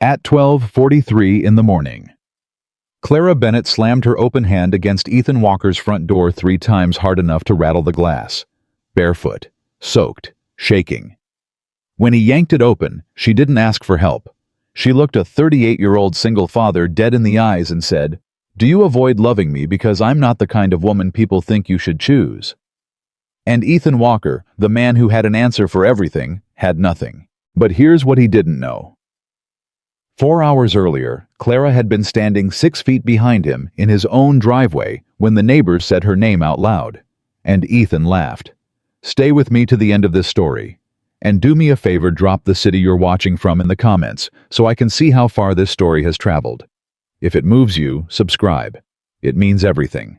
At 12:43 in the morning, Clara Bennett slammed her open hand against Ethan Walker's front door 3 times hard enough to rattle the glass. Barefoot, soaked, shaking. When he yanked it open, she didn't ask for help. She looked a 38-year-old single father dead in the eyes and said, "Do you avoid loving me because I'm not the kind of woman people think you should choose?" And Ethan Walker, the man who had an answer for everything, had nothing. But here's what he didn't know. 4 hours earlier, Clara had been standing 6 feet behind him in his own driveway when the neighbors said her name out loud. And Ethan laughed. Stay with me to the end of this story. And do me a favor, drop the city you're watching from in the comments so I can see how far this story has traveled. If it moves you, subscribe. It means everything.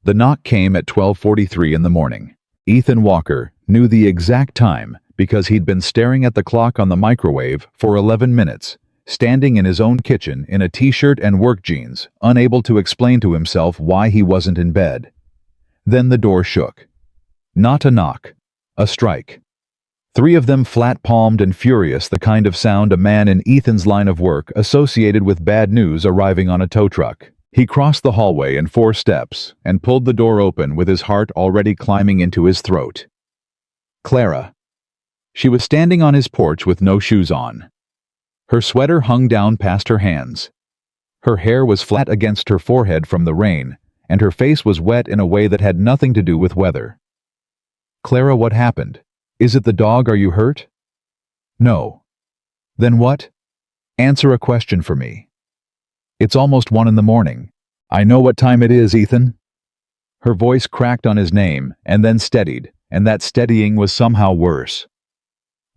The knock came at 12:43 in the morning. Ethan Walker knew the exact time because he'd been staring at the clock on the microwave for 11 minutes, standing in his own kitchen in a t-shirt and work jeans, unable to explain to himself why he wasn't in bed. Then the door shook. Not a knock, a strike. 3 of them flat-palmed and furious, the kind of sound a man in Ethan's line of work associated with bad news arriving on a tow truck. He crossed the hallway in 4 steps and pulled the door open with his heart already climbing into his throat. Clara. She was standing on his porch with no shoes on. Her sweater hung down past her hands. Her hair was flat against her forehead from the rain, and her face was wet in a way that had nothing to do with weather. Clara, what happened? Is it the dog? Are you hurt? No. Then what? Answer a question for me. It's almost 1 in the morning. I know what time it is, Ethan. Her voice cracked on his name and then steadied, and that steadying was somehow worse.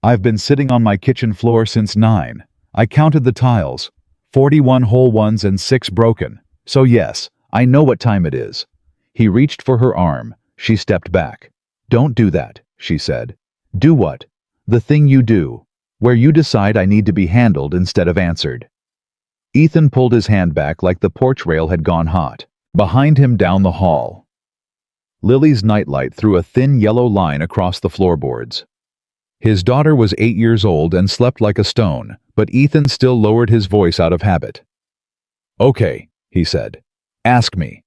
I've been sitting on my kitchen floor since 9. I counted the tiles, 41 whole ones and 6 broken. So yes, I know what time it is. He reached for her arm. She stepped back. Don't do that, she said. Do what? The thing you do, where you decide I need to be handled instead of answered. Ethan pulled his hand back like the porch rail had gone hot. Behind him down the hall, Lily's nightlight threw a thin yellow line across the floorboards. His daughter was 8 years old and slept like a stone, but Ethan still lowered his voice out of habit. Okay, he said. Ask me.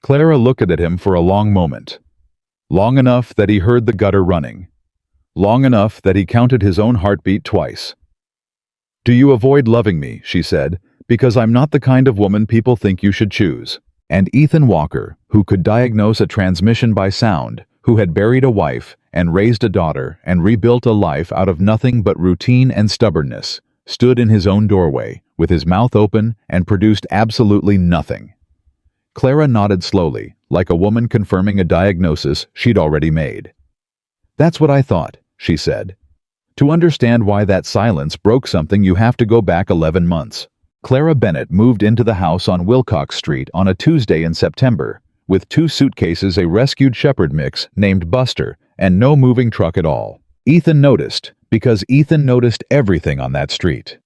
Clara looked at him for a long moment. Long enough that he heard the gutter running. Long enough that he counted his own heartbeat twice. Do you avoid loving me, she said, because I'm not the kind of woman people think you should choose. And Ethan Walker, who could diagnose a transmission by sound, who had buried a wife and raised a daughter and rebuilt a life out of nothing but routine and stubbornness, stood in his own doorway with his mouth open and produced absolutely nothing. Clara nodded slowly, like a woman confirming a diagnosis she'd already made. That's what I thought, she said. To understand why that silence broke something, you have to go back 11 months. Clara Bennett moved into the house on Wilcox Street on a Tuesday in September, with 2 suitcases, a rescued shepherd mix named Buster, and no moving truck at all. Ethan noticed, because Ethan noticed everything on that street.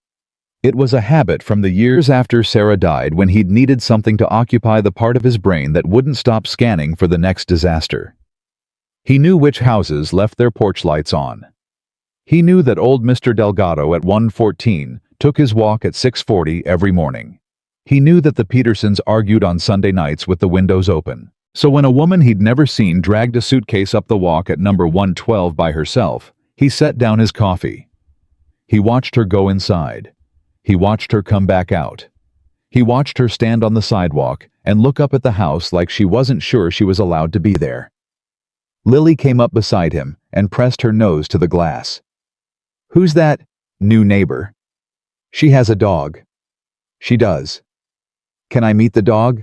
It was a habit from the years after Sarah died, when he'd needed something to occupy the part of his brain that wouldn't stop scanning for the next disaster. He knew which houses left their porch lights on. He knew that old Mr. Delgado at 114 took his walk at 6:40 every morning. He knew that the Petersons argued on Sunday nights with the windows open. So when a woman he'd never seen dragged a suitcase up the walk at number 112 by herself, he set down his coffee. He watched her go inside. He watched her come back out. He watched her stand on the sidewalk and look up at the house like she wasn't sure she was allowed to be there. Lily came up beside him and pressed her nose to the glass. Who's that new neighbor? She has a dog. She does. Can I meet the dog?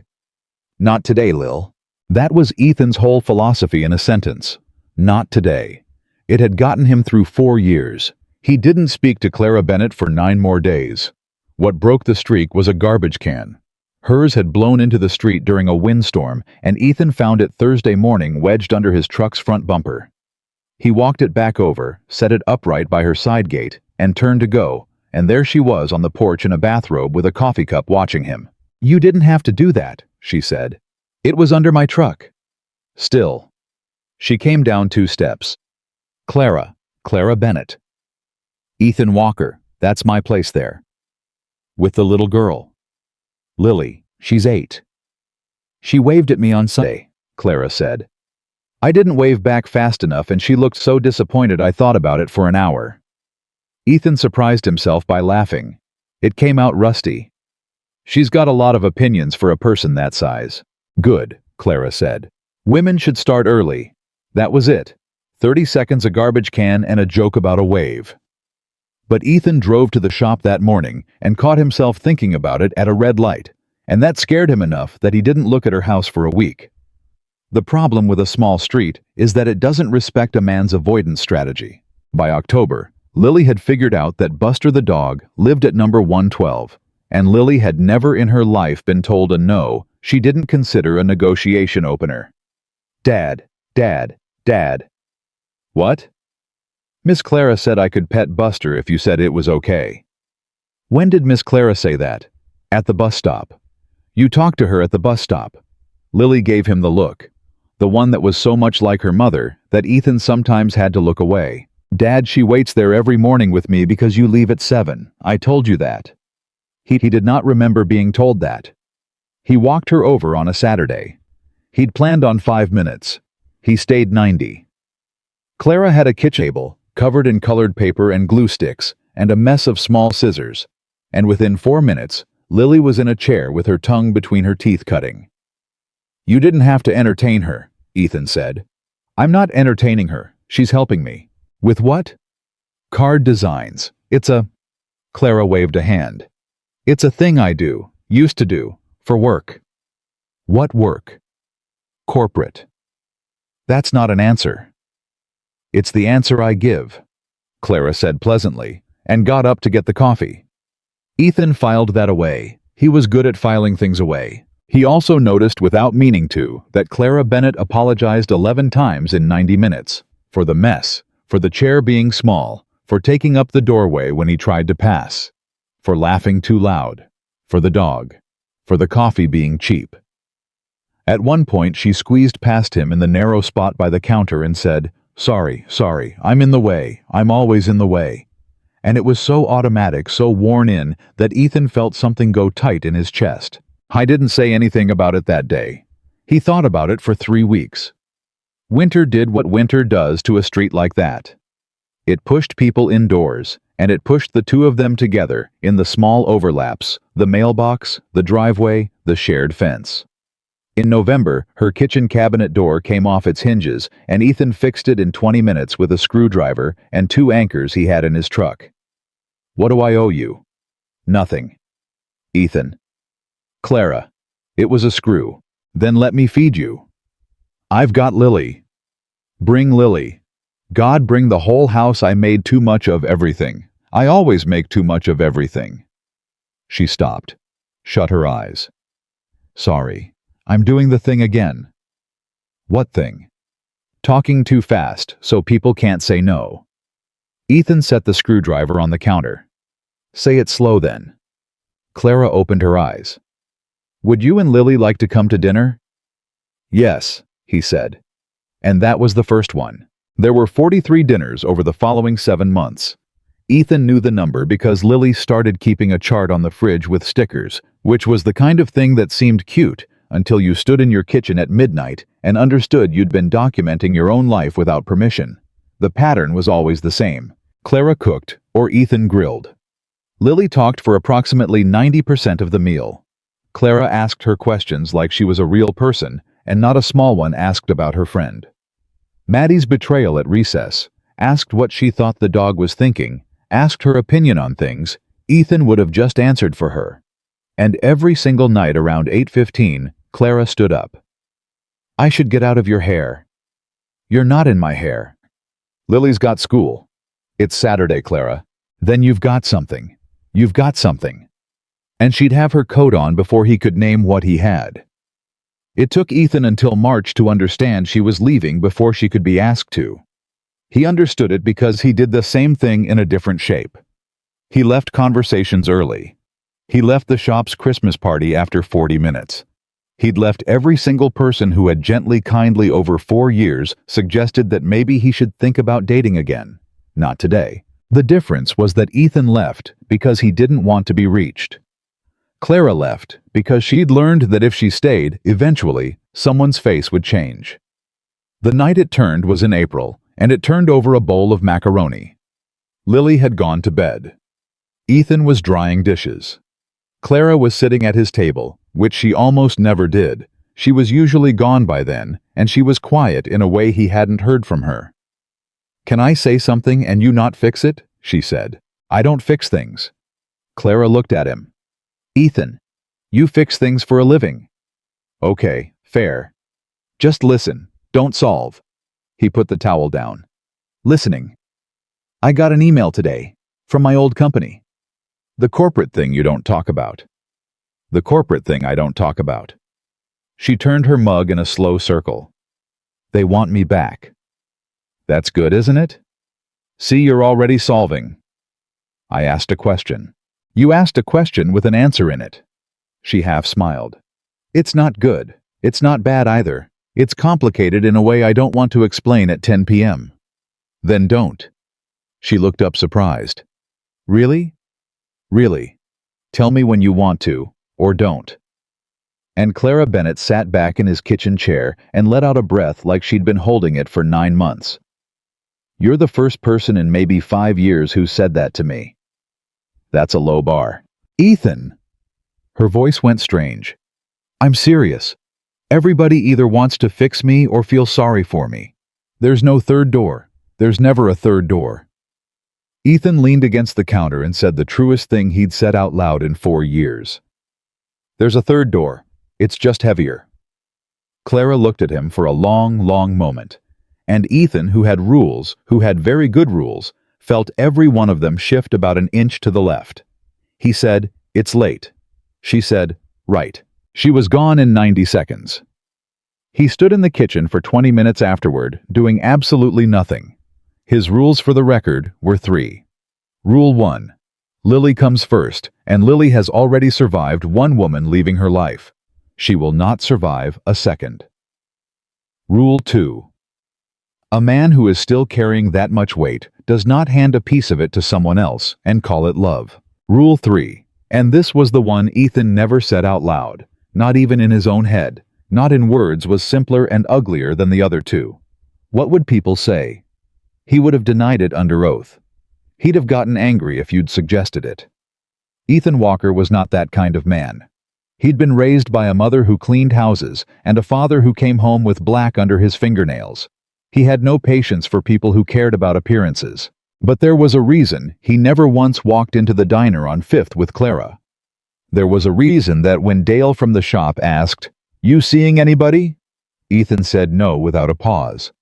Not today, Lil. That was Ethan's whole philosophy in a sentence. Not today. It had gotten him through 4 years. He didn't speak to Clara Bennett for 9 more days. What broke the streak was a garbage can. Hers had blown into the street during a windstorm, and Ethan found it Thursday morning wedged under his truck's front bumper. He walked it back over, set it upright by her side gate, and turned to go, and there she was on the porch in a bathrobe with a coffee cup watching him. You didn't have to do that, she said. It was under my truck. Still. She came down 2 steps. Clara Bennett. Ethan Walker, That's my place there. With the little girl. Lily, she's 8. She waved at me on Sunday, Clara said. I didn't wave back fast enough and she looked so disappointed I thought about it for an hour. Ethan surprised himself by laughing. It came out rusty. She's got a lot of opinions for a person that size. Good, Clara said. Women should start early. That was it. 30 seconds, a garbage can, and a joke about a wave. But Ethan drove to the shop that morning and caught himself thinking about it at a red light, and that scared him enough that he didn't look at her house for a week. The problem with a small street is that it doesn't respect a man's avoidance strategy. By October, Lily had figured out that Buster the dog lived at number 112, and Lily had never in her life been told a no she didn't consider a negotiation opener. Dad, Dad, Dad. What? Miss Clara said I could pet Buster if you said it was okay. When did Miss Clara say that? At the bus stop. You talked to her at the bus stop. Lily gave him the look, the one that was so much like her mother that Ethan sometimes had to look away. Dad, she waits there every morning with me because you leave at 7. I told you that. He did not remember being told that. He walked her over on a Saturday. He'd planned on 5 minutes. He stayed 90. Clara had a kitchen table, covered in colored paper and glue sticks, and a mess of small scissors. And within 4 minutes, Lily was in a chair with her tongue between her teeth cutting. You didn't have to entertain her, Ethan said. I'm not entertaining her. She's helping me. With what? Card designs. It's a... Clara waved a hand. It's a thing I do, used to do, for work. What work? Corporate. That's not an answer. It's the answer I give, Clara said pleasantly, and got up to get the coffee. Ethan filed that away. He was good at filing things away. He also noticed without meaning to that Clara Bennett apologized 11 times in 90 minutes. For the mess, for the chair being small, for taking up the doorway when he tried to pass, for laughing too loud, for the dog, for the coffee being cheap. At one point she squeezed past him in the narrow spot by the counter and said, Sorry, I'm in the way, I'm always in the way. And it was so automatic, so worn in, that Ethan felt something go tight in his chest. I didn't say anything about it that day. He thought about it for 3 weeks. Winter did what winter does to a street like that. It pushed people indoors, and it pushed the two of them together in the small overlaps, the mailbox, the driveway, the shared fence. In November, her kitchen cabinet door came off its hinges, and Ethan fixed it in 20 minutes with a screwdriver and 2 anchors he had in his truck. What do I owe you? Nothing. Ethan. Clara. It was a screw. Then let me feed you. I've got Lily. Bring Lily. God, bring the whole house. I made too much of everything. I always make too much of everything. She stopped. Shut her eyes. Sorry. I'm doing the thing again. What thing? Talking too fast so people can't say no. Ethan set the screwdriver on the counter. Say it slow then. Clara opened her eyes. Would you and Lily like to come to dinner? Yes, he said. And that was the first one. There were 43 dinners over the following 7 months. Ethan knew the number because Lily started keeping a chart on the fridge with stickers, which was the kind of thing that seemed cute until you stood in your kitchen at midnight and understood you'd been documenting your own life without permission. The pattern was always the same. Clara cooked or Ethan grilled. Lily talked for approximately 90% of the meal. Clara asked her questions like she was a real person and not a small one asked about her friend. Maddie's betrayal at recess, asked what she thought the dog was thinking, asked her opinion on things, Ethan would have just answered for her. And every single night around 8:15, Clara stood up. I should get out of your hair. You're not in my hair. Lily's got school. It's Saturday, Clara. Then you've got something. You've got something. And she'd have her coat on before he could name what he had. It took Ethan until March to understand she was leaving before she could be asked to. He understood it because he did the same thing in a different shape. He left conversations early. He left the shop's Christmas party after 40 minutes. He'd left every single person who had gently, kindly over 4 years suggested that maybe he should think about dating again. Not today. The difference was that Ethan left because he didn't want to be reached. Clara left because she'd learned that if she stayed, eventually, someone's face would change. The night it turned was in April, and it turned over a bowl of macaroni. Lily had gone to bed. Ethan was drying dishes. Clara was sitting at his table, which she almost never did. She was usually gone by then, and she was quiet in a way he hadn't heard from her. "Can I say something and you not fix it?" she said. "I don't fix things." Clara looked at him. "Ethan, you fix things for a living." "Okay, fair. Just listen, don't solve." He put the towel down. "Listening. I got an email today, from my old company. The corporate thing you don't talk about." "The corporate thing I don't talk about." She turned her mug in a slow circle. "They want me back." "That's good, isn't it? See, you're already solving." "I asked a question." "You asked a question with an answer in it." She half smiled. "It's not good. It's not bad either. It's complicated in a way I don't want to explain at 10 p.m. "Then don't." She looked up surprised. "Really?" "Really. Tell me when you want to, or don't." And Clara Bennett sat back in his kitchen chair and let out a breath like she'd been holding it for 9 months. "You're the first person in maybe 5 years who said that to me." "That's a low bar." "Ethan!" Her voice went strange. "I'm serious. Everybody either wants to fix me or feel sorry for me. There's no third door. There's never a third door." Ethan leaned against the counter and said the truest thing he'd said out loud in 4 years. "There's a third door. It's just heavier." Clara looked at him for a long, long moment, and Ethan, who had rules, who had very good rules, felt every one of them shift about an inch to the left. He said, "It's late." She said, "Right." She was gone in 90 seconds. He stood in the kitchen for 20 minutes afterward, doing absolutely nothing. His rules for the record were 3. Rule 1. Lily comes first, and Lily has already survived one woman leaving her life. She will not survive a second. Rule 2. A man who is still carrying that much weight does not hand a piece of it to someone else and call it love. Rule 3. And this was the one Ethan never said out loud, not even in his own head, not in words, was simpler and uglier than the other 2. What would people say? He would have denied it under oath. He'd have gotten angry if you'd suggested it. Ethan Walker was not that kind of man. He'd been raised by a mother who cleaned houses and a father who came home with black under his fingernails. He had no patience for people who cared about appearances. But there was a reason he never once walked into the diner on 5th with Clara. There was a reason that when Dale from the shop asked, "You seeing anybody?" Ethan said no without a pause.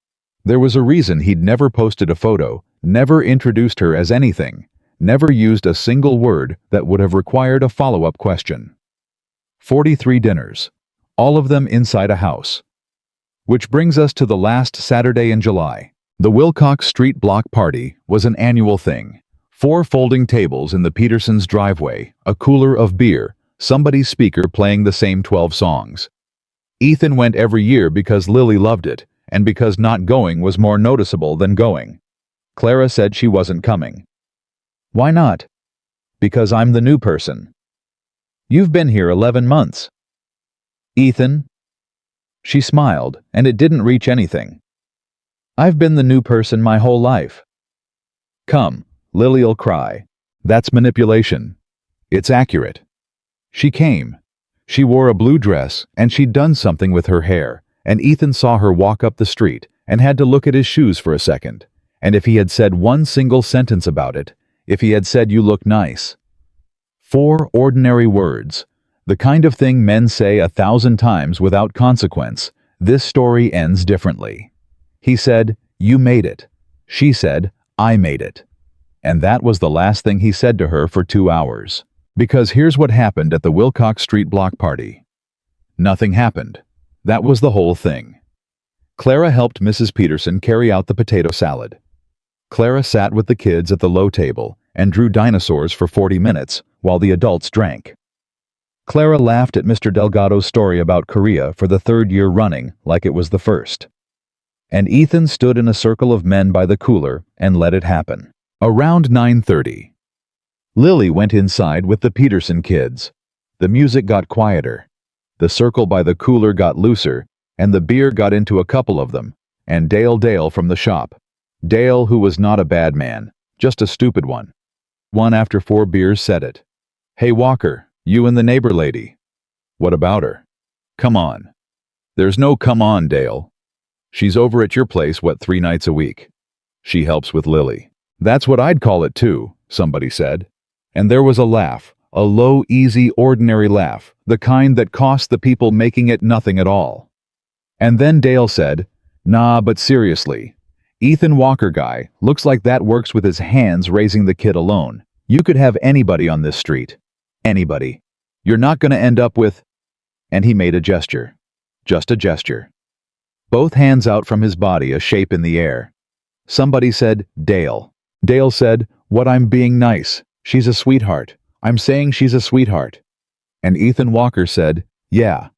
There was a reason he'd never posted a photo, never introduced her as anything, never used a single word that would have required a follow-up question. 43 dinners, all of them inside a house. Which brings us to the last Saturday in July. The Wilcox Street block party was an annual thing. 4 folding tables in the Petersons' driveway, a cooler of beer, somebody's speaker playing the same 12 songs. Ethan went every year because Lily loved it, and because not going was more noticeable than going. Clara said she wasn't coming. "Why not?" "Because I'm the new person." "You've been here 11 months. "Ethan?" She smiled, and it didn't reach anything. "I've been the new person my whole life." "Come, Lily'll cry. That's manipulation. It's accurate." She came. She wore a blue dress, and she'd done something with her hair, and Ethan saw her walk up the street and had to look at his shoes for a second. And if he had said one single sentence about it, if he had said, "You look nice." 4 ordinary words, the kind of thing men say 1,000 times without consequence, this story ends differently. He said, "You made it." She said, "I made it." And that was the last thing he said to her for 2 hours. Because here's what happened at the Wilcox Street block party. Nothing happened. That was the whole thing. Clara helped Mrs. Peterson carry out the potato salad. Clara sat with the kids at the low table and drew dinosaurs for 40 minutes while the adults drank. Clara laughed at Mr. Delgado's story about Korea for the 3rd year running like it was the first. And Ethan stood in a circle of men by the cooler and let it happen. Around 9:30. Lily went inside with the Peterson kids. The music got quieter. The circle by the cooler got looser, and the beer got into a couple of them, and Dale from the shop. Dale, who was not a bad man, just a stupid one. One after 4 beers said it. "Hey Walker, you and the neighbor lady." "What about her?" "Come on." "There's no come on, Dale. She's over at your place, 3 nights a week. She helps with Lily." "That's what I'd call it too," somebody said. And there was a laugh, a low, easy, ordinary laugh, the kind that cost the people making it nothing at all. And then Dale said, "Nah, but seriously, Ethan Walker guy looks like that works with his hands raising the kid alone. You could have anybody on this street. Anybody. You're not gonna end up with—" And he made a gesture. Just a gesture. Both hands out from his body, a shape in the air. Somebody said, "Dale." Dale said, "What, I'm being nice. She's a sweetheart. I'm saying she's a sweetheart." And Ethan Walker said, "Yeah."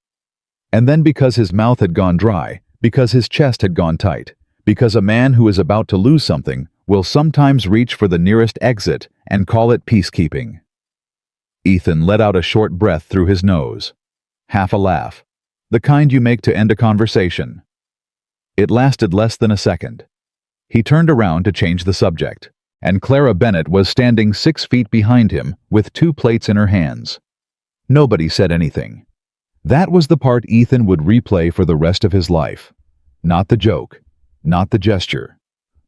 And then, because his mouth had gone dry, because his chest had gone tight, because a man who is about to lose something will sometimes reach for the nearest exit and call it peacekeeping. Ethan let out a short breath through his nose. Half a laugh. The kind you make to end a conversation. It lasted less than a second. He turned around to change the subject, and Clara Bennett was standing 6 feet behind him with 2 plates in her hands. Nobody said anything. That was the part Ethan would replay for the rest of his life. Not the joke, not the gesture.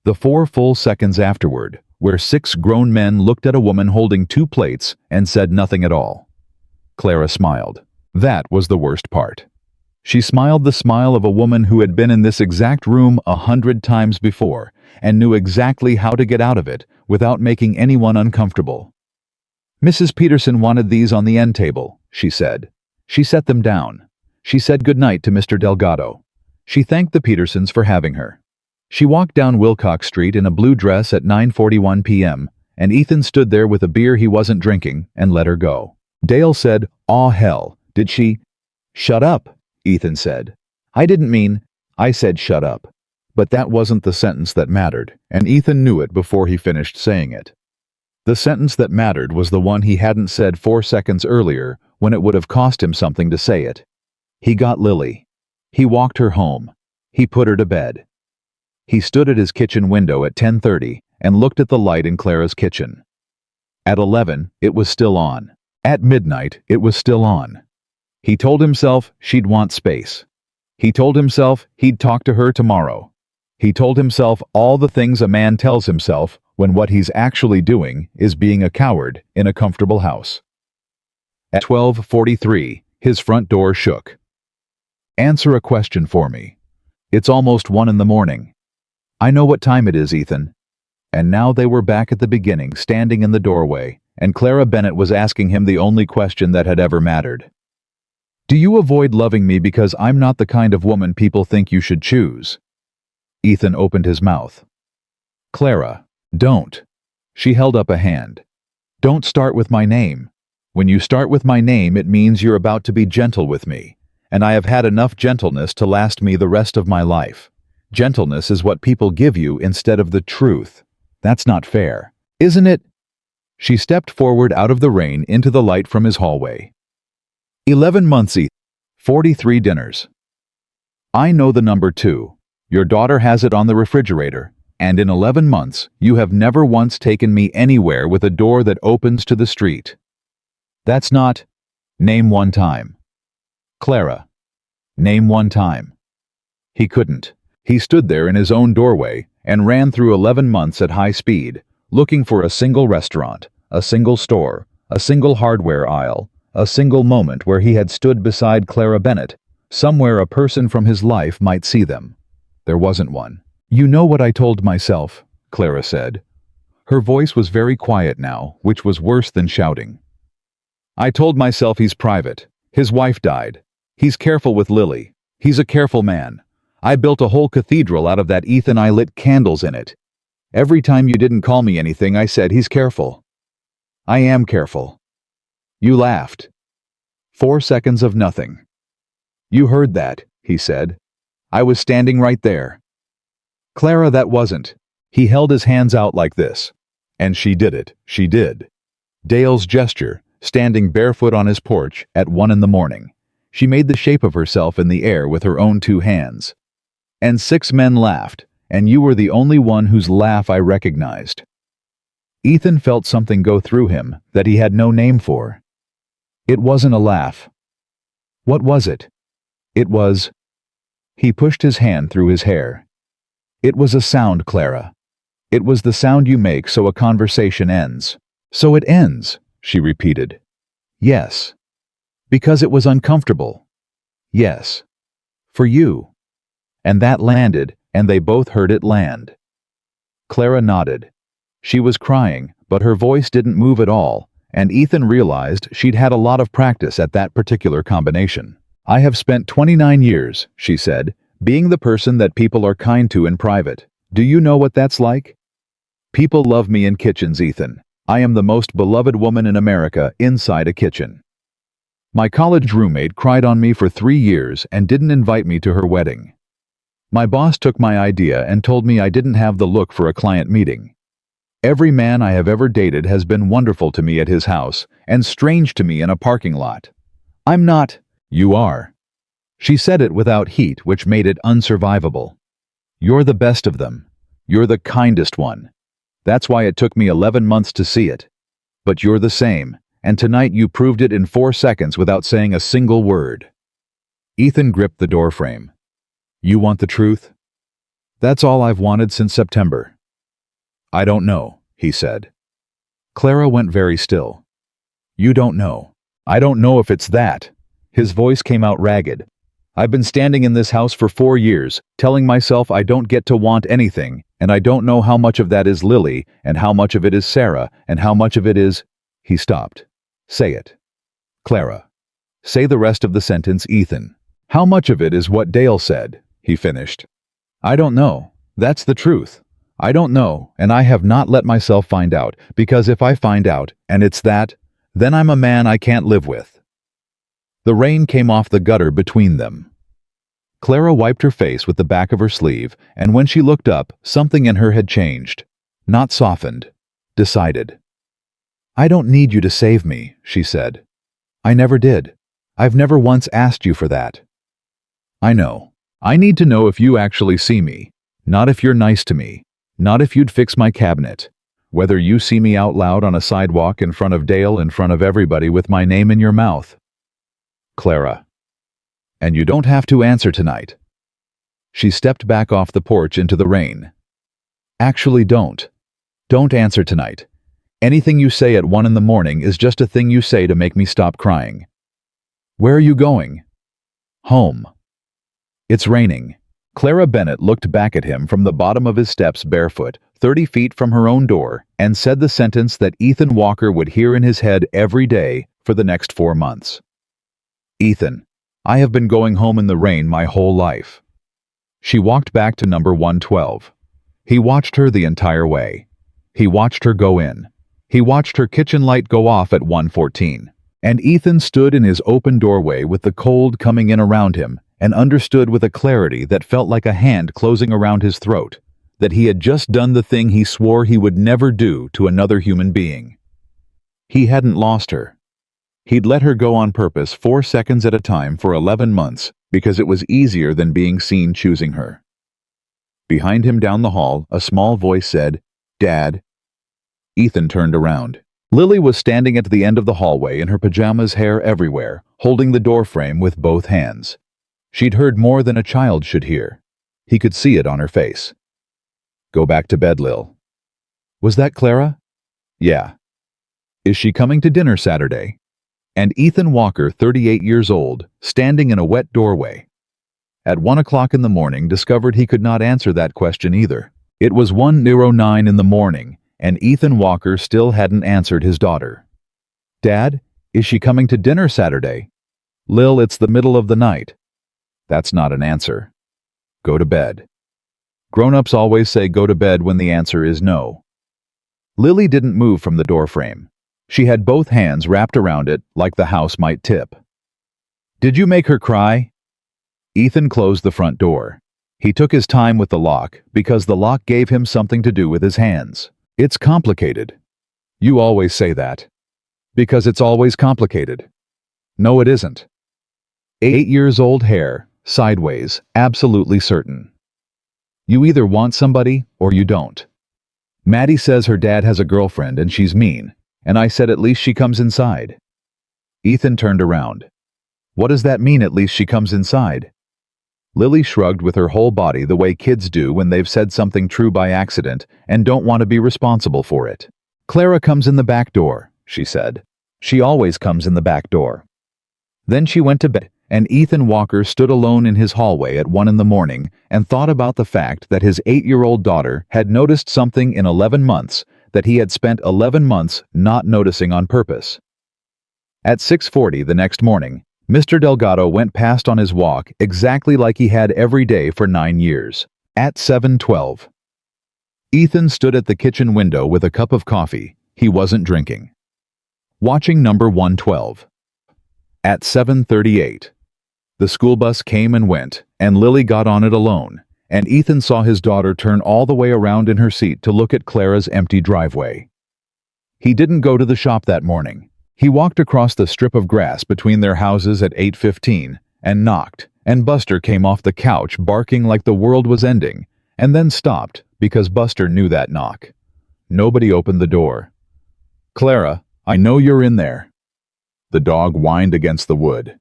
The 4 full seconds afterward, where 6 grown men looked at a woman holding 2 plates and said nothing at all. Clara smiled. That was the worst part. She smiled the smile of a woman who had been in this exact room 100 times before and knew exactly how to get out of it without making anyone uncomfortable. "Mrs. Peterson wanted these on the end table," she said. She set them down. She said goodnight to Mr. Delgado. She thanked the Petersons for having her. She walked down Wilcox Street in a blue dress at 9:41 p.m., and Ethan stood there with a beer he wasn't drinking and let her go. Dale said, "Aw hell, did she—" "Shut up," Ethan said. "I didn't mean—" "I said shut up." But that wasn't the sentence that mattered, and Ethan knew it before he finished saying it. The sentence that mattered was the one he hadn't said 4 seconds earlier when it would have cost him something to say it. He got Lily. He walked her home. He put her to bed. He stood at his kitchen window at 10:30 and looked at the light in Clara's kitchen. At 11, it was still on. At midnight, it was still on. He told himself she'd want space. He told himself he'd talk to her tomorrow. He told himself all the things a man tells himself when what he's actually doing is being a coward in a comfortable house. At 12:43, his front door shook. "Answer a question for me. It's almost 1 in the morning." "I know what time it is, Ethan." And now they were back at the beginning, standing in the doorway, and Clara Bennett was asking him the only question that had ever mattered. "Do you avoid loving me because I'm not the kind of woman people think you should choose?" Ethan opened his mouth. "Clara, don't." She held up a hand. "Don't start with my name. When you start with my name, it means you're about to be gentle with me, and I have had enough gentleness to last me the rest of my life. Gentleness is what people give you instead of the truth. That's not fair, isn't it?" She stepped forward out of the rain into the light from his hallway. 11 months, 43 dinners. I know the number 2. Your daughter has it on the refrigerator, and in 11 months, you have never once taken me anywhere with a door that opens to the street. That's not— Name one time. Clara. Name one time. He couldn't. He stood there in his own doorway and ran through 11 months at high speed, looking for a single restaurant, a single store, a single hardware aisle, a single moment where he had stood beside Clara Bennett, somewhere a person from his life might see them. There wasn't one. "You know what I told myself," Clara said. Her voice was very quiet now, which was worse than shouting. "I told myself he's private. His wife died. He's careful with Lily. He's a careful man. I built a whole cathedral out of that Ethan. I lit candles in it. Every time you didn't call me anything, I said he's careful. I am careful." You laughed. 4 seconds of nothing. "You heard that," he said. "I was standing right there." "Clara, that wasn't." He held his hands out like this. And she did it. She did. Dale's gesture, standing barefoot on his porch at 1 in the morning. She made the shape of herself in the air with her own 2 hands. And 6 men laughed, and you were the only one whose laugh I recognized. Ethan felt something go through him that he had no name for. It wasn't a laugh. What was it? It was... He pushed his hand through his hair. It was a sound, Clara. It was the sound you make so a conversation ends. So it ends, she repeated. Yes. Because it was uncomfortable. Yes. For you. And that landed, and they both heard it land. Clara nodded. She was crying, but her voice didn't move at all, and Ethan realized she'd had a lot of practice at that particular combination. I have spent 29 years, she said, being the person that people are kind to in private. Do you know what that's like? People love me in kitchens, Ethan. I am the most beloved woman in America inside a kitchen. My college roommate cried on me for 3 years and didn't invite me to her wedding. My boss took my idea and told me I didn't have the look for a client meeting. Every man I have ever dated has been wonderful to me at his house and strange to me in a parking lot. I'm not. You are. She said it without heat, which made it unsurvivable. You're the best of them. You're the kindest one. That's why it took me 11 months to see it. But you're the same, and tonight you proved it in 4 seconds without saying a single word. Ethan gripped the doorframe. You want the truth? That's all I've wanted since September. I don't know, he said. Clara went very still. You don't know. I don't know if it's that. His voice came out ragged. I've been standing in this house for 4 years, telling myself I don't get to want anything, and I don't know how much of that is Lily, and how much of it is Sarah, and how much of it is... He stopped. Say it. Clara. Say the rest of the sentence, Ethan. How much of it is what Dale said, he finished. I don't know. That's the truth. I don't know, and I have not let myself find out, because if I find out, and it's that, then I'm a man I can't live with. The rain came off the gutter between them. Clara wiped her face with the back of her sleeve, and when she looked up, something in her had changed. Not softened. Decided. I don't need you to save me, she said. I never did. I've never once asked you for that. I know. I need to know if you actually see me. Not if you're nice to me. Not if you'd fix my cabinet. Whether you see me out loud on a sidewalk in front of Dale, in front of everybody with my name in your mouth. Clara. And you don't have to answer tonight. She stepped back off the porch into the rain. Actually, don't. Don't answer tonight. Anything you say at 1 in the morning is just a thing you say to make me stop crying. Where are you going? Home. It's raining. Clara Bennett looked back at him from the bottom of his steps barefoot, 30 feet from her own door, and said the sentence that Ethan Walker would hear in his head every day for the next 4 months. Ethan, I have been going home in the rain my whole life. She walked back to number 112. He watched her the entire way. He watched her go in. He watched her kitchen light go off at 1:14. And Ethan stood in his open doorway with the cold coming in around him and understood with a clarity that felt like a hand closing around his throat that he had just done the thing he swore he would never do to another human being. He hadn't lost her. He'd let her go on purpose 4 seconds at a time for 11 months because it was easier than being seen choosing her. Behind him down the hall, a small voice said, Dad. Ethan turned around. Lily was standing at the end of the hallway in her pajamas, hair everywhere, holding the doorframe with both hands. She'd heard more than a child should hear. He could see it on her face. Go back to bed, Lil. Was that Clara? Yeah. Is she coming to dinner Saturday? And Ethan Walker, 38 years old, standing in a wet doorway. At 1 o'clock in the morning, discovered he could not answer that question either. It was 1:09 in the morning, and Ethan Walker still hadn't answered his daughter. Dad, is she coming to dinner Saturday? Lil, it's the middle of the night. That's not an answer. Go to bed. Grown-ups always say go to bed when the answer is no. Lily didn't move from the doorframe. She had both hands wrapped around it like the house might tip. Did you make her cry? Ethan closed the front door. He took his time with the lock because the lock gave him something to do with his hands. It's complicated. You always say that. Because it's always complicated. No, it isn't. 8 years old hair, sideways, absolutely certain. You either want somebody or you don't. Maddie says her dad has a girlfriend and she's mean, and I said at least she comes inside. Ethan turned around. What does that mean, at least she comes inside? Lily shrugged with her whole body the way kids do when they've said something true by accident and don't want to be responsible for it. Clara comes in the back door, she said. She always comes in the back door. Then she went to bed, and Ethan Walker stood alone in his hallway at 1 a.m. and thought about the fact that his 8-year-old daughter had noticed something in 11 months that he had spent 11 months not noticing on purpose. At 6:40 the next morning, Mr. Delgado went past on his walk exactly like he had every day for 9 years. At 7:12. Ethan stood at the kitchen window with a cup of coffee. He wasn't drinking. Watching number 112. At 7:38. The school bus came and went, and Lily got on it alone, and Ethan saw his daughter turn all the way around in her seat to look at Clara's empty driveway. He didn't go to the shop that morning. He walked across the strip of grass between their houses at 8:15 and knocked, and Buster came off the couch barking like the world was ending, and then stopped because Buster knew that knock. Nobody opened the door. "Clara, I know you're in there." The dog whined against the wood.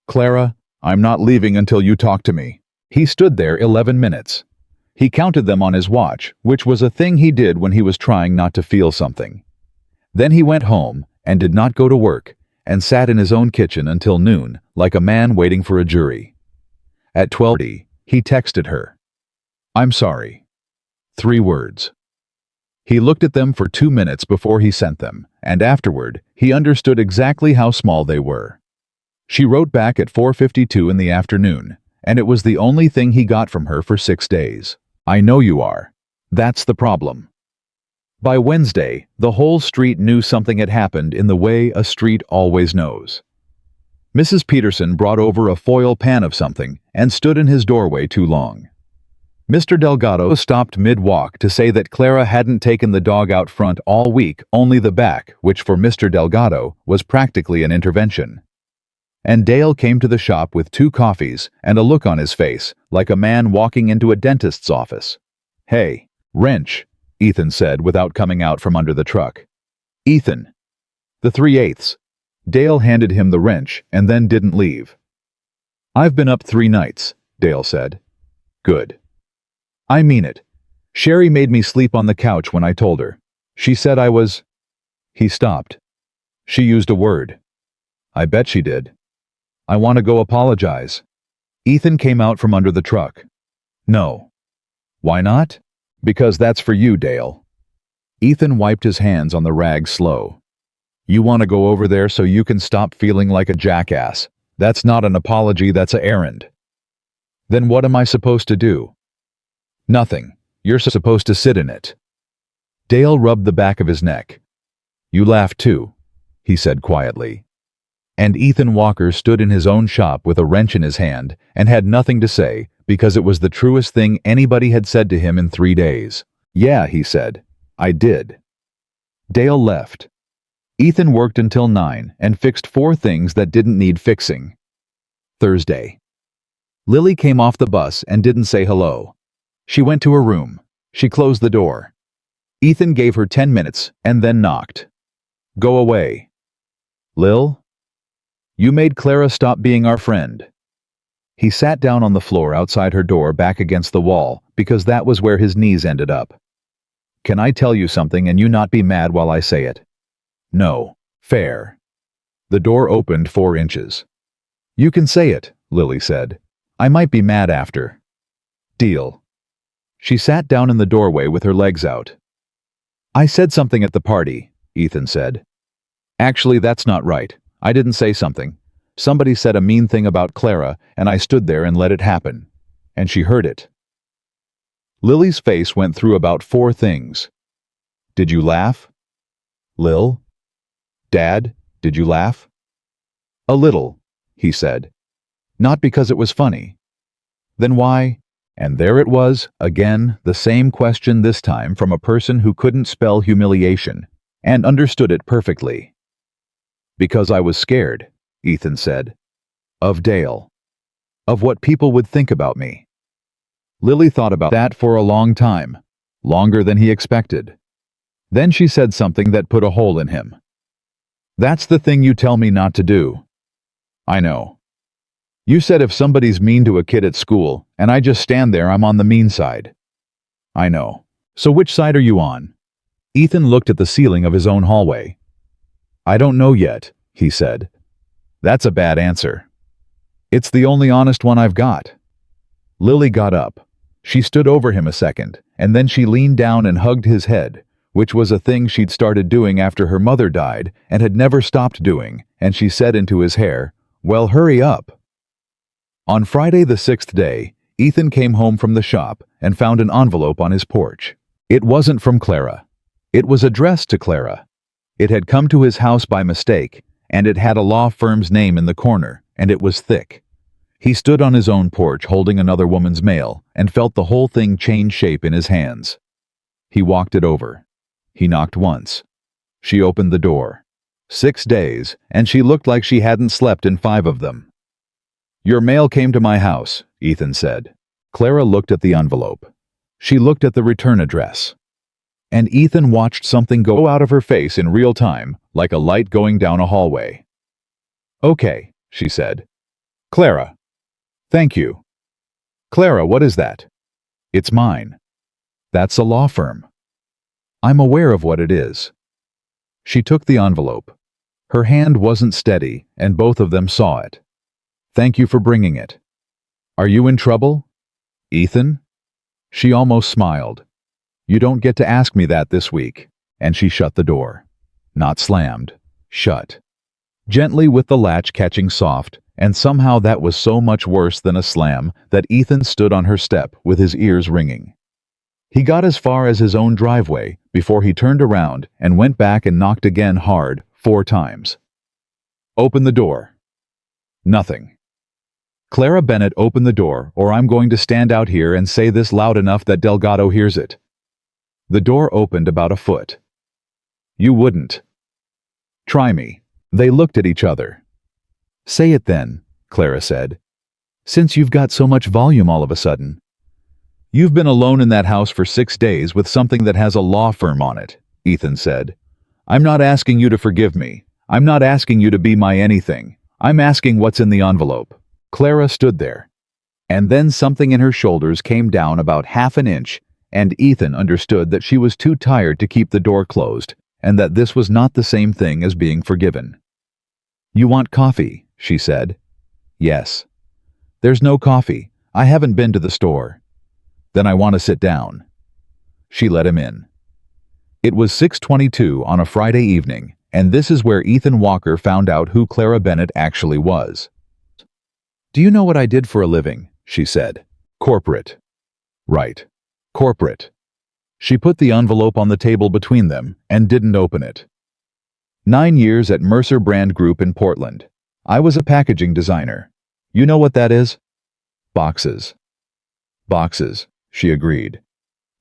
"Clara, I'm not leaving until you talk to me." He stood there 11 minutes. He counted them on his watch, which was a thing he did when he was trying not to feel something. Then he went home and did not go to work, and sat in his own kitchen until noon, like a man waiting for a jury. At 12:30, he texted her. "I'm sorry." 3 words. He looked at them for 2 minutes before he sent them, and afterward, he understood exactly how small they were. She wrote back at 4:52 in the afternoon, and it was the only thing he got from her for 6 days. "I know you are. That's the problem." By Wednesday, the whole street knew something had happened in the way a street always knows. Mrs. Peterson brought over a foil pan of something and stood in his doorway too long. Mr. Delgado stopped mid-walk to say that Clara hadn't taken the dog out front all week, only the back, which for Mr. Delgado was practically an intervention. And Dale came to the shop with 2 coffees and a look on his face, like a man walking into a dentist's office. "Hey, wrench," Ethan said without coming out from under the truck. "Ethan." The 3/8. Dale handed him the wrench and then didn't leave. "I've been up 3 nights, Dale said. "Good." "I mean it. Sherry made me sleep on the couch when I told her. She said I was—" He stopped. "She used a word." "I bet she did. I want to go apologize." Ethan came out from under the truck. "No." "Why not?" "Because that's for you, Dale." Ethan wiped his hands on the rag slow. "You want to go over there so you can stop feeling like a jackass. That's not an apology, that's a errand." "Then what am I supposed to do?" "Nothing. You're supposed to sit in it." Dale rubbed the back of his neck. "You laughed too," he said quietly. And Ethan Walker stood in his own shop with a wrench in his hand and had nothing to say because it was the truest thing anybody had said to him in 3 days. "Yeah," he said. "I did." Dale left. Ethan worked until 9 and fixed 4 things that didn't need fixing. Thursday. Lily came off the bus and didn't say hello. She went to her room. She closed the door. Ethan gave her 10 minutes and then knocked. "Go away." "Lil? You made Clara stop being our friend." He sat down on the floor outside her door back against the wall because that was where his knees ended up. "Can I tell you something and you not be mad while I say it?" "No. Fair." The door opened 4 inches. "You can say it," Lily said. "I might be mad after." "Deal." She sat down in the doorway with her legs out. "I said something at the party," Ethan said. "Actually, that's not right. I didn't say something. Somebody said a mean thing about Clara, and I stood there and let it happen. And she heard it." Lily's face went through about 4 things. "Did you laugh?" "Lil? Dad, did you laugh?" "A little," he said. "Not because it was funny." "Then why?" And there it was, again, the same question this time from a person who couldn't spell humiliation and understood it perfectly. Because I was scared, Ethan said. Of Dale. Of what people would think about me. Lily thought about that for a long time, longer than he expected. Then she said something that put a hole in him. That's the thing you tell me not to do. I know. You said if somebody's mean to a kid at school, and I just stand there, I'm on the mean side. I know. So which side are you on? Ethan looked at the ceiling of his own hallway. I don't know yet, he said. That's a bad answer. It's the only honest one I've got. Lily got up. She stood over him a second, and then she leaned down and hugged his head, which was a thing she'd started doing after her mother died and had never stopped doing, and she said into his hair, Well, hurry up. On Friday the 6th day, Ethan came home from the shop and found an envelope on his porch. It wasn't from Clara. It was addressed to Clara. It had come to his house by mistake, and it had a law firm's name in the corner, and it was thick. He stood on his own porch holding another woman's mail and felt the whole thing change shape in his hands. He walked it over. He knocked once. She opened the door. 6 days, and she looked like she hadn't slept in 5 of them. Your mail came to my house, Ethan said. Clara looked at the envelope. She looked at the return address. And Ethan watched something go out of her face in real time, like a light going down a hallway. Okay, she said. Clara. Thank you. Clara, what is that? It's mine. That's a law firm. I'm aware of what it is. She took the envelope. Her hand wasn't steady, and both of them saw it. Thank you for bringing it. Are you in trouble? Ethan? She almost smiled. You don't get to ask me that this week. And she shut the door. Not slammed. Shut. Gently with the latch catching soft, and somehow that was so much worse than a slam that Ethan stood on her step with his ears ringing. He got as far as his own driveway before he turned around and went back and knocked again hard 4 times. Open the door. Nothing. Clara Bennett, open the door, or I'm going to stand out here and say this loud enough that Delgado hears it. The door opened about a foot. You wouldn't. Try me. They looked at each other. Say it then, Clara said. Since you've got so much volume all of a sudden. You've been alone in that house for 6 days with something that has a law firm on it, Ethan said. I'm not asking you to forgive me. I'm not asking you to be my anything. I'm asking what's in the envelope. Clara stood there. And then something in her shoulders came down about half an inch, and Ethan understood that she was too tired to keep the door closed, and that this was not the same thing as being forgiven. You want coffee, she said. Yes. There's no coffee. I haven't been to the store. Then I want to sit down. She let him in. It was 6:22 on a Friday evening, and this is where Ethan Walker found out who Clara Bennett actually was. Do you know what I did for a living? She said. Corporate. Right. Corporate. She put the envelope on the table between them and didn't open it. 9 years at Mercer Brand Group in Portland. I was a packaging designer. You know what that is? Boxes. Boxes, she agreed.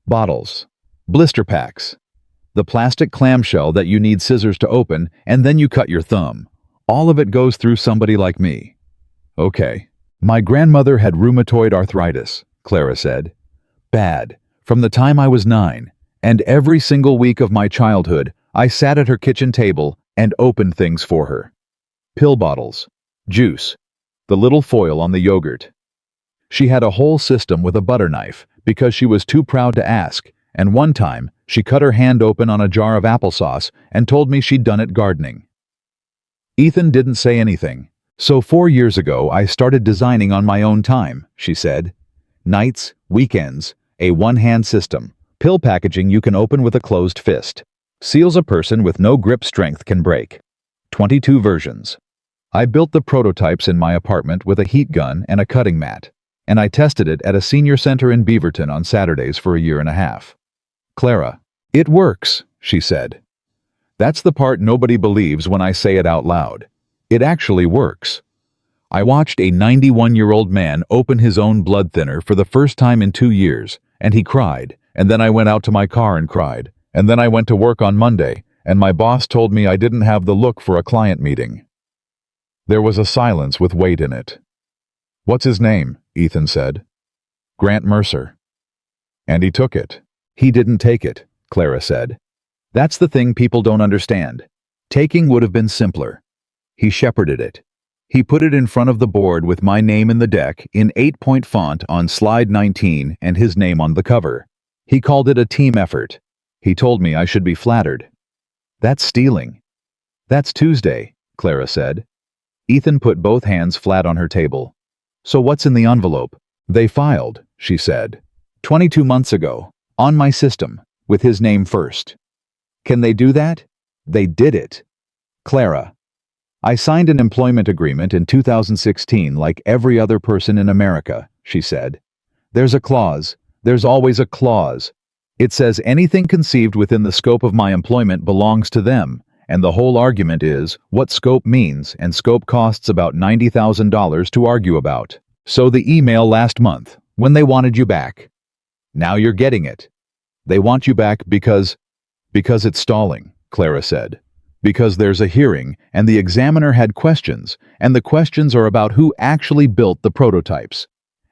Bottles. Blister packs. The plastic clamshell that you need scissors to open, and then you cut your thumb. All of it goes through somebody like me. Okay. My grandmother had rheumatoid arthritis, Clara said. Bad. From the time I was 9, and every single week of my childhood, I sat at her kitchen table and opened things for her. Pill bottles. Juice. The little foil on the yogurt. She had a whole system with a butter knife because she was too proud to ask, and one time she cut her hand open on a jar of applesauce and told me she'd done it gardening. Ethan didn't say anything. So 4 years ago I started designing on my own time, she said. Nights, weekends, a one-hand system. Pill packaging you can open with a closed fist. Seals a person with no grip strength can break. 22 versions. I built the prototypes in my apartment with a heat gun and a cutting mat, and I tested it at a senior center in Beaverton on Saturdays for a year and a half. Clara, it works, she said. That's the part nobody believes when I say it out loud. It actually works. I watched a 91-year-old man open his own blood thinner for the first time in 2 years, and he cried, and then I went out to my car and cried, and then I went to work on Monday, and my boss told me I didn't have the look for a client meeting." There was a silence with weight in it. "What's his name?" Ethan said. "Grant Mercer." "And he took it." "He didn't take it," Clara said. "That's the thing people don't understand. Taking would have been simpler. He shepherded it. He put it in front of the board with my name in the deck in 8-point font on slide 19 and his name on the cover. He called it a team effort. He told me I should be flattered." "That's stealing." "That's Tuesday," Clara said. Ethan put both hands flat on her table. "So what's in the envelope?" "They filed," she said. 22 months ago, on my system, with his name first." "Can they do that?" "They did it." "Clara, I signed an employment agreement in 2016 like every other person in America," she said. "There's a clause. There's always a clause. It says anything conceived within the scope of my employment belongs to them, and the whole argument is what scope means, and scope costs about $90,000 to argue about. So the email last month, when they wanted you back. Now you're getting it. They want you back because it's stalling," Clara said. "Because there's a hearing, and the examiner had questions, and the questions are about who actually built the prototypes.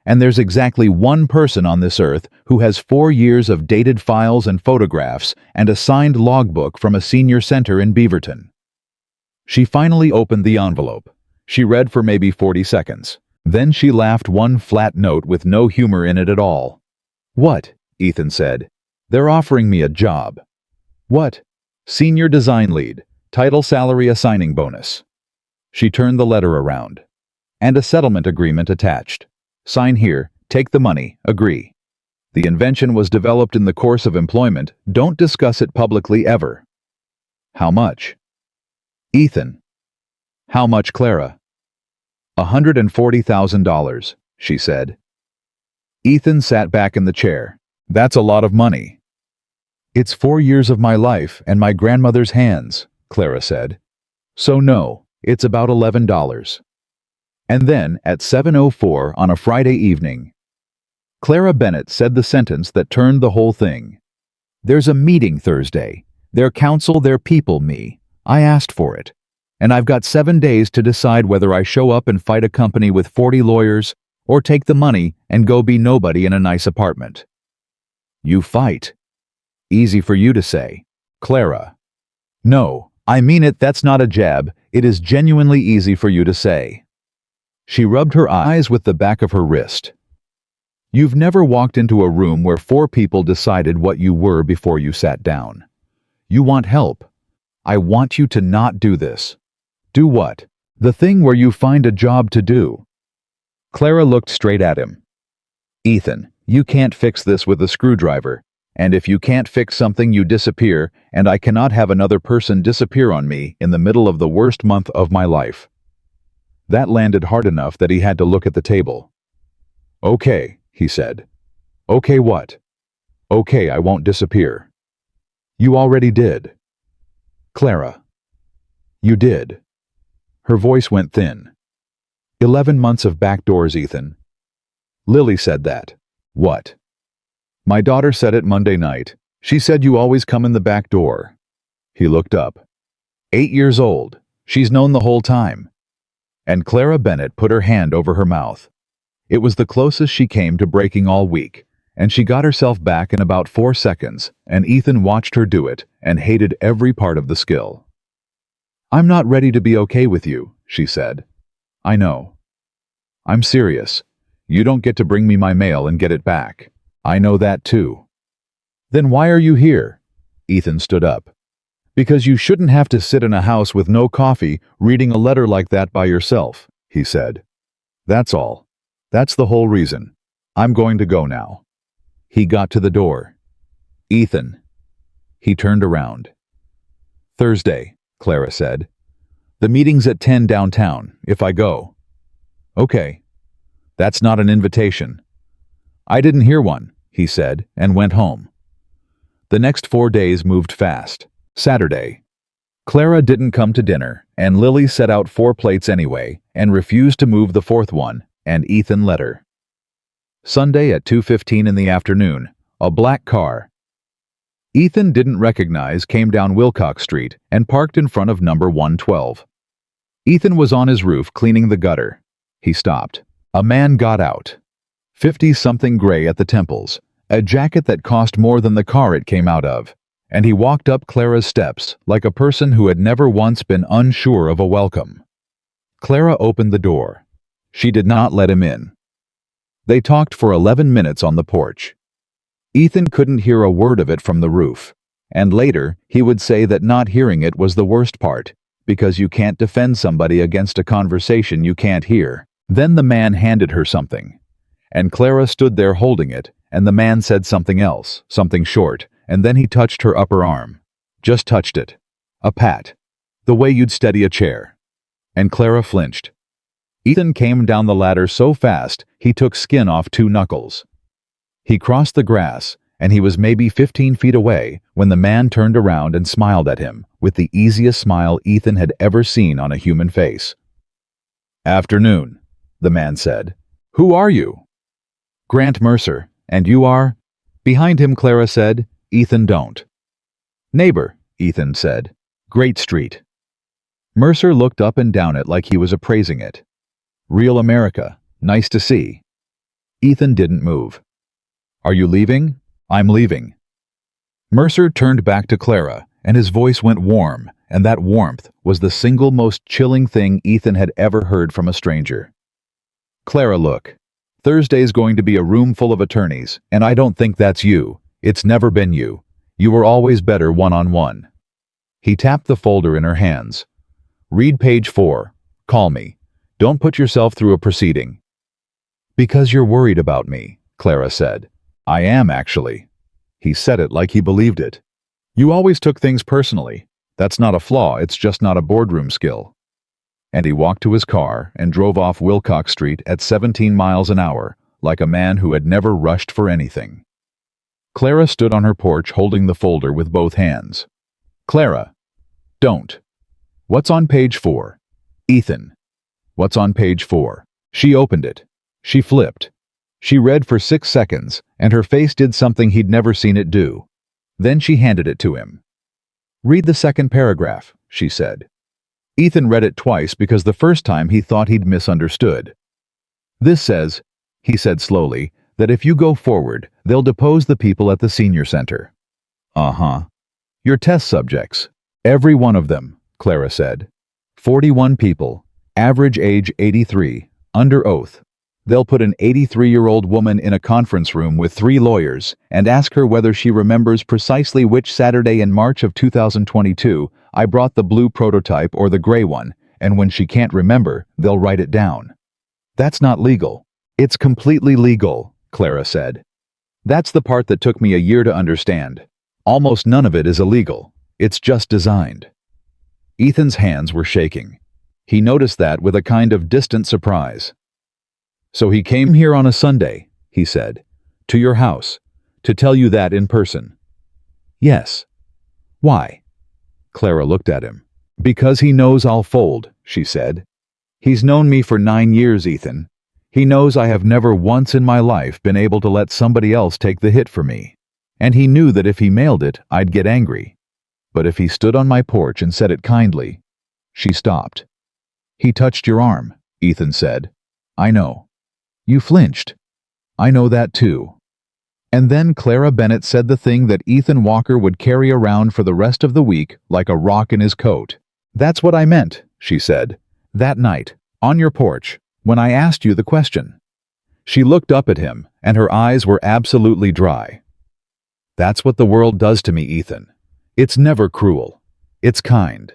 And there's exactly one person on this earth who has 4 years of dated files and photographs and a signed logbook from a senior center in Beaverton." She finally opened the envelope. She read for maybe 40 seconds. Then she laughed one flat note with no humor in it at all. "What?" Ethan said. "They're offering me a job." "What?" "Senior design lead. Title salary assigning bonus." She turned the letter around. "And a settlement agreement attached. Sign here, take the money, agree. The invention was developed in the course of employment. Don't discuss it publicly ever." "How much?" "Ethan." "How much, Clara?" $140,000, she said. Ethan sat back in the chair. "That's a lot of money." "It's 4 years of my life and my grandmother's hands," Clara said. "So no, it's about $11. And then, at 7:04 on a Friday evening, Clara Bennett said the sentence that turned the whole thing. "There's a meeting Thursday. Their counsel, their people, me. I asked for it. And I've got 7 days to decide whether I show up and fight a company with 40 lawyers or take the money and go be nobody in a nice apartment." "You fight." "Easy for you to say." "Clara." "No, I mean it. That's not a jab. It is genuinely easy for you to say." She rubbed her eyes with the back of her wrist. "You've never walked into a room where 4 people decided what you were before you sat down. You want help. I want you to not do this." "Do what?" "The thing where you find a job to do." Clara looked straight at him. "Ethan, you can't fix this with a screwdriver. And if you can't fix something, you disappear, and I cannot have another person disappear on me in the middle of the worst month of my life." That landed hard enough that he had to look at the table. "Okay," he said. "Okay what?" "Okay, I won't disappear." "You already did." "Clara." "You did." Her voice went thin. 11 months of back doors, Ethan. Lily said that. "What?" "My daughter said it Monday night. She said you always come in the back door." He looked up. 8 years old. She's known the whole time. And Clara Bennett put her hand over her mouth. It was the closest she came to breaking all week, and she got herself back in about 4 seconds, and Ethan watched her do it and hated every part of the skill. "I'm not ready to be okay with you," she said. "I know. I'm serious. You don't get to bring me my mail and get it back. I know that too." "Then why are you here?" Ethan stood up. "Because you shouldn't have to sit in a house with no coffee reading a letter like that by yourself," he said. "That's all. That's the whole reason. I'm going to go now." He got to the door. "Ethan." He turned around. "Thursday," Clara said. "The meeting's at 10 downtown, if I go." "Okay." "That's not an invitation." "I didn't hear one," he said, and went home. The next 4 days moved fast. Saturday. Clara didn't come to dinner, and Lily set out 4 plates anyway and refused to move the 4th one, and Ethan let her. Sunday at 2:15 in the afternoon, a black car Ethan didn't recognize came down Wilcox Street and parked in front of number 112. Ethan was on his roof cleaning the gutter. He stopped. A man got out. 50-something gray at the temples, a jacket that cost more than the car it came out of, and he walked up Clara's steps like a person who had never once been unsure of a welcome. Clara opened the door. She did not let him in. They talked for 11 minutes on the porch. Ethan couldn't hear a word of it from the roof, and later he would say that not hearing it was the worst part, because you can't defend somebody against a conversation you can't hear. Then the man handed her something, and Clara stood there holding it, and the man said something else, something short, and then he touched her upper arm. Just touched it. A pat. The way you'd steady a chair. And Clara flinched. Ethan came down the ladder so fast he took skin off 2 knuckles. He crossed the grass, and he was maybe 15 feet away when the man turned around and smiled at him with the easiest smile Ethan had ever seen on a human face. "Afternoon," the man said. "Who are you?" "Grant Mercer. And you are?" Behind him, Clara said, "Ethan, don't." "Neighbor," Ethan said. "Great street." Mercer looked up and down it like he was appraising it. "Real America. Nice to see." Ethan didn't move. "Are you leaving?" "I'm leaving." Mercer turned back to Clara, and his voice went warm, and that warmth was the single most chilling thing Ethan had ever heard from a stranger. "Clara, look. Thursday's going to be a room full of attorneys, and I don't think that's you. It's never been you. You were always better one-on-one." He tapped the folder in her hands. "Read page 4. Call me. Don't put yourself through a proceeding." "Because you're worried about me," Clara said. "I am, actually." He said it like he believed it. "You always took things personally. That's not a flaw, it's just not a boardroom skill." And he walked to his car and drove off Wilcox Street at 17 miles an hour, like a man who had never rushed for anything. Clara stood on her porch holding the folder with both hands. "Clara, don't. What's on page 4? Ethan. What's on page 4? She opened it. She flipped. She read for 6 seconds, and her face did something he'd never seen it do. Then she handed it to him. "Read the second paragraph," she said. Ethan read it twice because the first time he thought he'd misunderstood. "This says," he said slowly, "that if you go forward, they'll depose the people at the senior center." "Uh-huh. Your test subjects. Every one of them," Clara said. 41 people, average age 83, under oath. They'll put an 83-year-old woman in a conference room with 3 lawyers and ask her whether she remembers precisely which Saturday in March of 2022 I brought the blue prototype or the gray one, and when she can't remember, they'll write it down. "That's not legal." "It's completely legal," Clara said. "That's the part that took me a year to understand. Almost none of it is illegal. It's just designed." Ethan's hands were shaking. He noticed that with a kind of distant surprise. "So he came here on a Sunday," he said, "to your house, to tell you that in person." "Yes." "Why?" Clara looked at him. "Because he knows I'll fold," she said. "He's known me for 9 years, Ethan. He knows I have never once in my life been able to let somebody else take the hit for me. And he knew that if he mailed it, I'd get angry. But if he stood on my porch and said it kindly..." She stopped. "He touched your arm," Ethan said. "I know. You flinched. I know that too." And then Clara Bennett said the thing that Ethan Walker would carry around for the rest of the week like a rock in his coat. "That's what I meant," she said. "That night, on your porch, when I asked you the question." She looked up at him, and her eyes were absolutely dry. "That's what the world does to me, Ethan. It's never cruel. It's kind.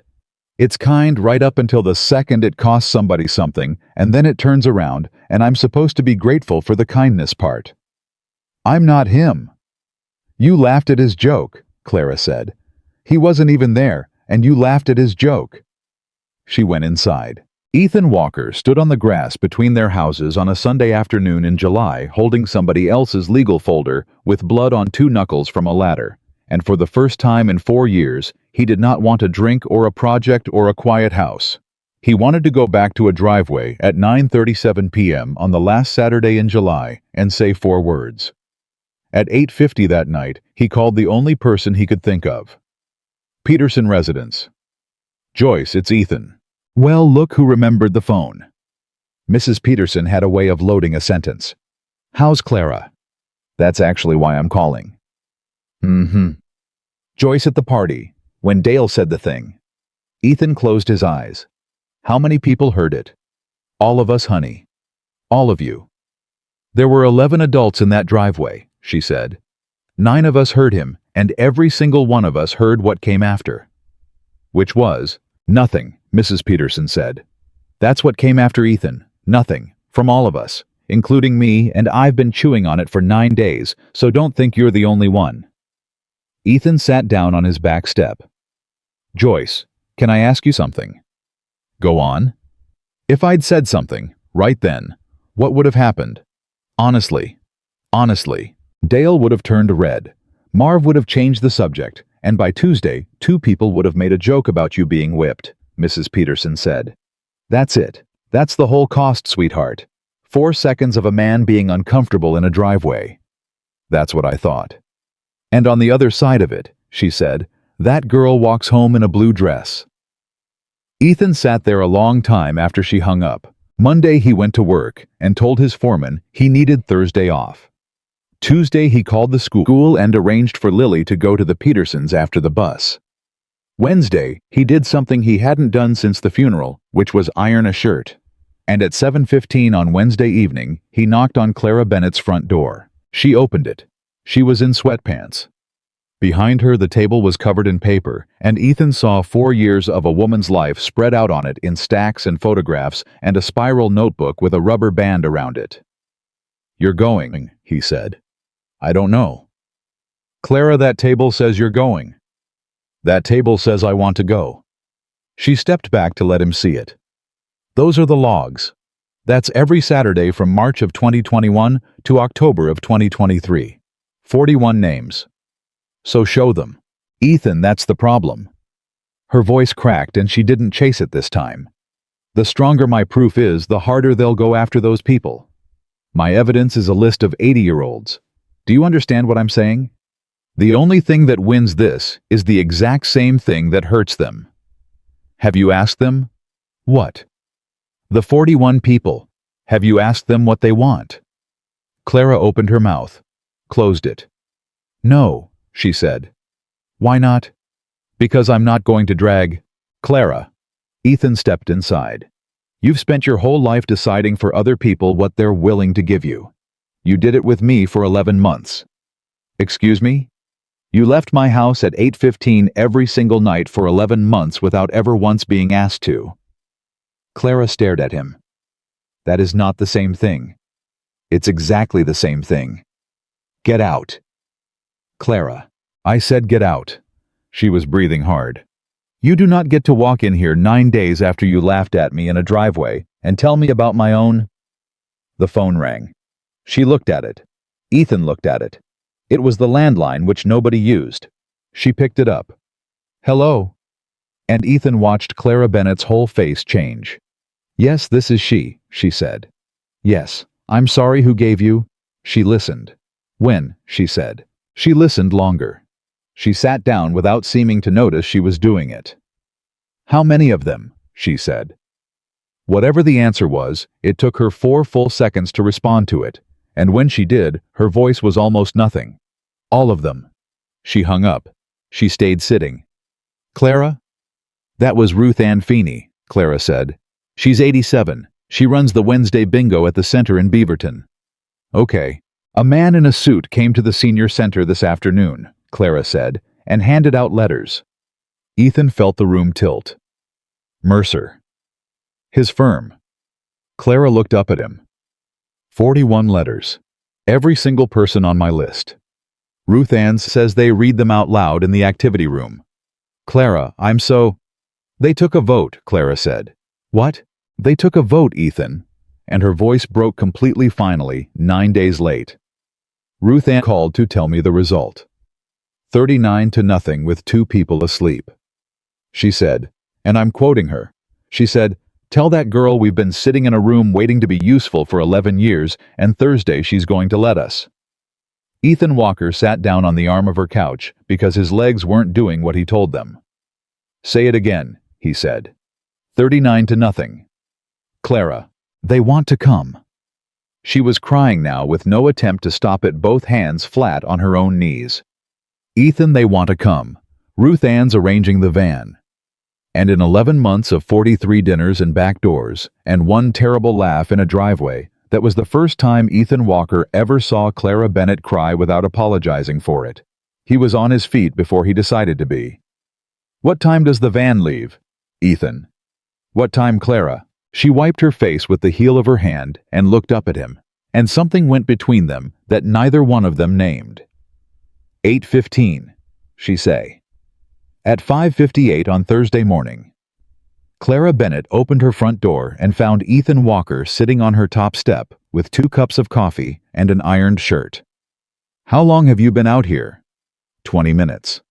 It's kind right up until the second it costs somebody something, and then it turns around, and I'm supposed to be grateful for the kindness part. I'm not him." "You laughed at his joke," Clara said. "He wasn't even there, and you laughed at his joke." She went inside. Ethan Walker stood on the grass between their houses on a Sunday afternoon in July holding somebody else's legal folder with blood on 2 knuckles from a ladder, and for the first time in 4 years, he did not want a drink or a project or a quiet house. He wanted to go back to a driveway at 9:37 p.m. on the last Saturday in July and say 4 words. At 8:50 that night, he called the only person he could think of. Peterson residence. Joyce, it's Ethan. Well, look who remembered the phone. Mrs. Peterson had a way of loading a sentence. How's Clara? That's actually why I'm calling. Joyce at the party, when Dale said the thing. Ethan closed his eyes. How many people heard it? All of us, honey. All of you. There were 11 adults in that driveway, she said. 9 of us heard him, and every single one of us heard what came after. Which was, nothing, Mrs. Peterson said. That's what came after Ethan, nothing, from all of us, including me, and I've been chewing on it for 9 days, so don't think you're the only one. Ethan sat down on his back step. Joyce, can I ask you something? Go on. If I'd said something, right then, what would have happened? Honestly, Dale would have turned red. Marv would have changed the subject, and by Tuesday, 2 people would have made a joke about you being whipped, Mrs. Peterson said. That's it. That's the whole cost, sweetheart. 4 seconds of a man being uncomfortable in a driveway. That's what I thought. And on the other side of it, she said, that girl walks home in a blue dress. Ethan sat there a long time after she hung up. Monday he went to work and told his foreman he needed Thursday off. Tuesday he called the school and arranged for Lily to go to the Petersons after the bus. Wednesday, he did something he hadn't done since the funeral, which was iron a shirt. And at 7:15 on Wednesday evening, he knocked on Clara Bennett's front door. She opened it. She was in sweatpants. Behind her, the table was covered in paper, and Ethan saw 4 years of a woman's life spread out on it in stacks and photographs and a spiral notebook with a rubber band around it. You're going, he said. I don't know. Clara, that table says you're going. That table says I want to go. She stepped back to let him see it. Those are the logs. That's every Saturday from March of 2021 to October of 2023. 41 names. So show them. Ethan, that's the problem. Her voice cracked and she didn't chase it this time. The stronger my proof is, the harder they'll go after those people. My evidence is a list of 80-year-olds. Do you understand what I'm saying? The only thing that wins this is the exact same thing that hurts them. Have you asked them? What? The 41 people. Have you asked them what they want? Clara opened her mouth, closed it. No, she said. Why not? Because I'm not going to drag. Clara. Ethan stepped inside. You've spent your whole life deciding for other people what they're willing to give you. You did it with me for 11 months. Excuse me? You left my house at 8:15 every single night for 11 months without ever once being asked to. Clara stared at him. That is not the same thing. It's exactly the same thing. Get out. Clara. I said get out. She was breathing hard. You do not get to walk in here 9 days after you laughed at me in a driveway and tell me about my own. The phone rang. She looked at it. Ethan looked at it. It was the landline which nobody used. She picked it up. Hello? And Ethan watched Clara Bennett's whole face change. Yes, this is she said. Yes, I'm sorry, who gave you? She listened. When, she said. She listened longer. She sat down without seeming to notice she was doing it. How many of them? She said. Whatever the answer was, it took her 4 full seconds to respond to it, and when she did, her voice was almost nothing. All of them. She hung up. She stayed sitting. Clara? That was Ruth Ann Feeney, Clara said. She's 87. She runs the Wednesday bingo at the center in Beaverton. Okay. A man in a suit came to the senior center this afternoon, Clara said, and handed out letters. Ethan felt the room tilt. Mercer. His firm. Clara looked up at him. 41 letters. Every single person on my list. Ruth Ann says they read them out loud in the activity room. Clara, I'm so... They took a vote, Clara said. What? They took a vote, Ethan. And her voice broke completely finally, 9 days late. Ruth Ann called to tell me the result. 39 to nothing with two people asleep. She said, and I'm quoting her, she said, "Tell that girl we've been sitting in a room waiting to be useful for 11 years, and Thursday she's going to let us." Ethan Walker sat down on the arm of her couch because his legs weren't doing what he told them. "Say it again," he said. 39 to nothing. "Clara, they want to come." She was crying now with no attempt to stop it, both hands flat on her own knees. "Ethan, they want to come. Ruth Ann's arranging the van." And in 11 months of 43 dinners and back doors, and one terrible laugh in a driveway, that was the first time Ethan Walker ever saw Clara Bennett cry without apologizing for it. He was on his feet before he decided to be. "What time does the van leave?" "Ethan." "What time, Clara?" She wiped her face with the heel of her hand and looked up at him, and something went between them that neither one of them named. 8:15, she say. At 5:58 on Thursday morning. Clara Bennett opened her front door and found Ethan Walker sitting on her top step with 2 cups of coffee and an ironed shirt. "How long have you been out here?" 20 minutes.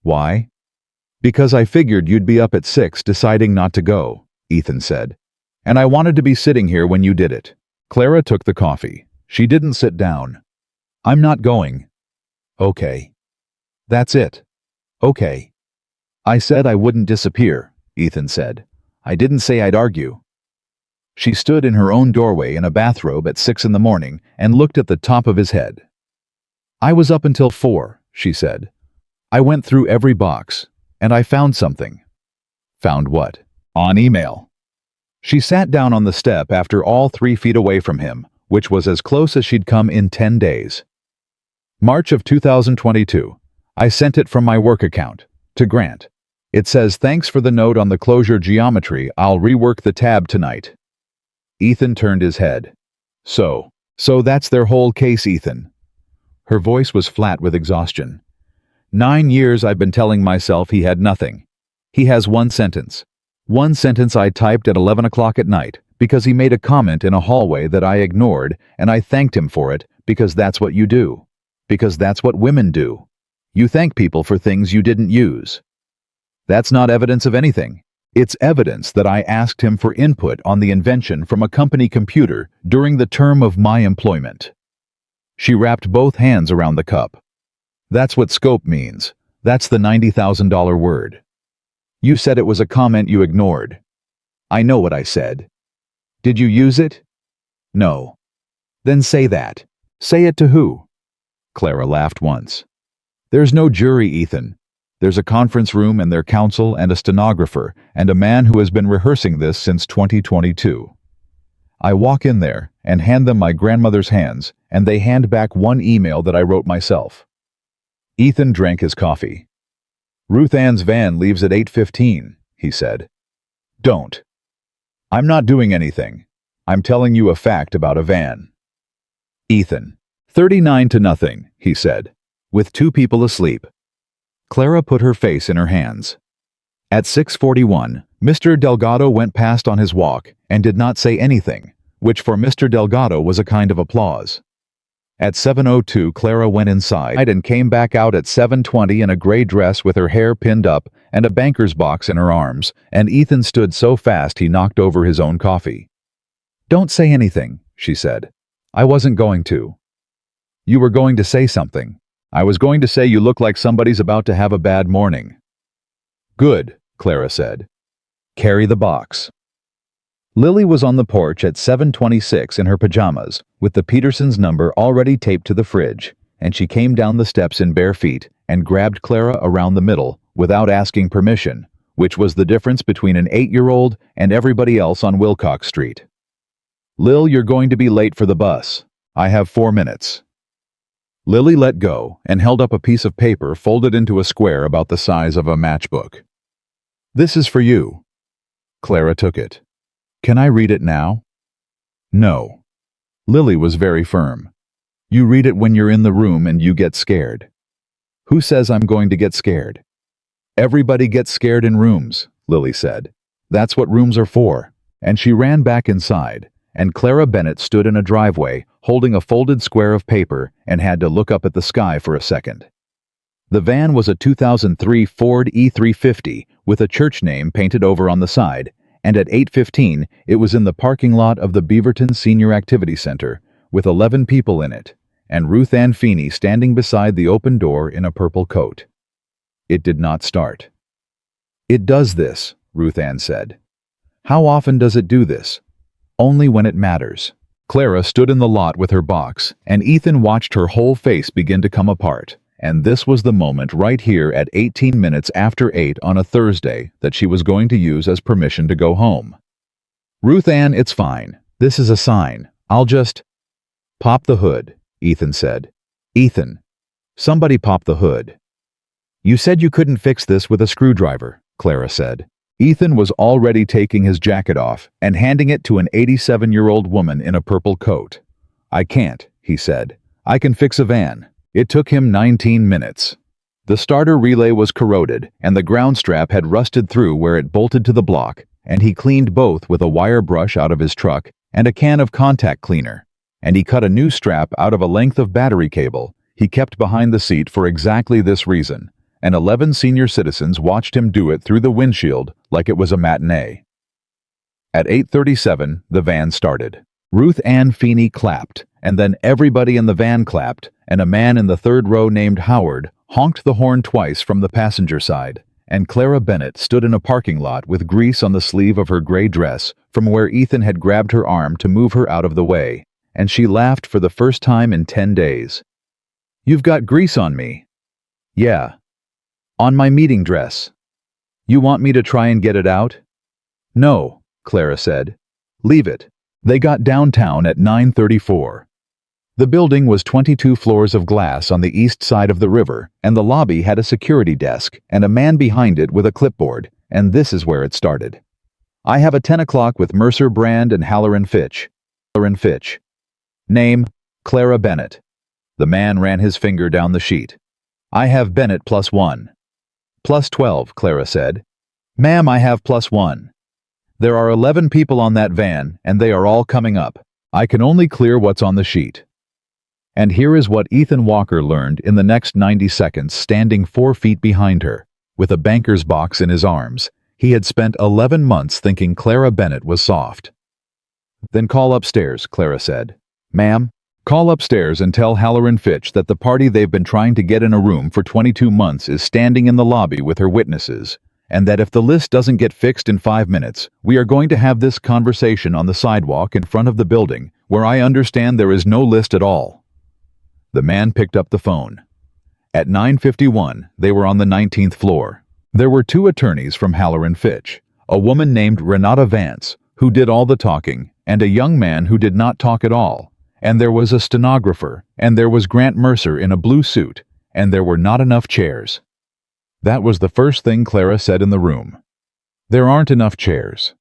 "Why?" "Because I figured you'd be up at 6 deciding not to go," Ethan said. "And I wanted to be sitting here when you did it." Clara took the coffee. She didn't sit down. "I'm not going." "Okay." "That's it." "Okay." "I said I wouldn't disappear," Ethan said. "I didn't say I'd argue." She stood in her own doorway in a bathrobe at 6 in the morning and looked at the top of his head. "I was up until 4, she said. "I went through every box, and I found something." "Found what?" "On email." She sat down on the step after all 3 feet away from him, which was as close as she'd come in 10 days. "March of 2022. I sent it from my work account. To Grant. It says, 'Thanks for the note on the closure geometry. I'll rework the tab tonight.'" Ethan turned his head. So that's their whole case, Ethan." Her voice was flat with exhaustion. 9 years I've been telling myself he had nothing. He has one sentence. One sentence I typed at 11 o'clock at night because he made a comment in a hallway that I ignored, and I thanked him for it because that's what you do. Because that's what women do. You thank people for things you didn't use. That's not evidence of anything. It's evidence that I asked him for input on the invention from a company computer during the term of my employment. She wrapped both hands around the cup. "That's what scope means. That's the $90,000 word. You said it was a comment you ignored." "I know what I said." "Did you use it?" "No." "Then say that. Say it to who?" Clara laughed once. "There's no jury, Ethan. There's a conference room and their counsel and a stenographer and a man who has been rehearsing this since 2022. I walk in there and hand them my grandmother's hands, and they hand back one email that I wrote myself." Ethan drank his coffee. "Ruth Ann's van leaves at 8:15, he said. "Don't. I'm not doing anything. I'm telling you a fact about a van." Ethan. 39 to nothing, he said. With 2 people asleep. Clara put her face in her hands. At 6:41, Mr. Delgado went past on his walk and did not say anything, which for Mr. Delgado was a kind of applause. At 7:02, Clara went inside and came back out at 7:20 in a gray dress with her hair pinned up and a banker's box in her arms, and Ethan stood so fast he knocked over his own coffee. "Don't say anything," she said. "I wasn't going to." "You were going to say something." "I was going to say you look like somebody's about to have a bad morning." "Good," Clara said. "Carry the box." Lily was on the porch at 7:26 in her pajamas, with the Petersons' number already taped to the fridge, and she came down the steps in bare feet and grabbed Clara around the middle without asking permission, which was the difference between an 8-year-old and everybody else on Wilcox Street. "Lil, you're going to be late for the bus. I have 4 minutes." Lily let go and held up a piece of paper folded into a square about the size of a matchbook. "This is for you." Clara took it. "Can I read it now?" "No." Lily was very firm. "You read it when you're in the room and you get scared." "Who says I'm going to get scared?" "Everybody gets scared in rooms," Lily said. "That's what rooms are for." And she ran back inside, and Clara Bennett stood in a driveway holding a folded square of paper and had to look up at the sky for a second. The van was a 2003 Ford E350 with a church name painted over on the side, and at 8:15 it was in the parking lot of the Beaverton Senior Activity Center, with 11 people in it, and Ruth Ann Feeney standing beside the open door in a purple coat. It did not start. "It does this," Ruth Ann said. "How often does it do this?" "Only when it matters." Clara stood in the lot with her box, and Ethan watched her whole face begin to come apart. And this was the moment right here at 18 minutes after 8 on a Thursday that she was going to use as permission to go home. "Ruth Ann, it's fine. This is a sign. I'll just—" "Pop the hood," Ethan said. "Ethan, somebody pop the hood." "You said you couldn't fix this with a screwdriver," Clara said. Ethan was already taking his jacket off and handing it to an 87-year-old woman in a purple coat. "I can't," he said. "I can fix a van." It took him 19 minutes. The starter relay was corroded, and the ground strap had rusted through where it bolted to the block, and he cleaned both with a wire brush out of his truck and a can of contact cleaner, and he cut a new strap out of a length of battery cable he kept behind the seat for exactly this reason, and 11 senior citizens watched him do it through the windshield like it was a matinee. At 8:37, the van started. Ruth Ann Feeney clapped, and then everybody in the van clapped, and a man in the third row named Howard honked the horn twice from the passenger side, and Clara Bennett stood in a parking lot with grease on the sleeve of her gray dress from where Ethan had grabbed her arm to move her out of the way, and she laughed for the first time in 10 days. "You've got grease on me." "Yeah. On my meeting dress." "You want me to try and get it out?" "No," Clara said. "Leave it." They got downtown at 9:34. The building was 22 floors of glass on the east side of the river, and the lobby had a security desk and a man behind it with a clipboard, and this is where it started. "I have a 10 o'clock with Mercer Brand and Halloran Fitch. Halloran Fitch. Name, Clara Bennett." The man ran his finger down the sheet. "I have Bennett +1. +12, Clara said. "Ma'am, I have +1. There are 11 people on that van, and they are all coming up. I can only clear what's on the sheet." And here is what Ethan Walker learned in the next 90 seconds, standing 4 feet behind her, with a banker's box in his arms. He had spent 11 months thinking Clara Bennett was soft. "Then call upstairs," Clara said. "Ma'am, call upstairs and tell Halloran Fitch that the party they've been trying to get in a room for 22 months is standing in the lobby with her witnesses, and that if the list doesn't get fixed in 5 minutes, we are going to have this conversation on the sidewalk in front of the building, where I understand there is no list at all." The man picked up the phone. At 9:51, they were on the 19th floor. There were 2 attorneys from Halloran Fitch, a woman named Renata Vance, who did all the talking, and a young man who did not talk at all, and there was a stenographer, and there was Grant Mercer in a blue suit, and there were not enough chairs. That was the first thing Clara said in the room. "There aren't enough chairs."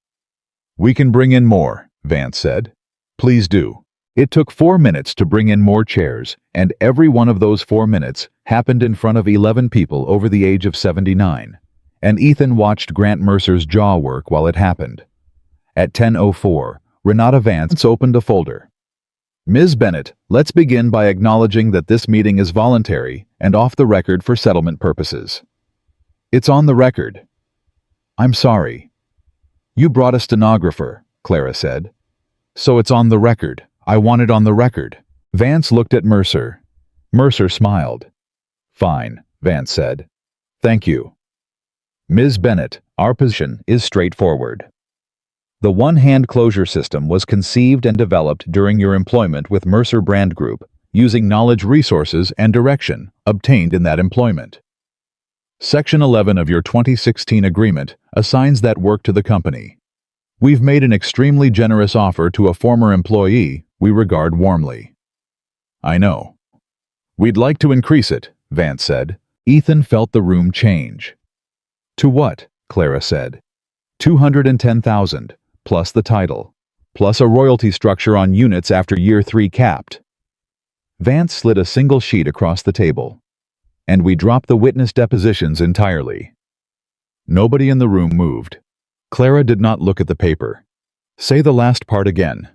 "We can bring in more," Vance said. "Please do." It took 4 minutes to bring in more chairs, and every one of those 4 minutes happened in front of 11 people over the age of 79. And Ethan watched Grant Mercer's jaw work while it happened. At 10:04, Renata Vance opened a folder. "Ms. Bennett, let's begin by acknowledging that this meeting is voluntary and off the record for settlement purposes." "It's on the record." "I'm sorry." "You brought a stenographer," Clara said. "So it's on the record. I want it on the record." Vance looked at Mercer. Mercer smiled. "Fine," Vance said. "Thank you." "Ms. Bennett, our position is straightforward. The one-hand closure system was conceived and developed during your employment with Mercer Brand Group, using knowledge, resources, and direction obtained in that employment. Section 11 of your 2016 agreement assigns that work to the company. We've made an extremely generous offer to a former employee we regard warmly." "I know." "We'd like to increase it," Vance said. Ethan felt the room change. "To what?" Clara said. "210,000, plus the title, plus a royalty structure on units after year 3 capped." Vance slid a single sheet across the table. "And we dropped the witness depositions entirely." Nobody in the room moved. Clara did not look at the paper. "Say the last part again."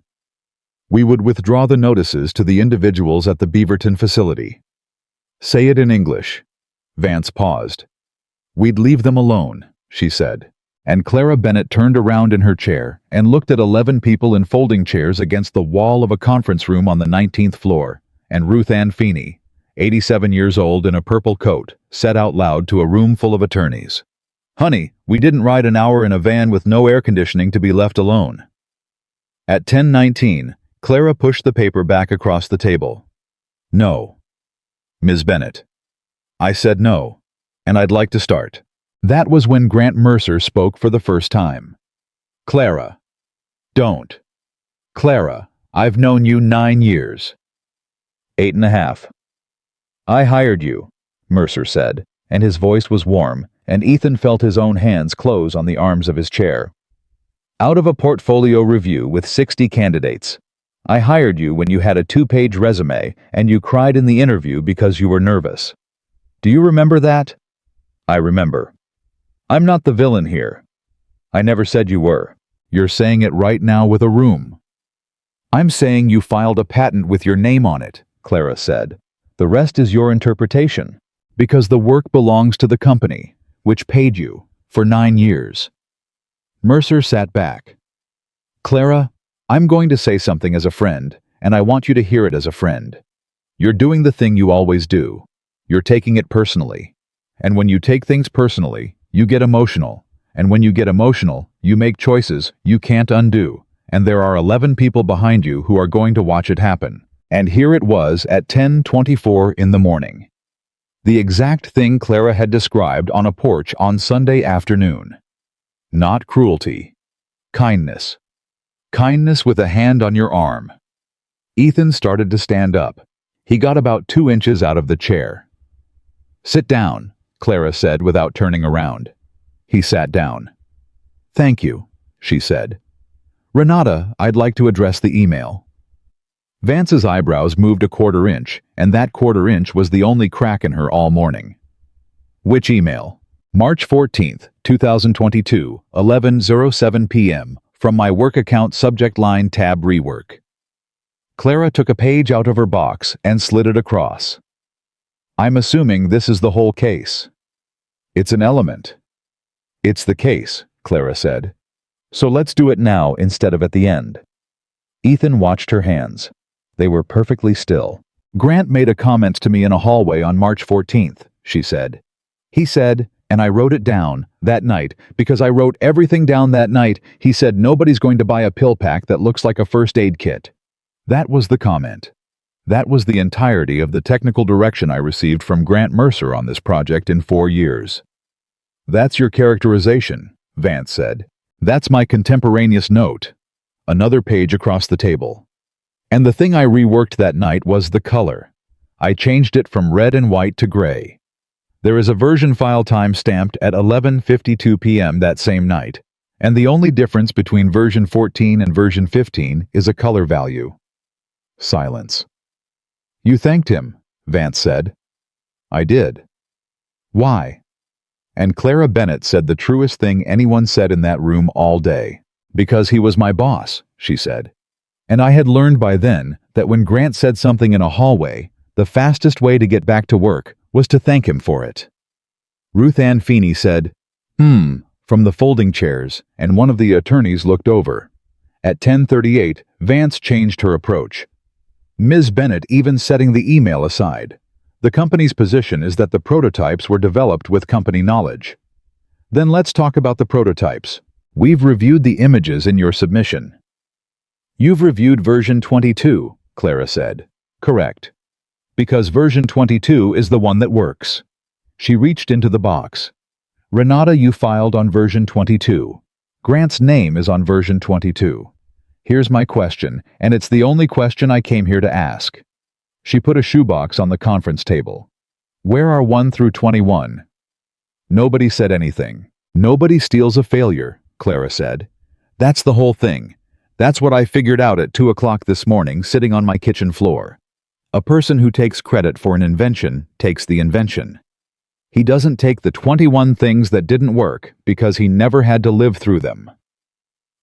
"We would withdraw the notices to the individuals at the Beaverton facility." "Say it in English." Vance paused. We'd leave them alone, she said. And Clara Bennett turned around in her chair and looked at 11 people in folding chairs against the wall of a conference room on the 19th floor, and Ruth Ann Feeney, 87 years old in a purple coat, said out loud to a room full of attorneys, "Honey, we didn't ride an hour in a van with no air conditioning to be left alone." At 10:19, Clara pushed the paper back across the table. "No. Ms. Bennett. I said no, and I'd like to start." That was when Grant Mercer spoke for the first time. "Clara. Don't. Clara, I've known you 9 years. 8.5. I hired you," Mercer said, and his voice was warm, and Ethan felt his own hands close on the arms of his chair. "Out of a portfolio review with 60 candidates. I hired you when you had a 2-page resume and you cried in the interview because you were nervous. Do you remember that?" "I remember. I'm not the villain here. I never said you were. You're saying it right now with a room." "I'm saying you filed a patent with your name on it," Clara said. "The rest is your interpretation, because the work belongs to the company, which paid you, for 9 years. Mercer sat back. "Clara, I'm going to say something as a friend, and I want you to hear it as a friend. You're doing the thing you always do. You're taking it personally. And when you take things personally, you get emotional. And when you get emotional, you make choices you can't undo. And there are 11 people behind you who are going to watch it happen." And here it was at 10:24 in the morning. The exact thing Clara had described on a porch on Sunday afternoon. Not cruelty. Kindness. Kindness with a hand on your arm. Ethan started to stand up. He got about 2 inches out of the chair. "Sit down," Clara said without turning around. He sat down. "Thank you," she said. "Renata, I'd like to address the email." Vance's eyebrows moved a 1/4 inch, and that 1/4 inch was the only crack in her all morning. "Which email?" "March 14th, 2022, 11:07 p.m. From my work account subject line tab rework." Clara took a page out of her box and slid it across. "I'm assuming this is the whole case." "It's an element." "It's the case," Clara said. "So let's do it now instead of at the end." Ethan watched her hands. They were perfectly still. "Grant made a comment to me in a hallway on March 14th, she said. He said, and I wrote it down, that night, because I wrote everything down that night, he said nobody's going to buy a pill pack that looks like a first aid kit. That was the comment. That was the entirety of the technical direction I received from Grant Mercer on this project in 4 years. That's your characterization, Vance said. That's my contemporaneous note. Another page across the table. And the thing I reworked that night was the color. I changed it from red and white to gray. There is a version file time stamped at 11:52 p.m. that same night, and the only difference between version 14 and version 15 is a color value. Silence. You thanked him, Vance said. I did. Why? And Clara Bennett said the truest thing anyone said in that room all day. Because he was my boss, she said. And I had learned by then that when Grant said something in a hallway, the fastest way to get back to work was to thank him for it. Ruth Ann Feeney said, from the folding chairs, and one of the attorneys looked over. At 10:38, Vance changed her approach. Ms. Bennett even setting the email aside. The company's position is that the prototypes were developed with company knowledge. Then let's talk about the prototypes. We've reviewed the images in your submission. You've reviewed version 22, Clara said. Correct. Because version 22 is the one that works. She reached into the box. Renata, you filed on version 22. Grant's name is on version 22. Here's my question, and it's the only question I came here to ask. She put a shoebox on the conference table. Where are 1 through 21? Nobody said anything. Nobody steals a failure, Clara said. That's the whole thing. That's what I figured out at 2 o'clock this morning sitting on my kitchen floor. A person who takes credit for an invention takes the invention. He doesn't take the 21 things that didn't work because he never had to live through them.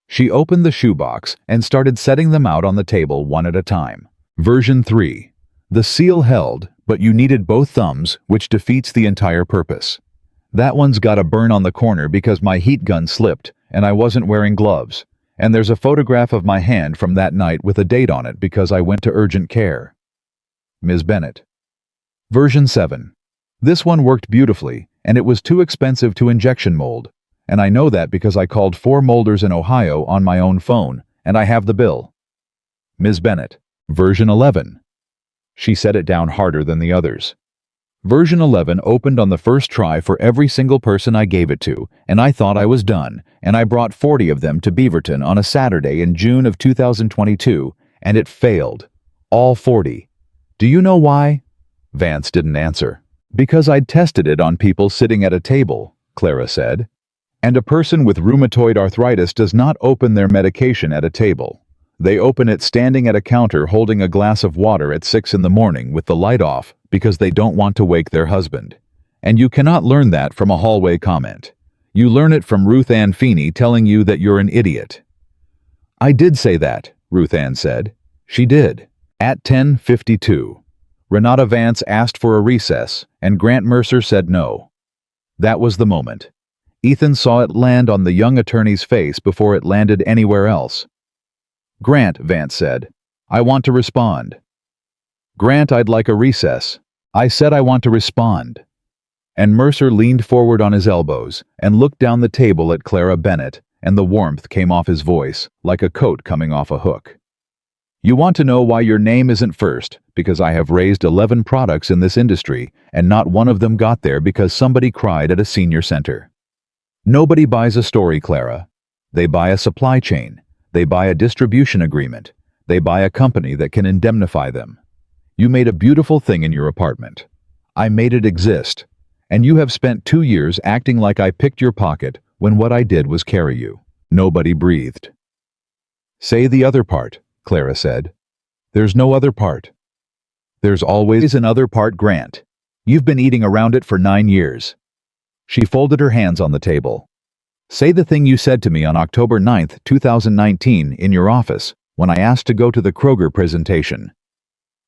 She opened the shoebox and started setting them out on the table one at a time. Version 3. The seal held, But you needed both thumbs, which defeats the entire purpose. That one's got a burn on the corner because my heat gun slipped, and I wasn't wearing gloves. And there's a photograph of my hand from that night with a date on it because I went to urgent care. Ms. Bennett. Version 7. This one worked beautifully, and it was too expensive to injection mold. And I know that because I called 4 molders in Ohio on my own phone, and I have the bill. Ms. Bennett. Version 11. She set it down harder than the others. Version 11 opened on the first try for every single person I gave it to, and I thought I was done, and I brought 40 of them to Beaverton on a Saturday in June of 2022, and it failed. All 40. Do you know why? Vance didn't answer. Because I'd tested it on people sitting at a table, Clara said. And a person with rheumatoid arthritis does not open their medication at a table. They open it standing at a counter holding a glass of water at 6 in the morning with the light off because they don't want to wake their husband. And you cannot learn that from a hallway comment. You learn it from Ruth Ann Feeney telling you that you're an idiot. I did say that, Ruth Ann said. She did. At 10:52. Renata Vance asked for a recess, and Grant Mercer said no. That was the moment. Ethan saw it land on the young attorney's face before it landed anywhere else. Grant, Vance said, I want to respond. Grant, I'd like a recess. I said I want to respond. And Mercer leaned forward on his elbows and looked down the table at Clara Bennett, and the warmth came off his voice, like a coat coming off a hook. You want to know why your name isn't first, because I have raised 11 products in this industry, and not one of them got there because somebody cried at a senior center. Nobody buys a story, Clara. They buy a supply chain. They buy a distribution agreement. They buy a company that can indemnify them. You made a beautiful thing in your apartment. I made it exist. And you have spent 2 years acting like I picked your pocket when what I did was carry you. Nobody breathed. Say the other part, Clara said. There's no other part. There's always another part, Grant. You've been eating around it for 9 years. She folded her hands on the table. Say the thing you said to me on October 9th, 2019, in your office, when I asked to go to the Kroger presentation.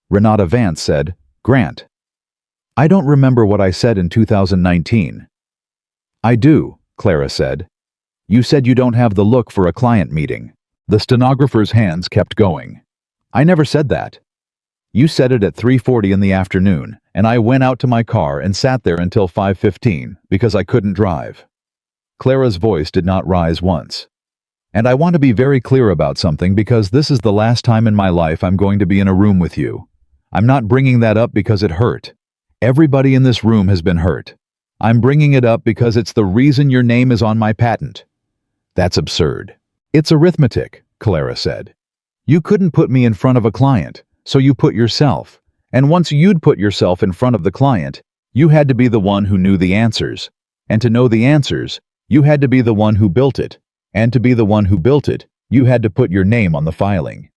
Renata Vance said, Grant. I don't remember what I said in 2019. I do, Clara said. You said you don't have the look for a client meeting. The stenographer's hands kept going. I never said that. You said it at 3:40 in the afternoon, and I went out to my car and sat there until 5:15 because I couldn't drive. Clara's voice did not rise once. And I want to be very clear about something because this is the last time in my life I'm going to be in a room with you. I'm not bringing that up because it hurt. Everybody in this room has been hurt. I'm bringing it up because it's the reason your name is on my patent. That's absurd. It's arithmetic, Clara said. You couldn't put me in front of a client, so you put yourself. And once you'd put yourself in front of the client, you had to be the one who knew the answers. And to know the answers, you had to be the one who built it. And to be the one who built it, you had to put your name on the filing.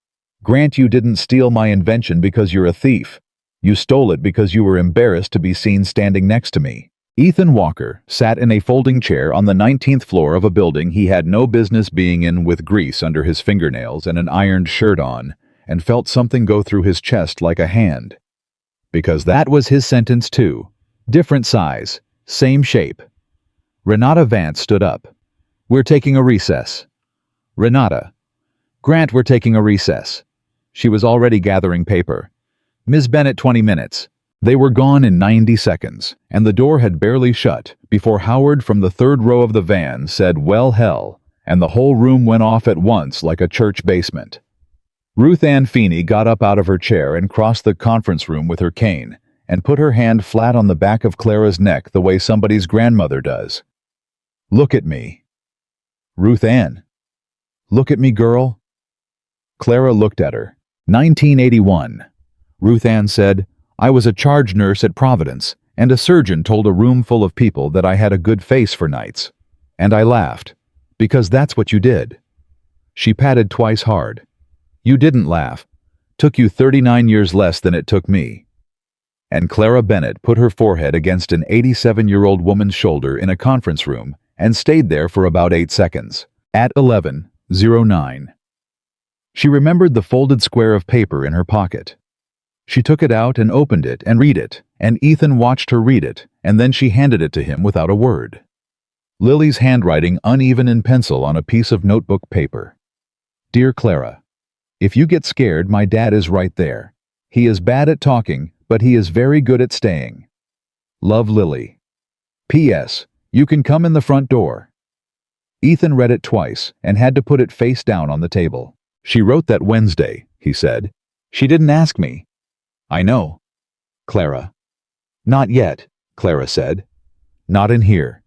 Grant, you didn't steal my invention because you're a thief. You stole it because you were embarrassed to be seen standing next to me. Ethan Walker sat in a folding chair on the 19th floor of a building he had no business being in with grease under his fingernails and an ironed shirt on, and felt something go through his chest like a hand. Because that was his sentence too. Different size, same shape. Renata Vance stood up. We're taking a recess. Renata. Grant, we're taking a recess. She was already gathering paper. Ms. Bennett, 20 minutes. They were gone in 90 seconds, and the door had barely shut before Howard from the third row of the van said, well, hell, and the whole room went off at once like a church basement. Ruth Ann Feeney got up out of her chair and crossed the conference room with her cane and put her hand flat on the back of Clara's neck the way somebody's grandmother does. Look at me. Ruth Ann. Look at me, girl. Clara looked at her. 1981. Ruth Ann said, I was a charge nurse at Providence, and a surgeon told a room full of people that I had a good face for nights. And I laughed, because that's what you did. She patted twice hard. You didn't laugh. Took you 39 years less than it took me. And Clara Bennett put her forehead against an 87-year-old woman's shoulder in a conference room and stayed there for about 8 seconds. At 11:09. She remembered the folded square of paper in her pocket. She took it out and opened it and read it. and Ethan watched her read it, and then she handed it to him without a word. Lily's handwriting uneven in pencil on a piece of notebook paper. Dear Clara, if you get scared, my dad is right there. He is bad at talking, but he is very good at staying. Love, Lily. P.S. You can come in the front door. Ethan read it twice and had to put it face down on the table. She wrote that Wednesday, he said. She didn't ask me. I know. Clara. Not yet, Clara said. Not in here.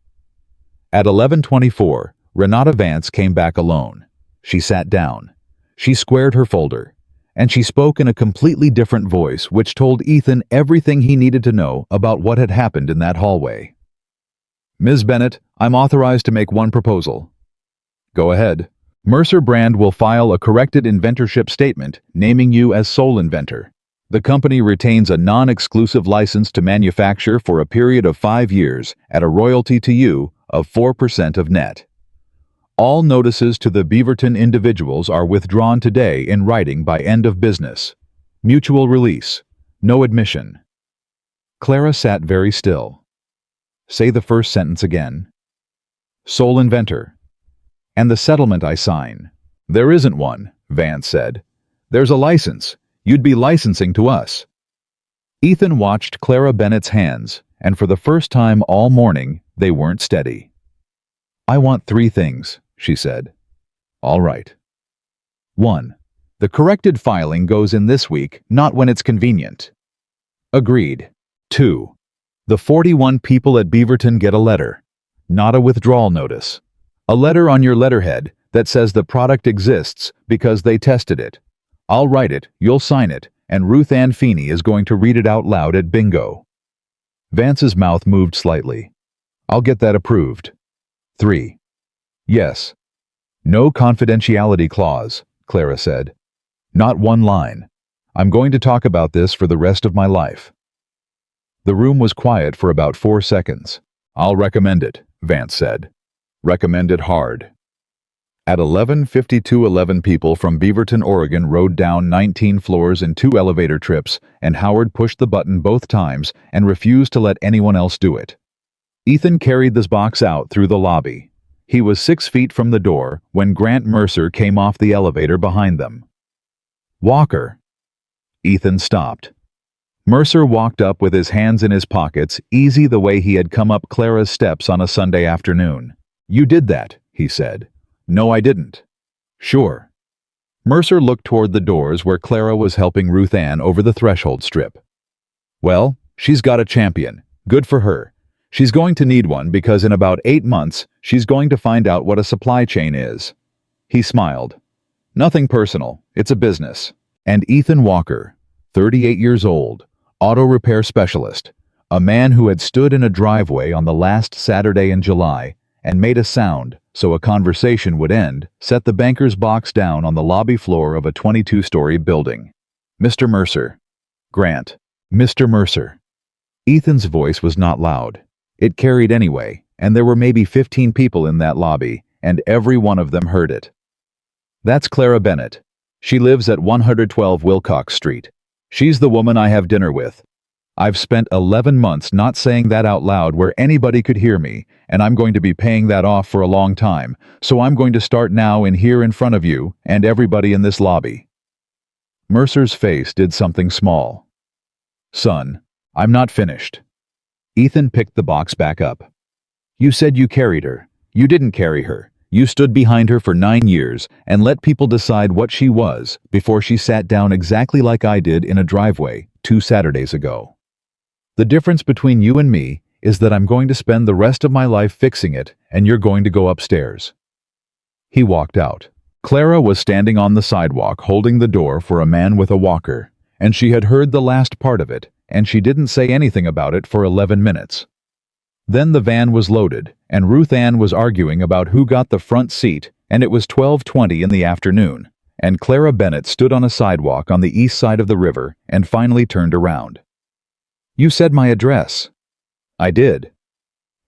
At 11:24, Renata Vance came back alone. She sat down. She squared her folder, and she spoke in a completely different voice which told Ethan everything he needed to know about what had happened in that hallway. Ms. Bennett, I'm authorized to make one proposal. Go ahead. Mercer Brand will file a corrected inventorship statement naming you as sole inventor. The company retains a non-exclusive license to manufacture for a period of 5 years at a royalty to you of 4% of net. All notices to the Beaverton individuals are withdrawn today in writing by end of business. Mutual release. No admission. Clara sat very still. Say the first sentence again. Sole inventor. And the settlement I sign. There isn't one, Vance said. There's a license. You'd be licensing to us. Ethan watched Clara Bennett's hands, and for the first time all morning, they weren't steady. I want 3 things, she said. All right. 1. The corrected filing goes in this week, not when it's convenient. Agreed. 2. The 41 people at Beaverton get a letter, not a withdrawal notice. A letter on your letterhead that says the product exists because they tested it. I'll write it, you'll sign it, and Ruth Ann Feeney is going to read it out loud at bingo. Vance's mouth moved slightly. I'll get that approved. 3. Yes. No confidentiality clause, Clara said. Not one line. I'm going to talk about this for the rest of my life. The room was quiet for about 4 seconds. I'll recommend it, Vance said. Recommend it hard. At 11:52, 11 people from Beaverton, Oregon rode down 19 floors in 2 elevator trips, and Howard pushed the button both times and refused to let anyone else do it. Ethan carried this box out through the lobby. He was 6 feet from the door when Grant Mercer came off the elevator behind them. Walker. Ethan stopped. Mercer walked up with his hands in his pockets, easy the way he had come up Clara's steps on a Sunday afternoon. You did that, he said. No, I didn't. Sure. Mercer looked toward the doors where Clara was helping Ruth Ann over the threshold strip. Well, she's got a champion. Good for her. She's going to need one because in about 8 months, she's going to find out what a supply chain is. He smiled. Nothing personal. It's a business. And Ethan Walker, 38 years old, auto repair specialist, a man who had stood in a driveway on the last Saturday in July and made a sound so a conversation would end, set the banker's box down on the lobby floor of a 22-story building. Mr. Mercer. Grant. Mr. Mercer. Ethan's voice was not loud. It carried anyway, and there were maybe 15 people in that lobby, and every one of them heard it. That's Clara Bennett. She lives at 112 Wilcox Street. She's the woman I have dinner with. I've spent 11 months not saying that out loud where anybody could hear me, and I'm going to be paying that off for a long time, so I'm going to start now in here in front of you and everybody in this lobby. Mercer's face did something small. Son, I'm not finished. Ethan picked the box back up. You said you carried her. You didn't carry her. You stood behind her for 9 years and let people decide what she was before she sat down exactly like I did in a driveway 2 Saturdays ago. The difference between you and me is that I'm going to spend the rest of my life fixing it and you're going to go upstairs. He walked out. Clara was standing on the sidewalk holding the door for a man with a walker, and she had heard the last part of it, and she didn't say anything about it for 11 minutes. Then the van was loaded, and Ruth Ann was arguing about who got the front seat, and it was 12:20 in the afternoon, and Clara Bennett stood on a sidewalk on the east side of the river and finally turned around. You said my address. I did.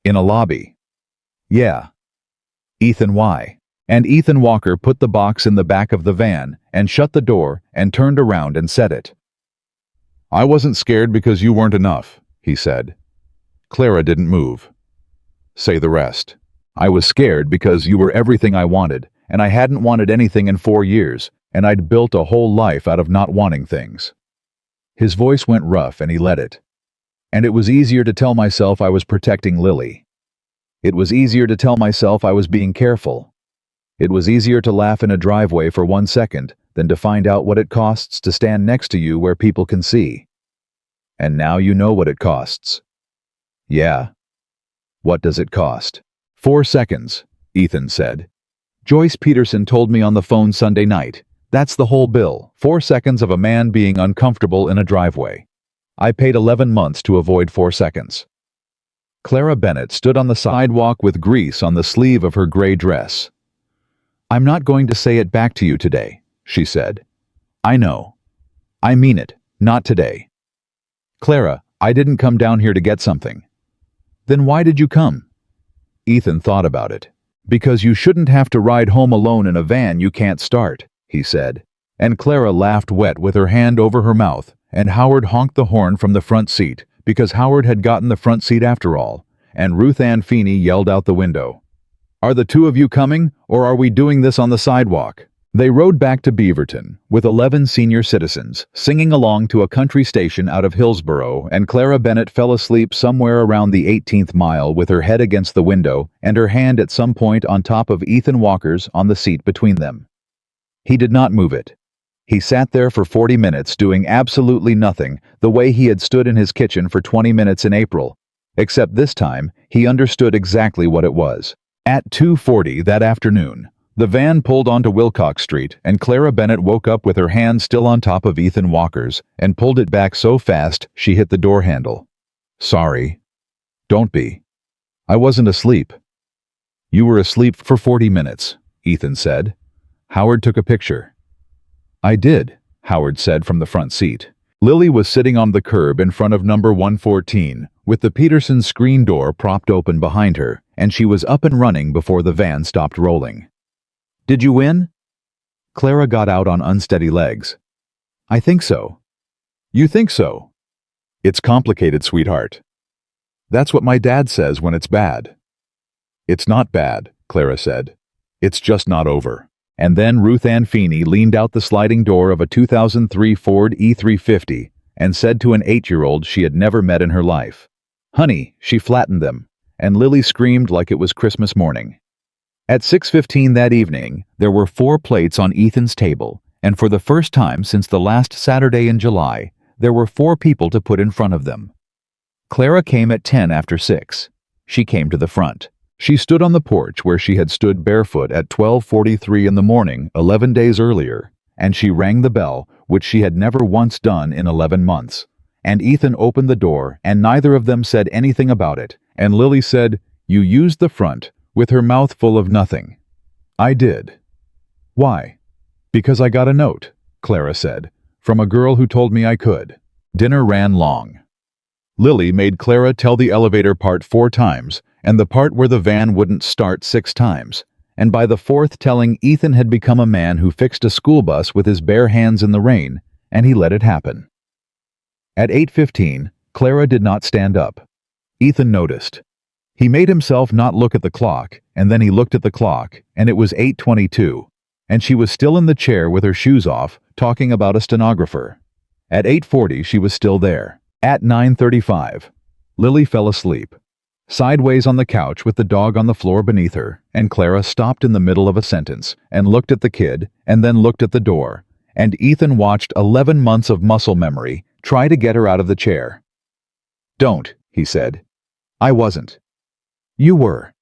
In a lobby. Yeah. Ethan why? And Ethan Walker put the box in the back of the van and shut the door and turned around and said it. I wasn't scared because you weren't enough. he said. Clara didn't move. Say the rest. I was scared because you were everything I wanted, and I hadn't wanted anything in 4 years, and I'd built a whole life out of not wanting things. His voice went rough and he let it. And it was easier to tell myself I was protecting Lily. It was easier to tell myself I was being careful. It was easier to laugh in a driveway for 1 second than to find out what it costs to stand next to you where people can see. And now you know what it costs. Yeah. What does it cost? 4 seconds, Ethan said. Joyce Peterson told me on the phone Sunday night. That's the whole bill. 4 seconds of a man being uncomfortable in a driveway. I paid 11 months to avoid 4 seconds. Clara Bennett stood on the sidewalk with grease on the sleeve of her gray dress. I'm not going to say it back to you today, she said. I know. I mean it, not today. Clara, I didn't come down here to get something. Then why did you come? Ethan thought about it. Because you shouldn't have to ride home alone in a van you can't start, he said. And Clara laughed wet with her hand over her mouth, and Howard honked the horn from the front seat, because Howard had gotten the front seat after all, and Ruth Ann Feeney yelled out the window. Are the two of you coming, or are we doing this on the sidewalk? They rode back to Beaverton, with 11 senior citizens, singing along to a country station out of Hillsborough, and Clara Bennett fell asleep somewhere around the 18th mile with her head against the window and her hand at some point on top of Ethan Walker's on the seat between them. He did not move it. He sat there for 40 minutes doing absolutely nothing, the way he had stood in his kitchen for 20 minutes in April, except this time he understood exactly what it was. At 2:40 that afternoon, the van pulled onto Wilcox Street, and Clara Bennett woke up with her hand still on top of Ethan Walker's and pulled it back so fast she hit the door handle. Sorry. Don't be. I wasn't asleep. You were asleep for 40 minutes, Ethan said. Howard took a picture. I did, Howard said from the front seat. Lily was sitting on the curb in front of number 114, with the Peterson screen door propped open behind her, and she was up and running before the van stopped rolling. Did you win? Clara got out on unsteady legs. I think so. You think so? It's complicated, sweetheart. That's what my dad says when it's bad. It's not bad, Clara said. It's just not over. And then Ruth Ann Feeney leaned out the sliding door of a 2003 Ford E350 and said to an 8-year-old she had never met in her life, Honey, she flattened them, and Lily screamed like it was Christmas morning. At 6:15 that evening, there were 4 plates on Ethan's table, and for the first time since the last Saturday in July, there were 4 people to put in front of them. Clara came at 10 after 6. She came to the front. She stood on the porch where she had stood barefoot at 12:43 in the morning 11 days earlier, and she rang the bell, which she had never once done in 11 months. And Ethan opened the door, and neither of them said anything about it, and Lily said, You used the front, with her mouth full of nothing. I did. Why? Because I got a note, Clara said, from a girl who told me I could. Dinner ran long. Lily made Clara tell the elevator part 4 times, and the part where the van wouldn't start 6 times, and by the 4th telling Ethan had become a man who fixed a school bus with his bare hands in the rain, and he let it happen. At 8:15, Clara did not stand up. Ethan noticed. He made himself not look at the clock, and then he looked at the clock, and it was 8:22, and she was still in the chair with her shoes off, talking about a stenographer. At 8:40 she was still there. At 9:35, Lily fell asleep, sideways on the couch with the dog on the floor beneath her, and Clara stopped in the middle of a sentence, and looked at the kid, and then looked at the door, and Ethan watched 11 months of muscle memory try to get her out of the chair. Don't, he said. I wasn't. You were.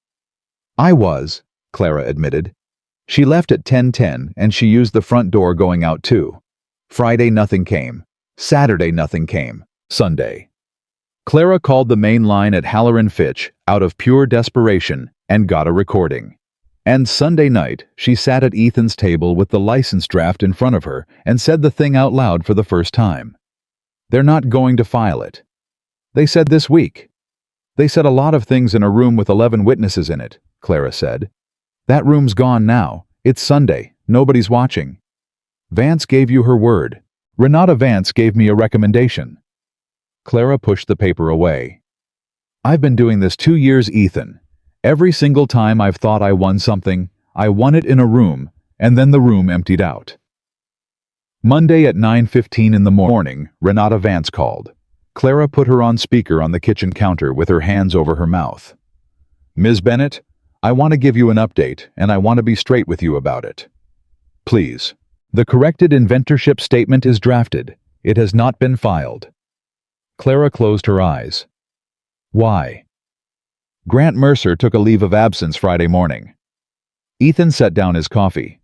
I was, Clara admitted. She left at 10:10 and she used the front door going out too. Friday nothing came. Saturday nothing came. Sunday. Clara called the main line at Halloran Fitch out of pure desperation and got a recording. And Sunday night, she sat at Ethan's table with the license draft in front of her and said the thing out loud for the first time. They're not going to file it. They said this week. They said a lot of things in a room with 11 witnesses in it, Clara said. That room's gone now. It's Sunday. Nobody's watching. Vance gave you her word. Renata Vance gave me a recommendation. Clara pushed the paper away. I've been doing this 2 years, Ethan. Every single time I've thought I won something, I won it in a room, and then the room emptied out. Monday at 9:15 in the morning, Renata Vance called. Clara put her on speaker on the kitchen counter with her hands over her mouth. Ms. Bennett, I want to give you an update, and I want to be straight with you about it. Please. The corrected inventorship statement is drafted. It has not been filed. Clara closed her eyes. Why? Grant Mercer took a leave of absence Friday morning. Ethan set down his coffee.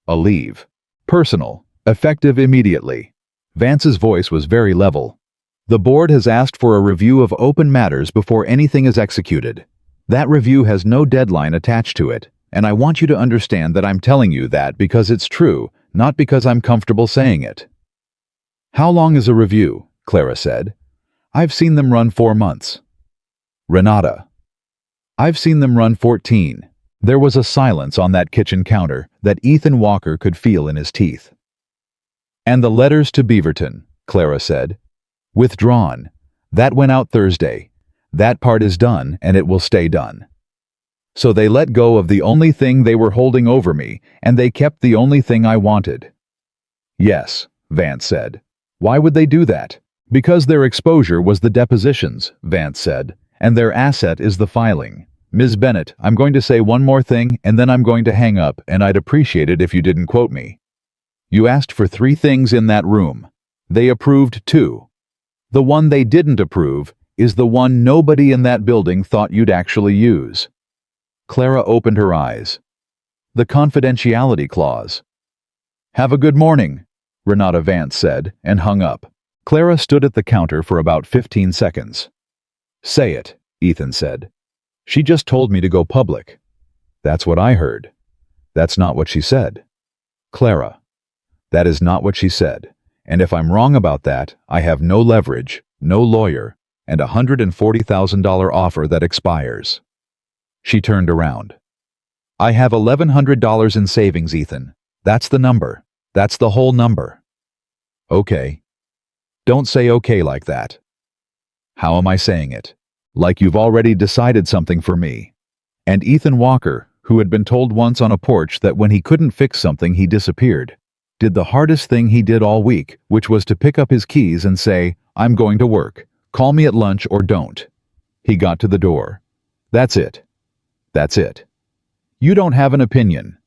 A leave. Personal. Effective immediately. Vance's voice was very level. The board has asked for a review of open matters before anything is executed. That review has no deadline attached to it, and I want you to understand that I'm telling you that because it's true, not because I'm comfortable saying it. How long is a review? Clara said. I've seen them run 4 months. Renata. I've seen them run 14. There was a silence on that kitchen counter that Ethan Walker could feel in his teeth. And the letters to Beaverton, Clara said. Withdrawn. That went out Thursday. That part is done, and it will stay done. So they let go of the only thing they were holding over me, and they kept the only thing I wanted. Yes, Vance said. Why would they do that? Because their exposure was the depositions, Vance said, and their asset is the filing. Ms. Bennett, I'm going to say one more thing, and then I'm going to hang up, and I'd appreciate it if you didn't quote me. You asked for 3 things in that room. They approved 2. The one they didn't approve is the one nobody in that building thought you'd actually use. Clara opened her eyes. The confidentiality clause. Have a good morning, Renata Vance said, and hung up. Clara stood at the counter for about 15 seconds. Say it, Ethan said. She just told me to go public. That's what I heard. That's not what she said. Clara. That is not what she said, and if I'm wrong about that, I have no leverage, no lawyer, and a $140,000 offer that expires. She turned around. I have $1,100 in savings, Ethan. That's the number. That's the whole number. Okay. Don't say okay like that. How am I saying it? Like you've already decided something for me. And Ethan Walker, who had been told once on a porch that when he couldn't fix something he disappeared, did the hardest thing he did all week, which was to pick up his keys and say, I'm going to work. Call me at lunch or don't. He got to the door. That's it. That's it. You don't have an opinion.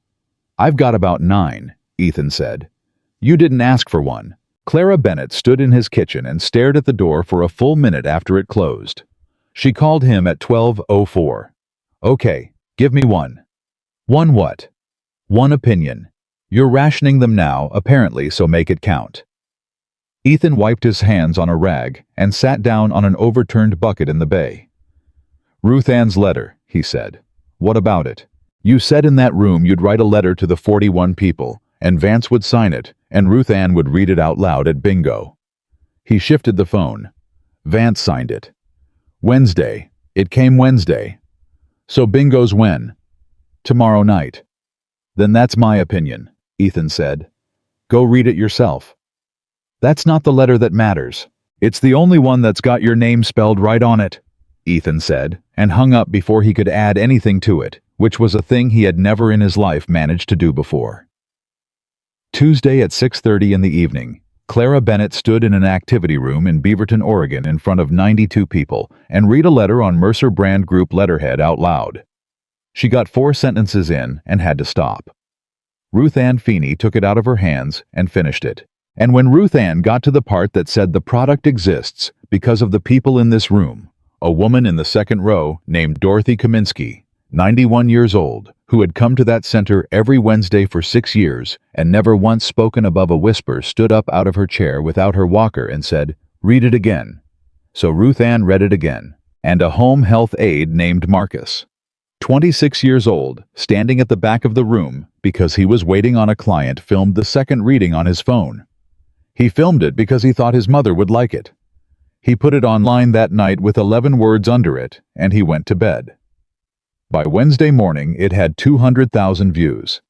I've got about 9, Ethan said. You didn't ask for one. Clara Bennett stood in his kitchen and stared at the door for a full minute after it closed. She called him at 12:04. Okay, give me one. One what? One opinion. You're rationing them now, apparently, so make it count. Ethan wiped his hands on a rag and sat down on an overturned bucket in the bay. Ruth Ann's letter, he said. What about it? You said in that room you'd write a letter to the 41 people, and Vance would sign it, and Ruth Ann would read it out loud at bingo. He shifted the phone. Vance signed it. Wednesday. It came Wednesday. So bingo's when? Tomorrow night. Then that's my opinion, Ethan said. Go read it yourself. That's not the letter that matters. It's the only one that's got your name spelled right on it, Ethan said, and hung up before he could add anything to it, which was a thing he had never in his life managed to do before. Tuesday at 6:30 in the evening, Clara Bennett stood in an activity room in Beaverton, Oregon in front of 92 people and read a letter on Mercer Brand Group letterhead out loud. She got 4 sentences in and had to stop. Ruth Ann Feeney took it out of her hands and finished it. And when Ruth Ann got to the part that said the product exists because of the people in this room, a woman in the second row named Dorothy Kaminsky, 91 years old, who had come to that center every Wednesday for 6 years and never once spoken above a whisper, stood up out of her chair without her walker and said, "Read it again." So Ruth Ann read it again. And a home health aide named Marcus, 26 years old, standing at the back of the room because he was waiting on a client, filmed the second reading on his phone. He filmed it because he thought his mother would like it. He put it online that night with 11 words under it, and he went to bed. By Wednesday morning, it had 200,000 views.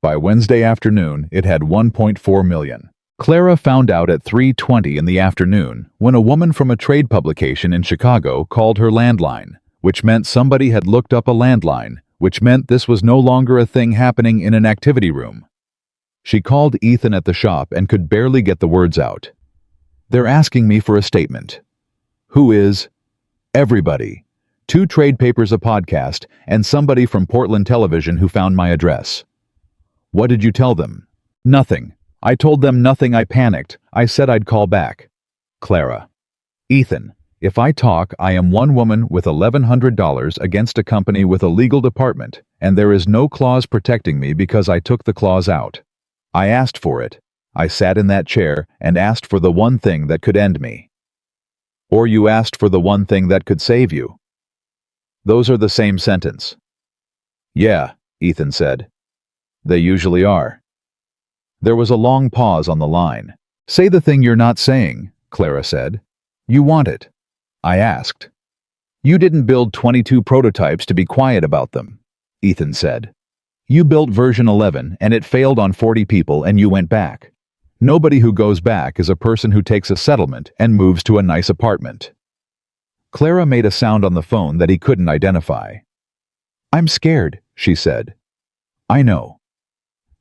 By Wednesday afternoon, it had 1.4 million. Clara found out at 3:20 in the afternoon when a woman from a trade publication in Chicago called her landline, which meant somebody had looked up a landline, which meant this was no longer a thing happening in an activity room. She called Ethan at the shop and could barely get the words out. "They're asking me for a statement." "Who is?" "Everybody. 2 trade papers, a podcast, and somebody from Portland television who found my address." "What did you tell them?" "Nothing. I told them nothing. I panicked. I said I'd call back." Clara. "Ethan, if I talk, I am one woman with $1,100 against a company with a legal department, and there is no clause protecting me because I took the clause out. I asked for it. I sat in that chair and asked for the one thing that could end me." "Or you asked for the one thing that could save you." "Those are the same sentence." "Yeah," Ethan said. "They usually are." There was a long pause on the line. "Say the thing you're not saying," Clara said. "You want it." I asked. "You didn't build 22 prototypes to be quiet about them," Ethan said. "You built version 11 and it failed on 40 people and you went back. Nobody who goes back is a person who takes a settlement and moves to a nice apartment." Clara made a sound on the phone that he couldn't identify. "I'm scared," she said. "I know.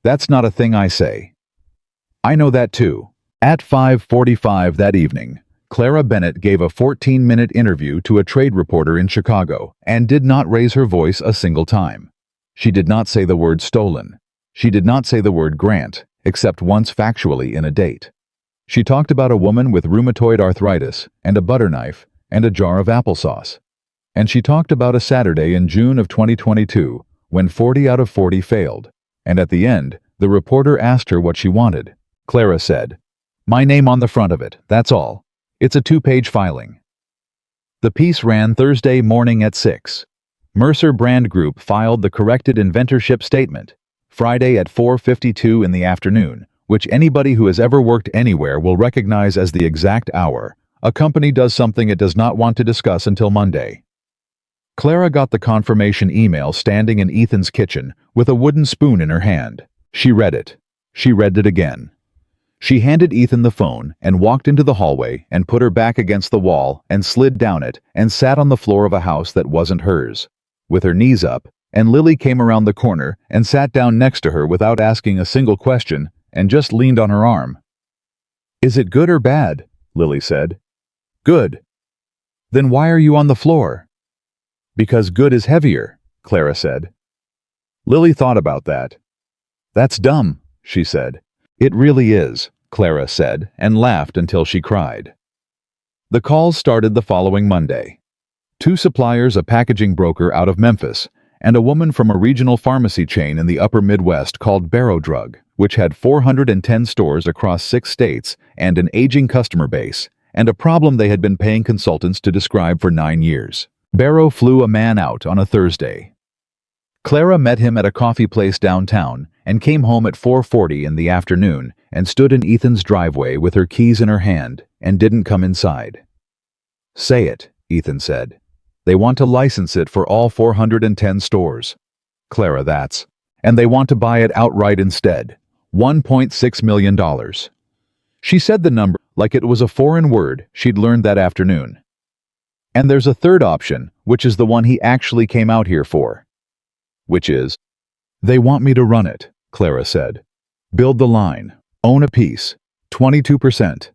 That's not a thing I say." "I know that too." At 5:45 that evening, Clara Bennett gave a 14-minute interview to a trade reporter in Chicago and did not raise her voice a single time. She did not say the word stolen. She did not say the word grant, except once factually in a date. She talked about a woman with rheumatoid arthritis and a butter knife and a jar of applesauce. And she talked about a Saturday in June of 2022 when 40 out of 40 failed. And at the end, the reporter asked her what she wanted. Clara said, "My name on the front of it, that's all. It's a 2-page filing." The piece ran Thursday morning at 6. Mercer Brand Group filed the corrected inventorship statement Friday at 4:52 in the afternoon, which anybody who has ever worked anywhere will recognize as the exact hour a company does something it does not want to discuss until Monday. Clara got the confirmation email standing in Ethan's kitchen with a wooden spoon in her hand. She read it. She read it again. She handed Ethan the phone and walked into the hallway and put her back against the wall and slid down it and sat on the floor of a house that wasn't hers, with her knees up, and Lily came around the corner and sat down next to her without asking a single question and just leaned on her arm. "Is it good or bad?" Lily said. "Good." "Then why are you on the floor?" "Because good is heavier," Clara said. Lily thought about that. "That's dumb," she said. "It really is," Clara said, and laughed until she cried. The calls started the following Monday. 2 suppliers, a packaging broker out of Memphis, and a woman from a regional pharmacy chain in the upper Midwest called Barrow Drug, which had 410 stores across 6 states and an aging customer base, and a problem they had been paying consultants to describe for 9 years. Barrow flew a man out on a Thursday. Clara met him at a coffee place downtown and came home at 4:40 in the afternoon and stood in Ethan's driveway with her keys in her hand and didn't come inside. "Say it," Ethan said. "They want to license it for all 410 stores." Clara, "That's. And they want to buy it outright instead. $1.6 million. She said the number like it was a foreign word she'd learned that afternoon. "And there's a third option, which is the one he actually came out here for." "Which is?" "They want me to run it," Clara said. "Build the line. Own a piece. 22%.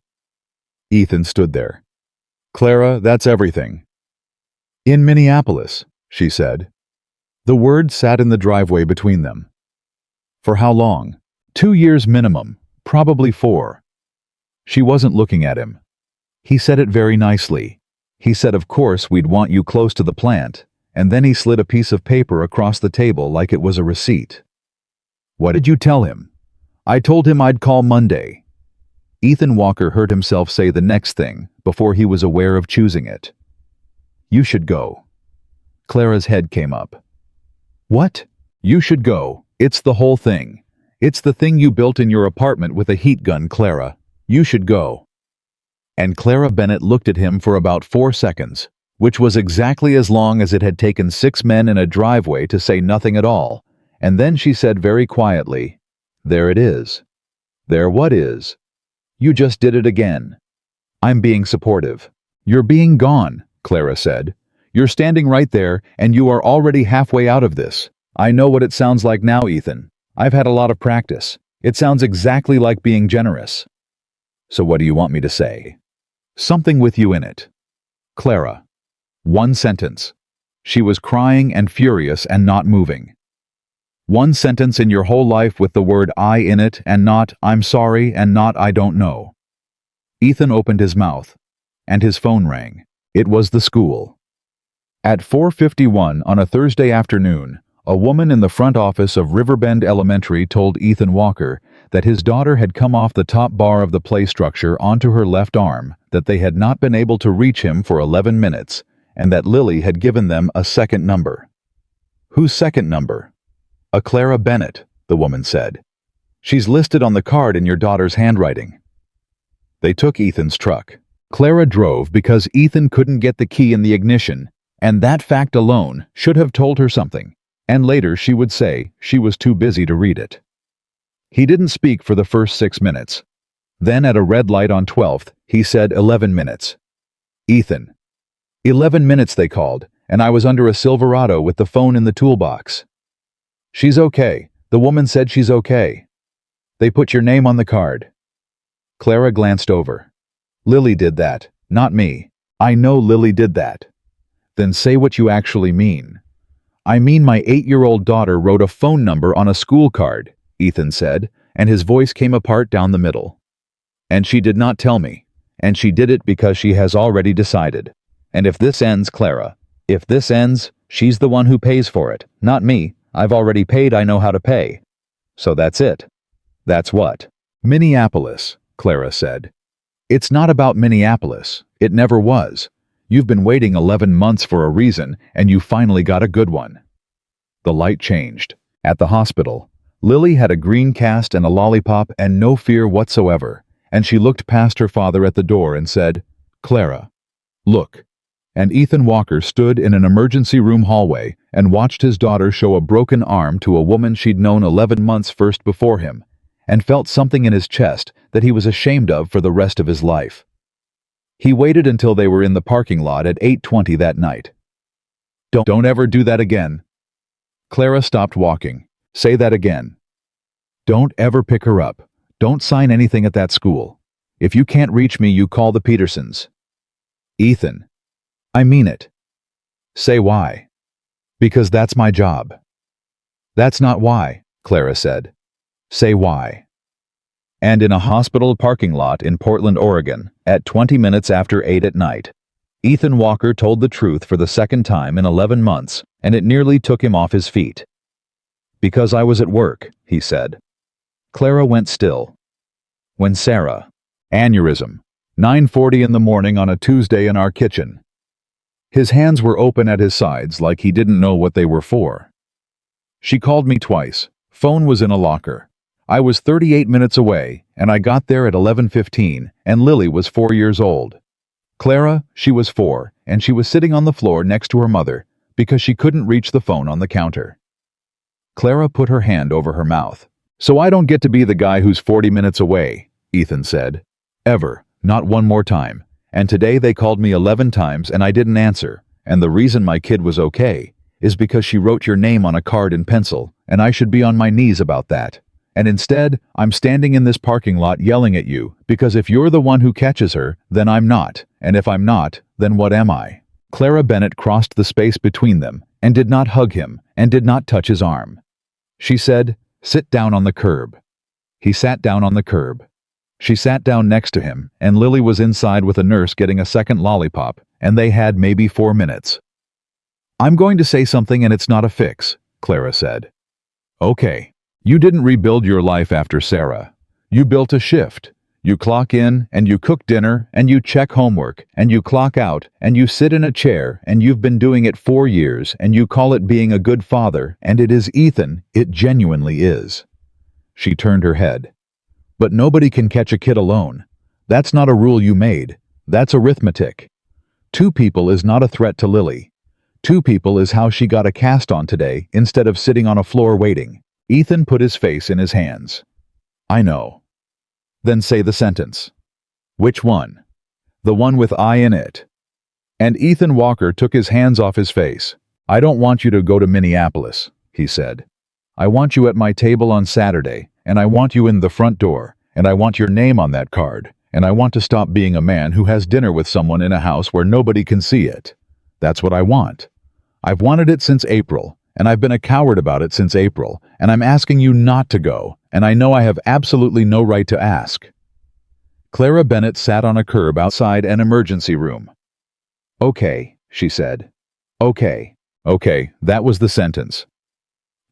Ethan stood there. "Clara, that's everything." "In Minneapolis," she said. The word sat in the driveway between them. "For how long?" 2 years minimum, probably 4. She wasn't looking at him. He said it very nicely. He said, "Of course we'd want you close to the plant," and then he slid a piece of paper across the table like it was a receipt. "What did you tell him?" "I told him I'd call Monday." Ethan Walker heard himself say the next thing before he was aware of choosing it. "You should go." Clara's head came up. "What?" "You should go. It's the whole thing. It's the thing you built in your apartment with a heat gun, Clara. You should go." And Clara Bennett looked at him for about 4 seconds, which was exactly as long as it had taken 6 men in a driveway to say nothing at all, and then she said very quietly, "There it is." "There what is?" You just did it again. I'm being supportive. You're being gone, Clara said. You're standing right there, and you are already halfway out of this. I know what it sounds like now, Ethan. I've had a lot of practice. It sounds exactly like being generous. So what do you want me to say? Something with you in it. Clara. One sentence. She was crying and furious and not moving. One sentence in your whole life with the word I in it and not I'm sorry and not I don't know. Ethan opened his mouth, and his phone rang. It was the school. At 4:51 on a Thursday afternoon, a woman in the front office of Riverbend Elementary told Ethan Walker that his daughter had come off the top bar of the play structure onto her left arm, that they had not been able to reach him for 11 minutes, and that Lily had given them a second number. Whose second number? A Clara Bennett, the woman said. She's listed on the card in your daughter's handwriting. They took Ethan's truck. Clara drove because Ethan couldn't get the key in the ignition, and that fact alone should have told her something, and later she would say she was too busy to read it. He didn't speak for the first 6 minutes. Then at a red light on 12th, he said 11 minutes. Ethan. 11 minutes they called, and I was under a Silverado with the phone in the toolbox. She's okay. The woman said she's okay. They put your name on the card. Clara glanced over. Lily did that, not me. I know Lily did that. Then say what you actually mean. I mean my 8-year-old daughter wrote a phone number on a school card, Ethan said, and his voice came apart down the middle. And she did not tell me, and she did it because she has already decided. And if this ends, Clara, if this ends, she's the one who pays for it, not me. I've already paid, I know how to pay. So that's it. That's what? Minneapolis, Clara said. It's not about Minneapolis. It never was. You've been waiting 11 months for a reason, and you finally got a good one. The light changed. At the hospital, Lily had a green cast and a lollipop and no fear whatsoever, and she looked past her father at the door and said, Clara, look. And Ethan Walker stood in an emergency room hallway and watched his daughter show a broken arm to a woman she'd known 11 months first before him, and felt something in his chest that he was ashamed of for the rest of his life. He waited until they were in the parking lot at 8:20 that night. Don't ever do that again. Clara stopped walking. Say that again. Don't ever pick her up. Don't sign anything at that school. If you can't reach me, you call the Petersons. Ethan. I mean it. Say why. Because that's my job. That's not why, Clara said. Say why. And in a hospital parking lot in Portland, Oregon, at 20 minutes after 8 at night, Ethan Walker told the truth for the second time in 11 months, and it nearly took him off his feet. Because I was at work, he said. Clara went still. When Sarah, aneurysm, 9:40 in the morning on a Tuesday in our kitchen. His hands were open at his sides like he didn't know what they were for. She called me twice. Phone was in a locker. I was 38 minutes away, and I got there at 11:15, and Lily was 4 years old. Clara, she was 4, and she was sitting on the floor next to her mother because she couldn't reach the phone on the counter. Clara put her hand over her mouth. So I don't get to be the guy who's 40 minutes away, Ethan said. Ever, not one more time. And today they called me 11 times and I didn't answer, and the reason my kid was okay is because she wrote your name on a card in pencil, and I should be on my knees about that. And instead, I'm standing in this parking lot yelling at you, because if you're the one who catches her, then I'm not, and if I'm not, then what am I? Clara Bennett crossed the space between them, and did not hug him, and did not touch his arm. She said, "Sit down on the curb." He sat down on the curb. She sat down next to him, and Lily was inside with a nurse getting a second lollipop, and they had maybe 4 minutes. I'm going to say something and it's not a fix, Clara said. Okay. You didn't rebuild your life after Sarah. You built a shift. You clock in, and you cook dinner, and you check homework, and you clock out, and you sit in a chair, and you've been doing it 4 years, and you call it being a good father, and it is Ethan, it genuinely is. She turned her head. But nobody can catch a kid alone. That's not a rule you made. That's arithmetic. 2 people is not a threat to Lily. 2 people is how she got a cast on today instead of sitting on a floor waiting. Ethan put his face in his hands. I know. Then say the sentence. Which one? The one with I in it. And Ethan Walker took his hands off his face. I don't want you to go to Minneapolis, he said. I want you at my table on Saturday, and I want you in the front door, and I want your name on that card, and I want to stop being a man who has dinner with someone in a house where nobody can see it. That's what I want. I've wanted it since April, and I've been a coward about it since April, and I'm asking you not to go, and I know I have absolutely no right to ask. Clara Bennett sat on a curb outside an emergency room. Okay, she said. Okay, that was the sentence.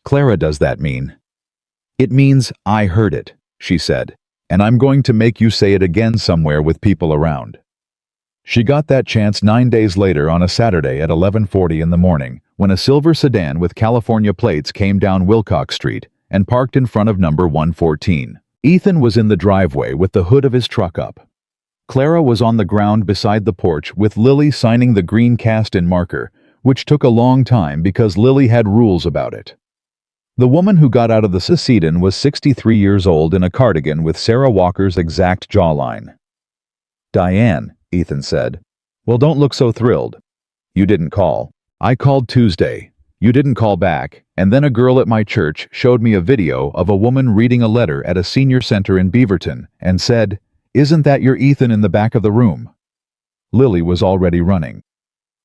Clara, does that mean? It means I heard it, she said, and I'm going to make you say it again somewhere with people around. She got that chance 9 days later on a Saturday at 11:40 in the morning when a silver sedan with California plates came down Wilcox Street and parked in front of number 114. Ethan was in the driveway with the hood of his truck up. Clara was on the ground beside the porch with Lily signing the green cast-in marker, which took a long time because Lily had rules about it. The woman who got out of the sedan was 63 years old in a cardigan with Sarah Walker's exact jawline. Diane, Ethan said. Well, don't look so thrilled. You didn't call. I called Tuesday. You didn't call back, and then a girl at my church showed me a video of a woman reading a letter at a senior center in Beaverton and said, "Isn't that your Ethan in the back of the room?" Lily was already running.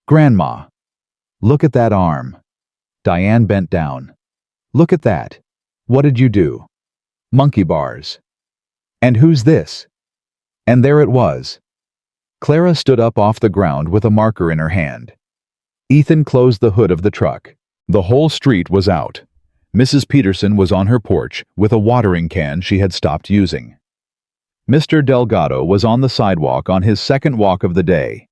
Grandma. Look at that arm. Diane bent down. Look at that. What did you do? Monkey bars. And who's this? And there it was. Clara stood up off the ground with a marker in her hand. Ethan closed the hood of the truck. The whole street was out. Mrs. Peterson was on her porch with a watering can she had stopped using. Mr. Delgado was on the sidewalk on his second walk of the day.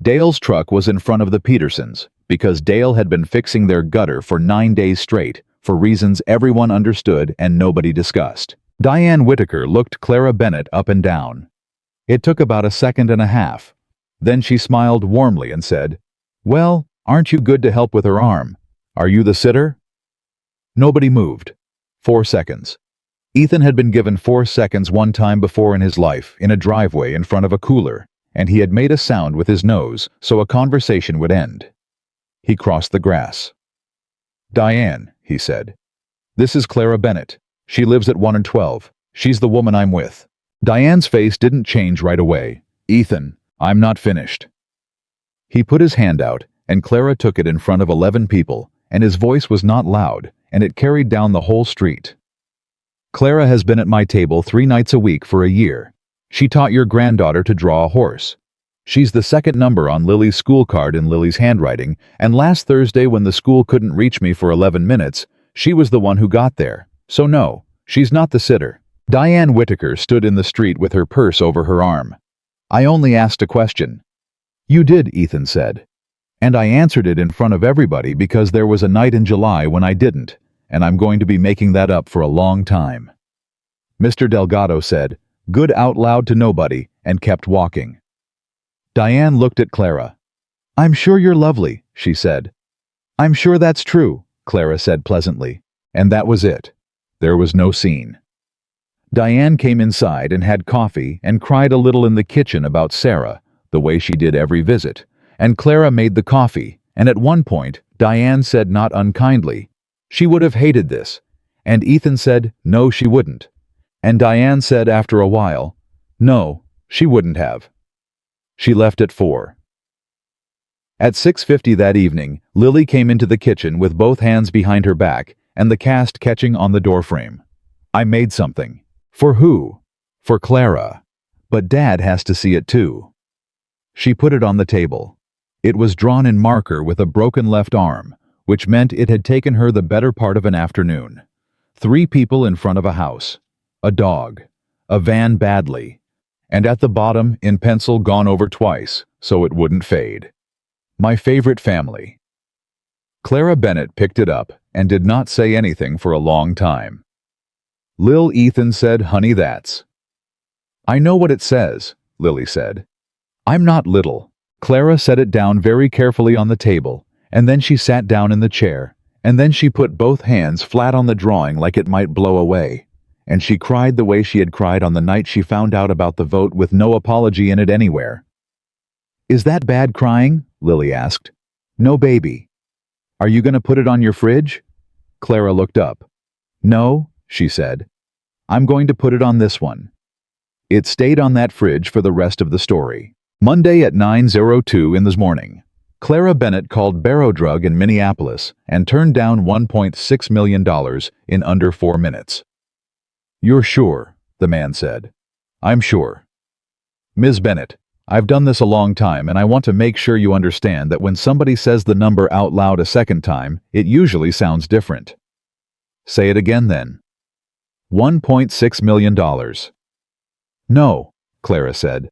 Dale's truck was in front of the Petersons because Dale had been fixing their gutter for 9 days straight for reasons everyone understood and nobody discussed. Diane Whitaker looked Clara Bennett up and down. It took about a second and a half. Then she smiled warmly and said, "Well, aren't you good to help with her arm? Are you the sitter?" Nobody moved. 4 seconds. Ethan had been given 4 seconds one time before in his life in a driveway in front of a cooler, and he had made a sound with his nose so a conversation would end. He crossed the grass. "Diane," he said. "This is Clara Bennett. She lives at 1 and 12. She's the woman I'm with." Diane's face didn't change right away. "Ethan, I'm not finished." He put his hand out, and Clara took it in front of 11 people, and his voice was not loud, and it carried down the whole street. "Clara has been at my table 3 nights a week for a year. She taught your granddaughter to draw a horse. She's the second number on Lily's school card in Lily's handwriting, and last Thursday when the school couldn't reach me for 11 minutes, she was the one who got there. So no, she's not the sitter." Diane Whitaker stood in the street with her purse over her arm. "I only asked a question." "You did," Ethan said. "And I answered it in front of everybody because there was a night in July when I didn't, and I'm going to be making that up for a long time." Mr. Delgado said, "Good out loud to nobody," and kept walking. Diane looked at Clara. "I'm sure you're lovely," she said. "I'm sure that's true," Clara said pleasantly. And that was it. There was no scene. Diane came inside and had coffee and cried a little in the kitchen about Sarah, the way she did every visit, and Clara made the coffee, and at one point, Diane said not unkindly, "She would have hated this," and Ethan said, "No, she wouldn't." And Diane said after a while, "No, she wouldn't have." She left at 4. At 6:50 that evening, Lily came into the kitchen with both hands behind her back and the cast catching on the doorframe. "I made something." "For who?" "For Clara. But Dad has to see it too." She put it on the table. It was drawn in marker with a broken left arm, which meant it had taken her the better part of an afternoon. 3 people in front of a house. A dog. A van badly. And at the bottom, in pencil gone over twice, so it wouldn't fade. "My favorite family." Clara Bennett picked it up and did not say anything for a long time. Lil Ethan said, "Honey, that's." "I know what it says," Lily said. "I'm not little." Clara set it down very carefully on the table, and then she sat down in the chair, and then she put both hands flat on the drawing like it might blow away. and she cried the way she had cried on the night she found out about the vote with no apology in it anywhere. "Is that bad crying?" Lily asked. "No, baby." "Are you going to put it on your fridge?" Clara looked up. "No," she said. "I'm going to put it on this one." It stayed on that fridge for the rest of the story. Monday at 9:02 in the morning. Clara Bennett called Barrow Drug in Minneapolis and turned down $1.6 million in under 4 minutes. "You're sure?" the man said. "I'm sure. Ms. Bennett, I've done this a long time and I want to make sure you understand that when somebody says the number out loud a second time, it usually sounds different." "Say it again then." $1.6 million. "No," Clara said.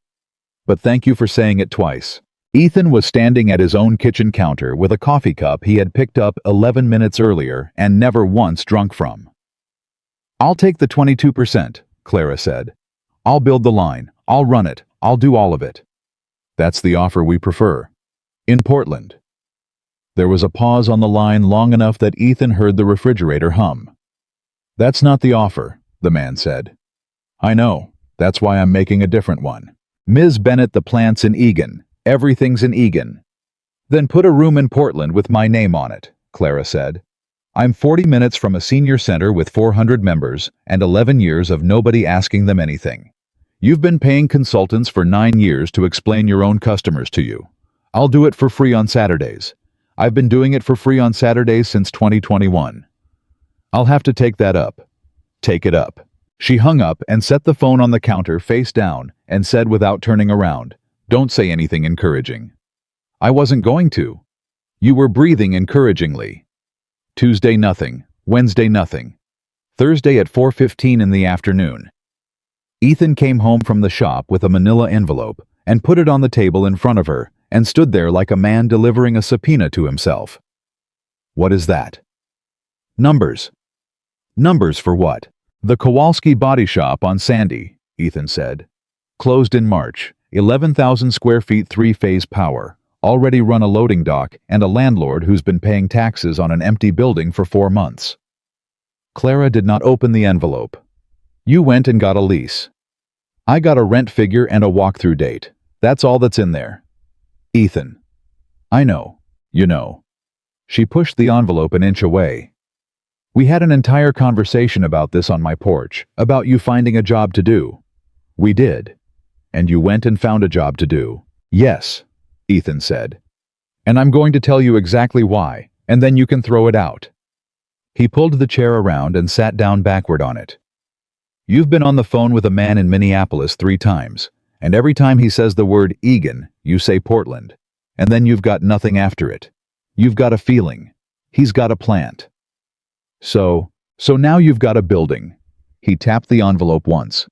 "But thank you for saying it twice." Ethan was standing at his own kitchen counter with a coffee cup he had picked up 11 minutes earlier and never once drunk from. "I'll take the 22%, Clara said. "I'll build the line, I'll run it, I'll do all of it." "That's the offer we prefer." "In Portland." There was a pause on the line long enough that Ethan heard the refrigerator hum. "That's not the offer," the man said. "I know, that's why I'm making a different one. Ms. Bennett, the plant's in Eagan. Everything's in Eagan." "Then put a room in Portland with my name on it," Clara said. "I'm 40 minutes from a senior center with 400 members and 11 years of nobody asking them anything. You've been paying consultants for 9 years to explain your own customers to you. I'll do it for free on Saturdays. I've been doing it for free on Saturdays since 2021. I'll have to take that up." "Take it up." She hung up and set the phone on the counter face down and said without turning around, "Don't say anything encouraging." "I wasn't going to." "You were breathing encouragingly." Tuesday nothing, Wednesday nothing. Thursday at 4:15 in the afternoon. Ethan came home from the shop with a manila envelope and put it on the table in front of her and stood there like a man delivering a subpoena to himself. "What is that?" "Numbers." "Numbers for what?" "The Kowalski Body Shop on Sandy," Ethan said. "Closed in March, 11,000 square feet, 3-phase power. Already run a loading dock and a landlord who's been paying taxes on an empty building for 4 months. Clara did not open the envelope. "You went and got a lease." "I got a rent figure and a walkthrough date. That's all that's in there." "Ethan." "I know. You know." She pushed the envelope an inch away. "We had an entire conversation about this on my porch, about you finding a job to do." "We did." "And you went and found a job to do." "Yes," Ethan said. "And I'm going to tell you exactly why, and then you can throw it out." He pulled the chair around and sat down backward on it. "You've been on the phone with a man in Minneapolis 3 times, and every time he says the word Eagan, you say Portland, and then you've got nothing after it. You've got a feeling. He's got a plant. So now you've got a building." He tapped the envelope once.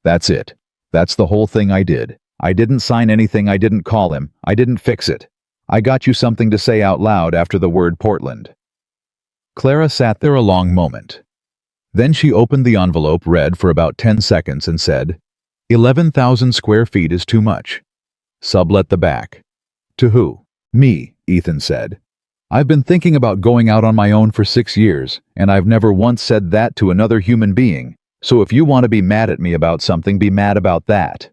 "That's it. That's the whole thing I did. I didn't sign anything, I didn't call him, I didn't fix it. I got you something to say out loud after the word Portland." Clara sat there a long moment. Then she opened the envelope, read for about 10 seconds and said, 11,000 square feet is too much. Sublet the back. "To who?" "Me," Ethan said. "I've been thinking about going out on my own for 6 years, and I've never once said that to another human being, so if you want to be mad at me about something, be mad about that."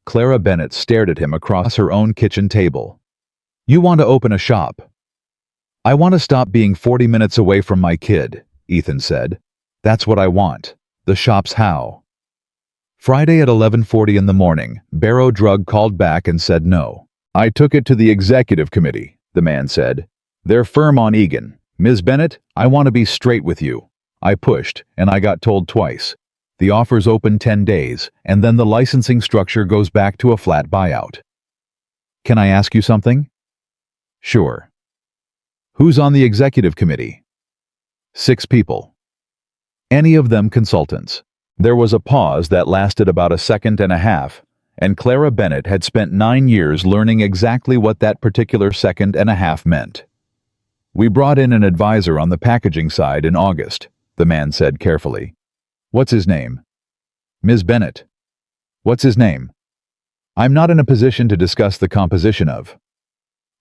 Clara Bennett stared at him across her own kitchen table. "You want to open a shop?" "I want to stop being 40 minutes away from my kid," Ethan said. "That's what I want. The shop's how." Friday at 11:40 in the morning, Barrow Drug called back and said no. "I took it to the executive committee," the man said. "They're firm on Eagan. Ms. Bennett, I want to be straight with you. I pushed, and I got told twice. The offer's open 10 days, and then the licensing structure goes back to a flat buyout." "Can I ask you something?" "Sure." "Who's on the executive committee?" 6 people. "Any of them consultants?" There was a pause that lasted about a second and a half, and Clara Bennett had spent 9 years learning exactly what that particular second and a half meant. "We brought in an advisor on the packaging side in August," the man said carefully. "What's his name?" "Ms. Bennett." "What's his name?" "I'm not in a position to discuss the composition of."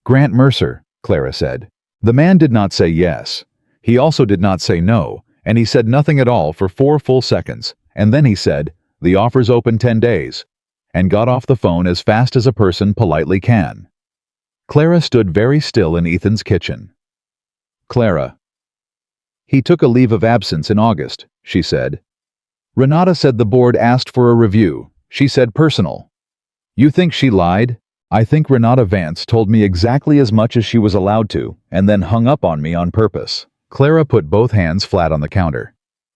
"Grant Mercer," Clara said. The man did not say yes. He also did not say no, and he said nothing at all for 4 full seconds, and then he said, "The offer's open 10 days," and got off the phone as fast as a person politely can. Clara stood very still in Ethan's kitchen. "Clara." "He took a leave of absence in August," she said. "Renata said the board asked for a review. She said personal." "You think she lied?" "I think Renata Vance told me exactly as much as she was allowed to, and then hung up on me on purpose." Clara put both hands flat on the counter.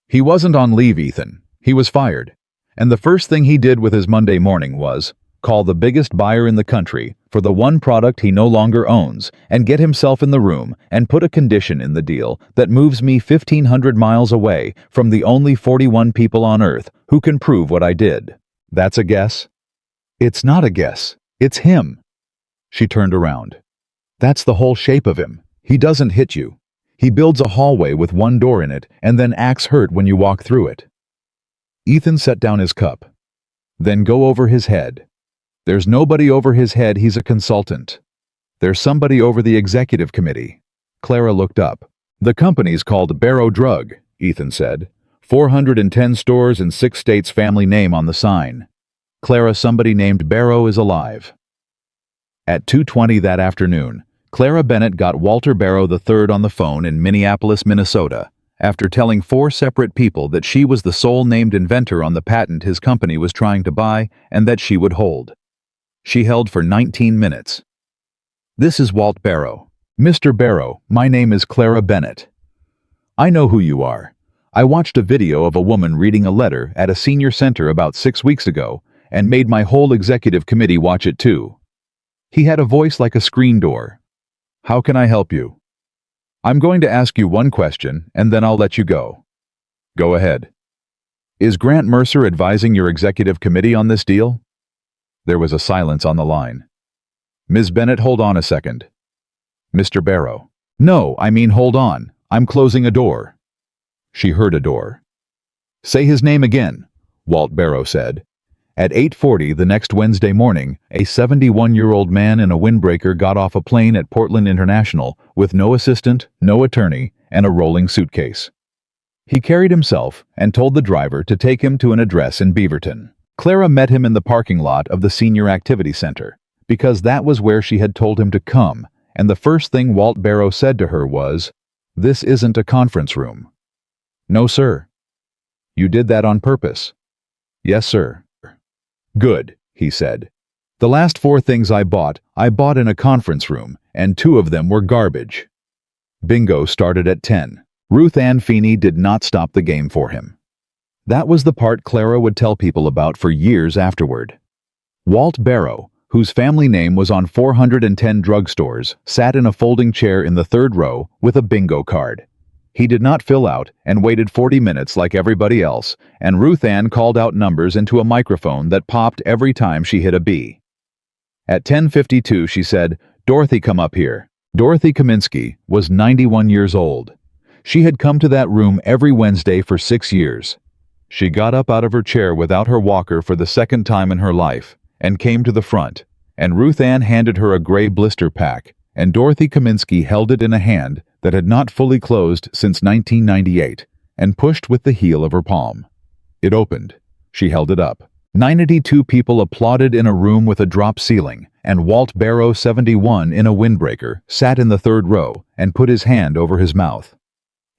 "He wasn't on leave, Ethan. He was fired. And the first thing he did with his Monday morning was call the biggest buyer in the country for the one product he no longer owns and get himself in the room and put a condition in the deal that moves me 1,500 miles away from the only 41 people on Earth who can prove what I did. That's a guess?" "It's not a guess. It's him." She turned around. "That's the whole shape of him. He doesn't hit you. He builds a hallway with one door in it and then acts hurt when you walk through it." Ethan set down his cup. "Then go over his head." "There's nobody over his head. He's a consultant." "There's somebody over the executive committee." Clara looked up. "The company's called Barrow Drug," Ethan said. 410 stores in 6 states, family name on the sign. "Clara, somebody named Barrow is alive." At 2:20 that afternoon, Clara Bennett got Walter Barrow III on the phone in Minneapolis, Minnesota, after telling 4 separate people that she was the sole named inventor on the patent his company was trying to buy and that she would hold. She held for 19 minutes. "This is Walt Barrow. Mr. Barrow, my name is Clara Bennett. I know who you are. I watched a video of a woman reading a letter at a senior center about 6 weeks ago and made my whole executive committee watch it too." He had a voice like a screen door. "How can I help you?" "I'm going to ask you one question and then I'll let you go." "Go ahead." "Is Grant Mercer advising your executive committee on this deal?" There was a silence on the line. "Ms. Bennett, hold on a second." "Mr. Barrow." "No, I mean hold on. I'm closing a door." She heard a door. "Say his name again," Walt Barrow said. At 8:40 the next Wednesday morning, a 71-year-old man in a windbreaker got off a plane at Portland International with no assistant, no attorney, and a rolling suitcase. He carried himself and told the driver to take him to an address in Beaverton. Clara met him in the parking lot of the Senior Activity Center, because that was where she had told him to come, and the first thing Walt Barrow said to her was, "This isn't a conference room." "No, sir." "You did that on purpose?" "Yes, sir." "Good," he said. "The last 4 things I bought in a conference room, and 2 of them were garbage." Bingo started at 10. Ruth Ann Feeney did not stop the game for him. That was the part Clara would tell people about for years afterward. Walt Barrow, whose family name was on 410 drugstores, sat in a folding chair in the 3rd row with a bingo card. He did not fill out and waited 40 minutes like everybody else, and Ruth Ann called out numbers into a microphone that popped every time she hit a B. At 10:52 she said, "Dorothy, come up here." Dorothy Kaminsky was 91 years old. She had come to that room every Wednesday for 6 years. She got up out of her chair without her walker for the 2nd time in her life and came to the front, and Ruth Ann handed her a gray blister pack, and Dorothy Kaminsky held it in a hand that had not fully closed since 1998, and pushed with the heel of her palm. It opened. She held it up. 92 people applauded in a room with a drop ceiling, and Walt Barrow, 71, in a windbreaker, sat in the 3rd row and put his hand over his mouth.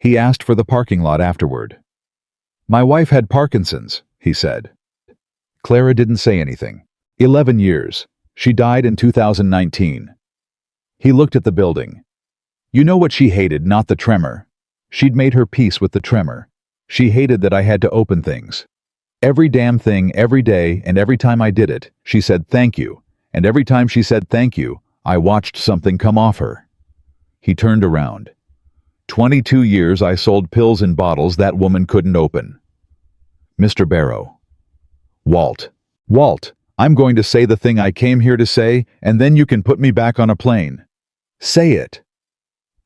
He asked for the parking lot afterward. "My wife had Parkinson's," he said. Clara didn't say anything. 11 years. She died in 2019. He looked at the building. "You know what she hated, not the tremor. She'd made her peace with the tremor. She hated that I had to open things. Every damn thing, every day, and every time I did it, she said thank you, and every time she said thank you, I watched something come off her." He turned around. 22 years I sold pills in bottles that woman couldn't open." "Mr. Barrow." "Walt. Walt, I'm going to say the thing I came here to say, and then you can put me back on a plane." "Say it."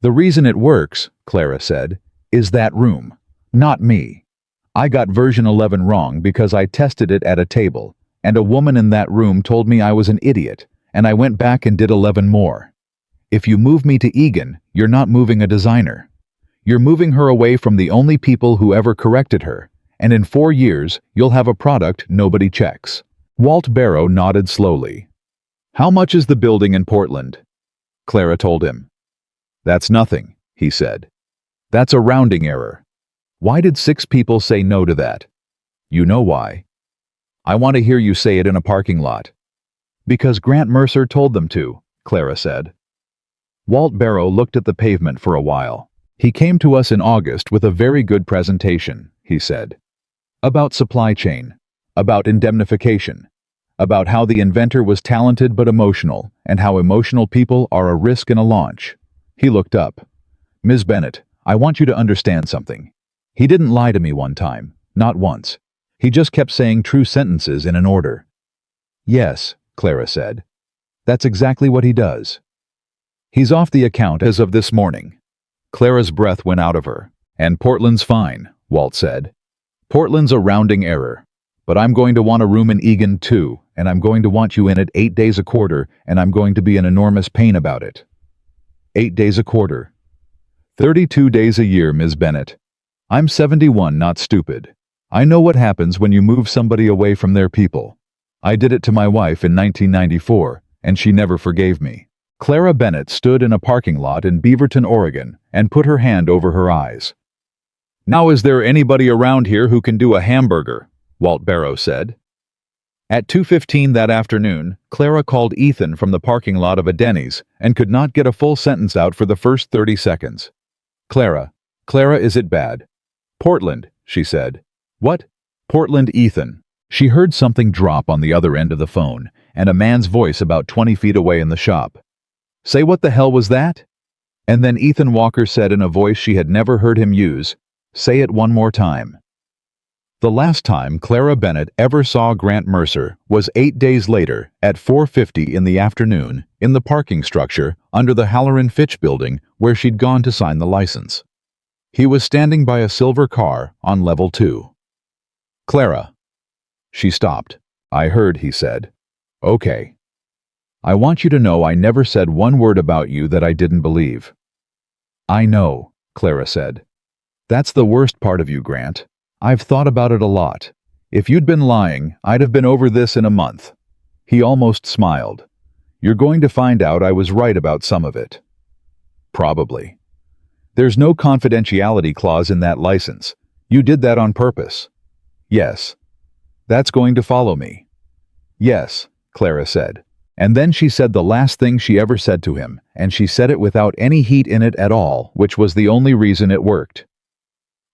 "The reason it works," Clara said, "is that room, not me. I got version 11 wrong because I tested it at a table, and a woman in that room told me I was an idiot, and I went back and did 11 more. If you move me to Egan, you're not moving a designer. You're moving her away from the only people who ever corrected her, and in 4 years, you'll have a product nobody checks." Walt Barrow nodded slowly. "How much is the building in Portland?" Clara told him. "That's nothing," he said. "That's a rounding error. Why did 6 people say no to that? You know why. I want to hear you say it in a parking lot." "Because Grant Mercer told them to," Clara said. Walt Barrow looked at the pavement for a while. "He came to us in August with a very good presentation," he said. "About supply chain, about indemnification, about how the inventor was talented but emotional, and how emotional people are a risk in a launch." He looked up. "Ms. Bennett, I want you to understand something. He didn't lie to me one time, not once. He just kept saying true sentences in an order." "Yes," Clara said. "That's exactly what he does." "He's off the account as of this morning." Clara's breath went out of her. "And Portland's fine," Walt said. "Portland's a rounding error. But I'm going to want a room in Egan too, and I'm going to want you in it 8 days a quarter, and I'm going to be in enormous pain about it." 8 days a quarter. 32 days a year, Ms. Bennett. I'm 71, not stupid. I know what happens when you move somebody away from their people. I did it to my wife in 1994, and she never forgave me. Clara Bennett stood in a parking lot in Beaverton, Oregon, and put her hand over her eyes. "Now is there anybody around here who can do a hamburger?" Walt Barrow said. At 2:15 that afternoon, Clara called Ethan from the parking lot of a Denny's and could not get a full sentence out for the first 30 seconds. Clara, is it bad?" "Portland," she said. "What?" "Portland, Ethan." She heard something drop on the other end of the phone, and a man's voice about 20 feet away in the shop. "Say, what the hell was that?" And then Ethan Walker said in a voice she had never heard him use, "Say it one more time." The last time Clara Bennett ever saw Grant Mercer was 8 days later at 4:50 in the afternoon in the parking structure under the Halloran Fitch building where she'd gone to sign the license. He was standing by a silver car on level 2. "Clara." She stopped. "I heard," he said. "Okay. I want you to know I never said one word about you that I didn't believe." "I know," Clara said. "That's the worst part of you, Grant. I've thought about it a lot. If you'd been lying, I'd have been over this in a month." He almost smiled. "You're going to find out I was right about some of it." "Probably. There's no confidentiality clause in that license. You did that on purpose." "Yes." "That's going to follow me." "Yes," Clara said. And then she said the last thing she ever said to him, and she said it without any heat in it at all, which was the only reason it worked.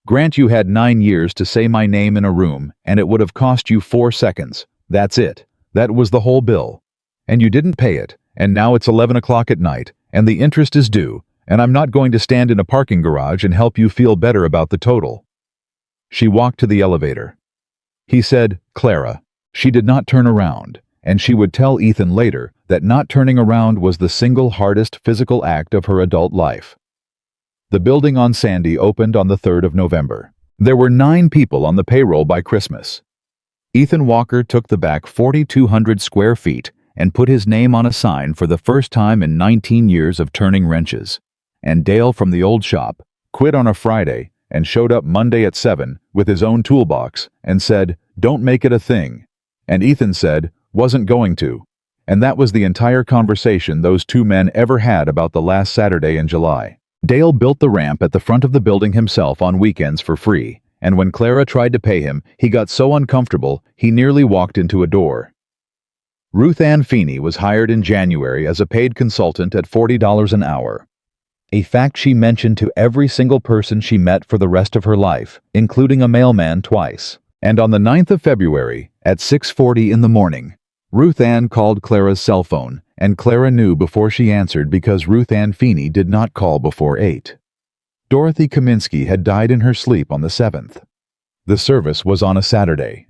"Grant, you had 9 years to say my name in a room, and it would have cost you 4 seconds. That's it. That was the whole bill. And you didn't pay it, and now it's 11 o'clock at night, and the interest is due, and I'm not going to stand in a parking garage and help you feel better about the total." She walked to the elevator. He said, "Clara." She did not turn around, and she would tell Ethan later that not turning around was the single hardest physical act of her adult life. The building on Sandy opened on the 3rd of November. There were 9 people on the payroll by Christmas. Ethan Walker took the back 4,200 square feet and put his name on a sign for the first time in 19 years of turning wrenches. And Dale from the old shop quit on a Friday and showed up Monday at 7 with his own toolbox and said, "Don't make it a thing." And Ethan said, "Wasn't going to." And that was the entire conversation those 2 men ever had about the last Saturday in July. Dale built the ramp at the front of the building himself on weekends for free, and when Clara tried to pay him, he got so uncomfortable he nearly walked into a door. Ruth Ann Feeney was hired in January as a paid consultant at $40 an hour, a fact she mentioned to every single person she met for the rest of her life, including a mailman twice. And on the 9th of February, at 6:40 in the morning, Ruth Ann called Clara's cell phone, and Clara knew before she answered because Ruth Ann Feeney did not call before 8. Dorothy Kaminsky had died in her sleep on the 7th. The service was on a Saturday.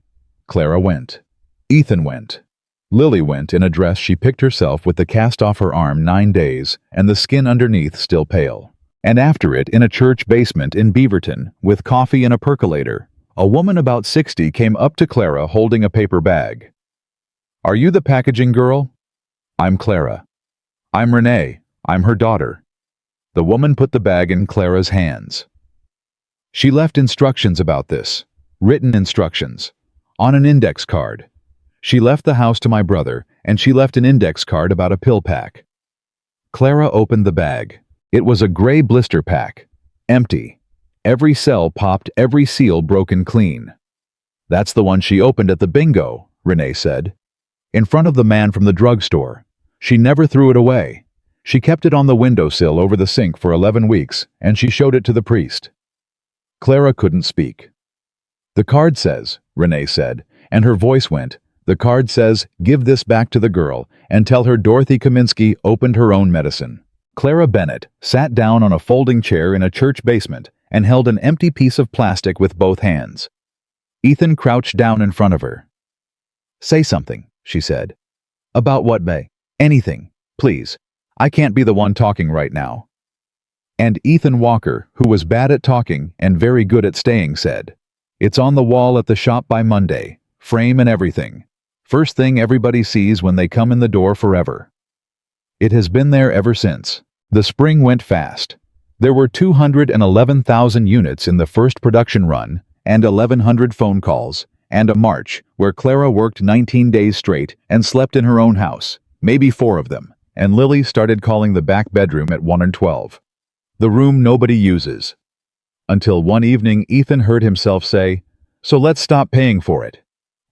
Clara went. Ethan went. Lily went in a dress she picked herself with the cast off her arm 9 days and the skin underneath still pale. And after it, in a church basement in Beaverton, with coffee and a percolator, a woman about 60 came up to Clara holding a paper bag. "Are you the packaging girl?" "I'm Clara." "I'm Renee. I'm her daughter." The woman put the bag in Clara's hands. She left instructions about this, written instructions, on an index card. She left the house to my brother, and she left an index card about a pill pack. Clara opened the bag. It was a gray blister pack. Empty. Every cell popped, every seal broken clean. That's the one she opened at the bingo, Renee said. In front of the man from the drugstore. She never threw it away. She kept it on the windowsill over the sink for 11 weeks, and she showed it to the priest. Clara couldn't speak. The card says, Renee said, and her voice went, the card says, give this back to the girl and tell her Dorothy Kaminsky opened her own medicine. Clara Bennett sat down on a folding chair in a church basement and held an empty piece of plastic with both hands. Ethan crouched down in front of her. Say something, she said. About what, May? Anything, please. I can't be the one talking right now. And Ethan Walker, who was bad at talking and very good at staying, said, it's on the wall at the shop by Monday, frame and everything. First thing everybody sees when they come in the door forever. It has been there ever since. The spring went fast. There were 211,000 units in the first production run, and 1,100 phone calls, and a march where Clara worked 19 days straight and slept in her own house, maybe 4 of them, and Lily started calling the back bedroom at 1 and 12. The room nobody uses. Until one evening Ethan heard himself say, so let's stop paying for it,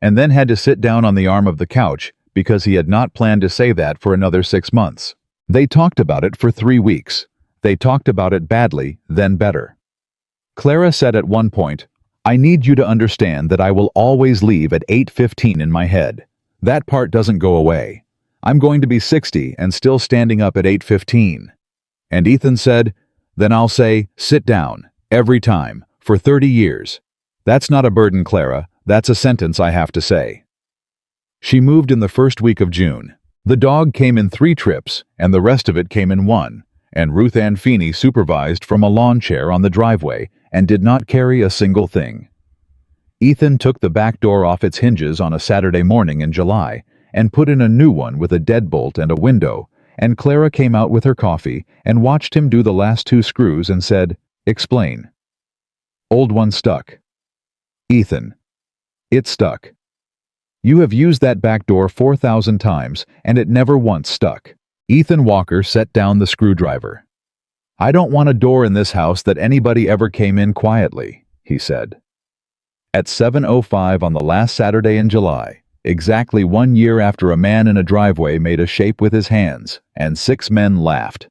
and then had to sit down on the arm of the couch because he had not planned to say that for another 6 months. They talked about it for 3 weeks. They talked about it badly, then better. Clara said at one point, I need you to understand that I will always leave at 8:15 in my head. That part doesn't go away. I'm going to be 60 and still standing up at 8:15. And Ethan said, then I'll say, sit down, every time, for 30 years. That's not a burden, Clara. That's a sentence I have to say. She moved in the first week of June. The dog came in 3 trips, and the rest of it came in 1, and Ruth Ann Feeney supervised from a lawn chair on the driveway and did not carry a single thing. Ethan took the back door off its hinges on a Saturday morning in July and put in a new one with a deadbolt and a window, and Clara came out with her coffee and watched him do the last 2 screws and said, explain. Old one stuck. Ethan. It stuck. You have used that back door 4,000 times, and it never once stuck. Ethan Walker set down the screwdriver. I don't want a door in this house that anybody ever came in quietly, he said. At 7:05 on the last Saturday in July, exactly 1 year after a man in a driveway made a shape with his hands, and 6 men laughed.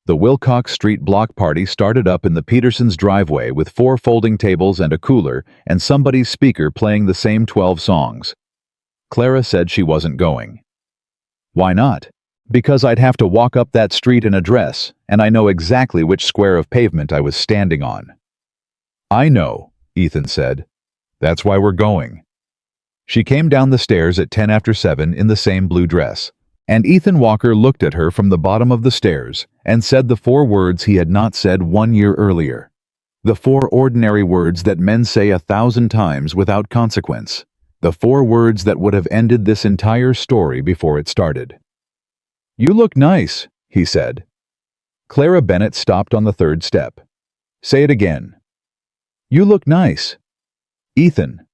The Wilcox Street block party started up in the Petersons' driveway with 4 folding tables and a cooler and somebody's speaker playing the same 12 songs. Clara said she wasn't going. Why not? Because I'd have to walk up that street in a dress, and I know exactly which square of pavement I was standing on. I know, Ethan said. That's why we're going. She came down the stairs at 10 after 7 in the same blue dress, and Ethan Walker looked at her from the bottom of the stairs and said the 4 words he had not said 1 year earlier. The 4 ordinary words that men say 1,000 times without consequence. The 4 words that would have ended this entire story before it started. You look nice, he said. Clara Bennett stopped on the 3rd step. Say it again. You look nice. Ethan.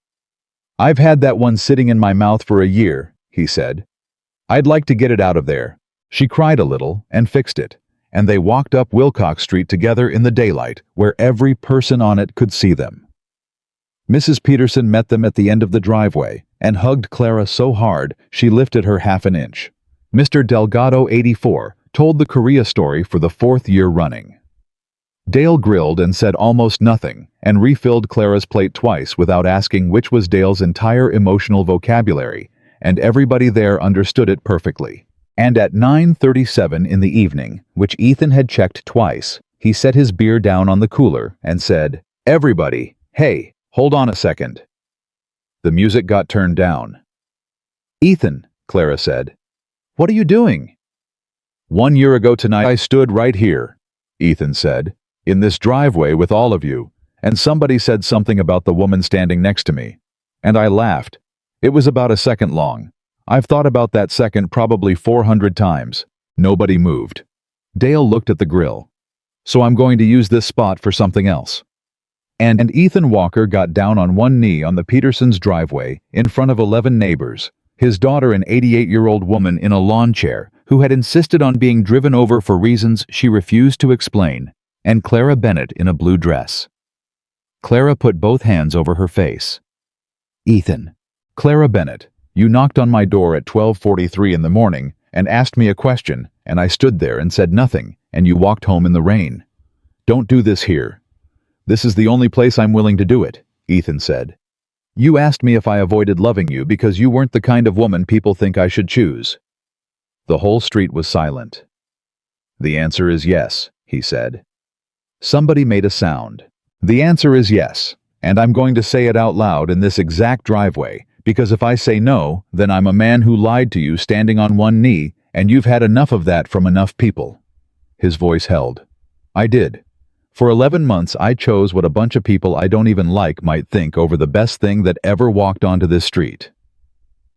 I've had that one sitting in my mouth for a year, he said. I'd like to get it out of there. She cried a little and fixed it, and they walked up Wilcox Street together in the daylight where every person on it could see them. Mrs. Peterson met them at the end of the driveway and hugged Clara so hard she lifted her half an inch. Mr. Delgado, 84, told the Korea story for the 4th year running. Dale grilled and said almost nothing and refilled Clara's plate twice without asking which was Dale's entire emotional vocabulary, and everybody there understood it perfectly. And at 9:37 in the evening, which Ethan had checked twice, he set his beer down on the cooler and said, Everybody, hey, hold on a second. The music got turned down. Ethan, Clara said. What are you doing? 1 year ago tonight I stood right here, Ethan said, in this driveway with all of you, and somebody said something about the woman standing next to me. And I laughed. It was about a second long. I've thought about that second probably 400 times. Nobody moved. Dale looked at the grill. so I'm going to use this spot for something else." And Ethan Walker got down on one knee on the Petersons' driveway in front of 11 neighbors, his daughter, an 88-year-old woman in a lawn chair who had insisted on being driven over for reasons she refused to explain, and Clara Bennett in a blue dress. Clara put both hands over her face. "Ethan, Clara Bennett, you knocked on my door at 12:43 in the morning and asked me a question, and I stood there and said nothing, and you walked home in the rain. Don't do this here. This is the only place I'm willing to do it," Ethan said. "You asked me if I avoided loving you because you weren't the kind of woman people think I should choose." The whole street was silent. "The answer is yes," he said. Somebody made a sound. "The answer is yes, and I'm going to say it out loud in this exact driveway, because if I say no, then I'm a man who lied to you standing on one knee, and you've had enough of that from enough people." His voice held. "I did. For 11 months I chose what a bunch of people I don't even like might think over the best thing that ever walked onto this street.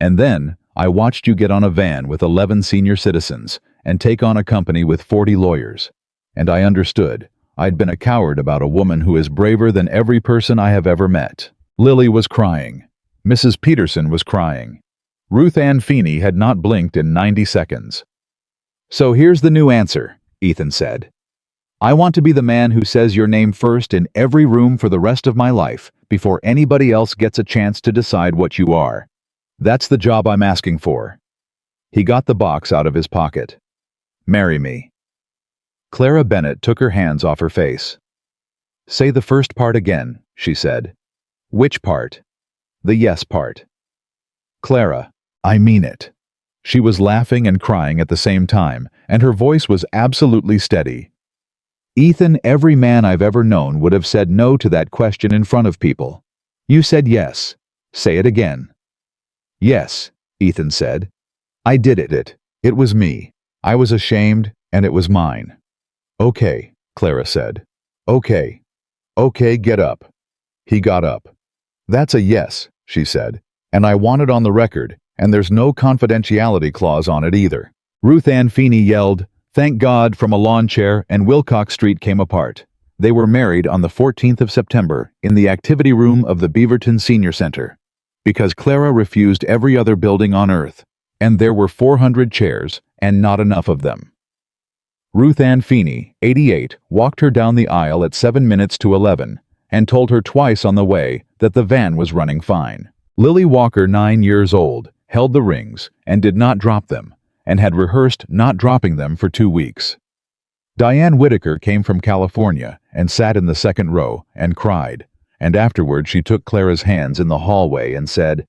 And then I watched you get on a van with 11 senior citizens and take on a company with 40 lawyers. And I understood. I'd been a coward about a woman who is braver than every person I have ever met." Lily was crying. Mrs. Peterson was crying. Ruth Ann Feeney had not blinked in 90 seconds. "So here's the new answer," Ethan said. "I want to be the man who says your name first in every room for the rest of my life, before anybody else gets a chance to decide what you are. That's the job I'm asking for." He got the box out of his pocket. "Marry me." Clara Bennett took her hands off her face. "Say the first part again," she said. "Which part?" "The yes part." "Clara, I mean it." She was laughing and crying at the same time, and her voice was absolutely steady. "Ethan, every man I've ever known would have said no to that question in front of people. You said yes. Say it again." "Yes," Ethan said. "I did it. It was me. I was ashamed, and it was mine." "Okay," Clara said. "Okay. Okay, get up." He got up. "That's a yes," she said, "and I want it on the record, and there's no confidentiality clause on it either." Ruth Ann Feeney yelled, "Thank God," from a lawn chair, and Wilcox Street came apart. They were married on the 14th of September in the activity room of the Beaverton Senior Center, because Clara refused every other building on earth, and there were 400 chairs and not enough of them. Ruth Ann Feeney, 88, walked her down the aisle at 7 minutes to 11 and told her twice on the way that the van was running fine. Lily Walker, 9 years old, held the rings and did not drop them, and had rehearsed not dropping them for 2 weeks. Diane Whitaker came from California and sat in the second row and cried, and afterward she took Clara's hands in the hallway and said,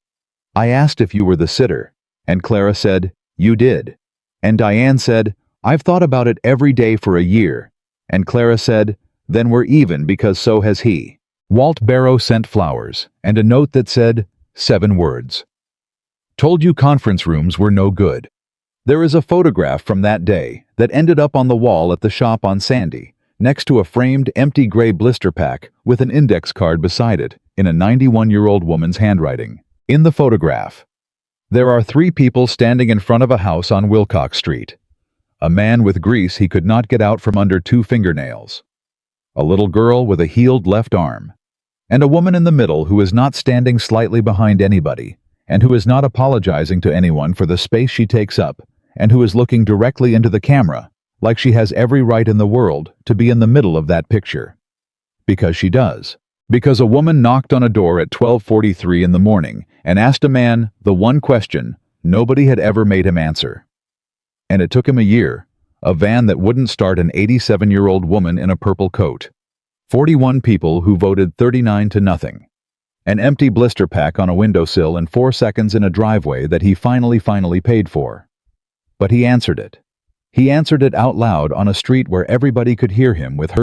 "I asked if you were the sitter," and Clara said, "You did." And Diane said, "I've thought about it every day for a year," and Clara said, "Then we're even because so has he." Walt Barrow sent flowers and a note that said 7 words. "Told you conference rooms were no good." There is a photograph from that day that ended up on the wall at the shop on Sandy, next to a framed empty gray blister pack with an index card beside it in a 91-year-old woman's handwriting. In the photograph, there are 3 people standing in front of a house on Wilcox Street. A man with grease he could not get out from under 2 fingernails. A little girl with a healed left arm. And a woman in the middle who is not standing slightly behind anybody, and who is not apologizing to anyone for the space she takes up, and who is looking directly into the camera, like she has every right in the world to be in the middle of that picture. Because she does. Because a woman knocked on a door at 12:43 in the morning and asked a man the one question nobody had ever made him answer. And it took him a year, a van that wouldn't start an 87-year-old woman in a purple coat. 41 people who voted 39-0. An empty blister pack on a windowsill and 4 seconds in a driveway that he finally paid for. But he answered it. He answered it out loud on a street where everybody could hear him with her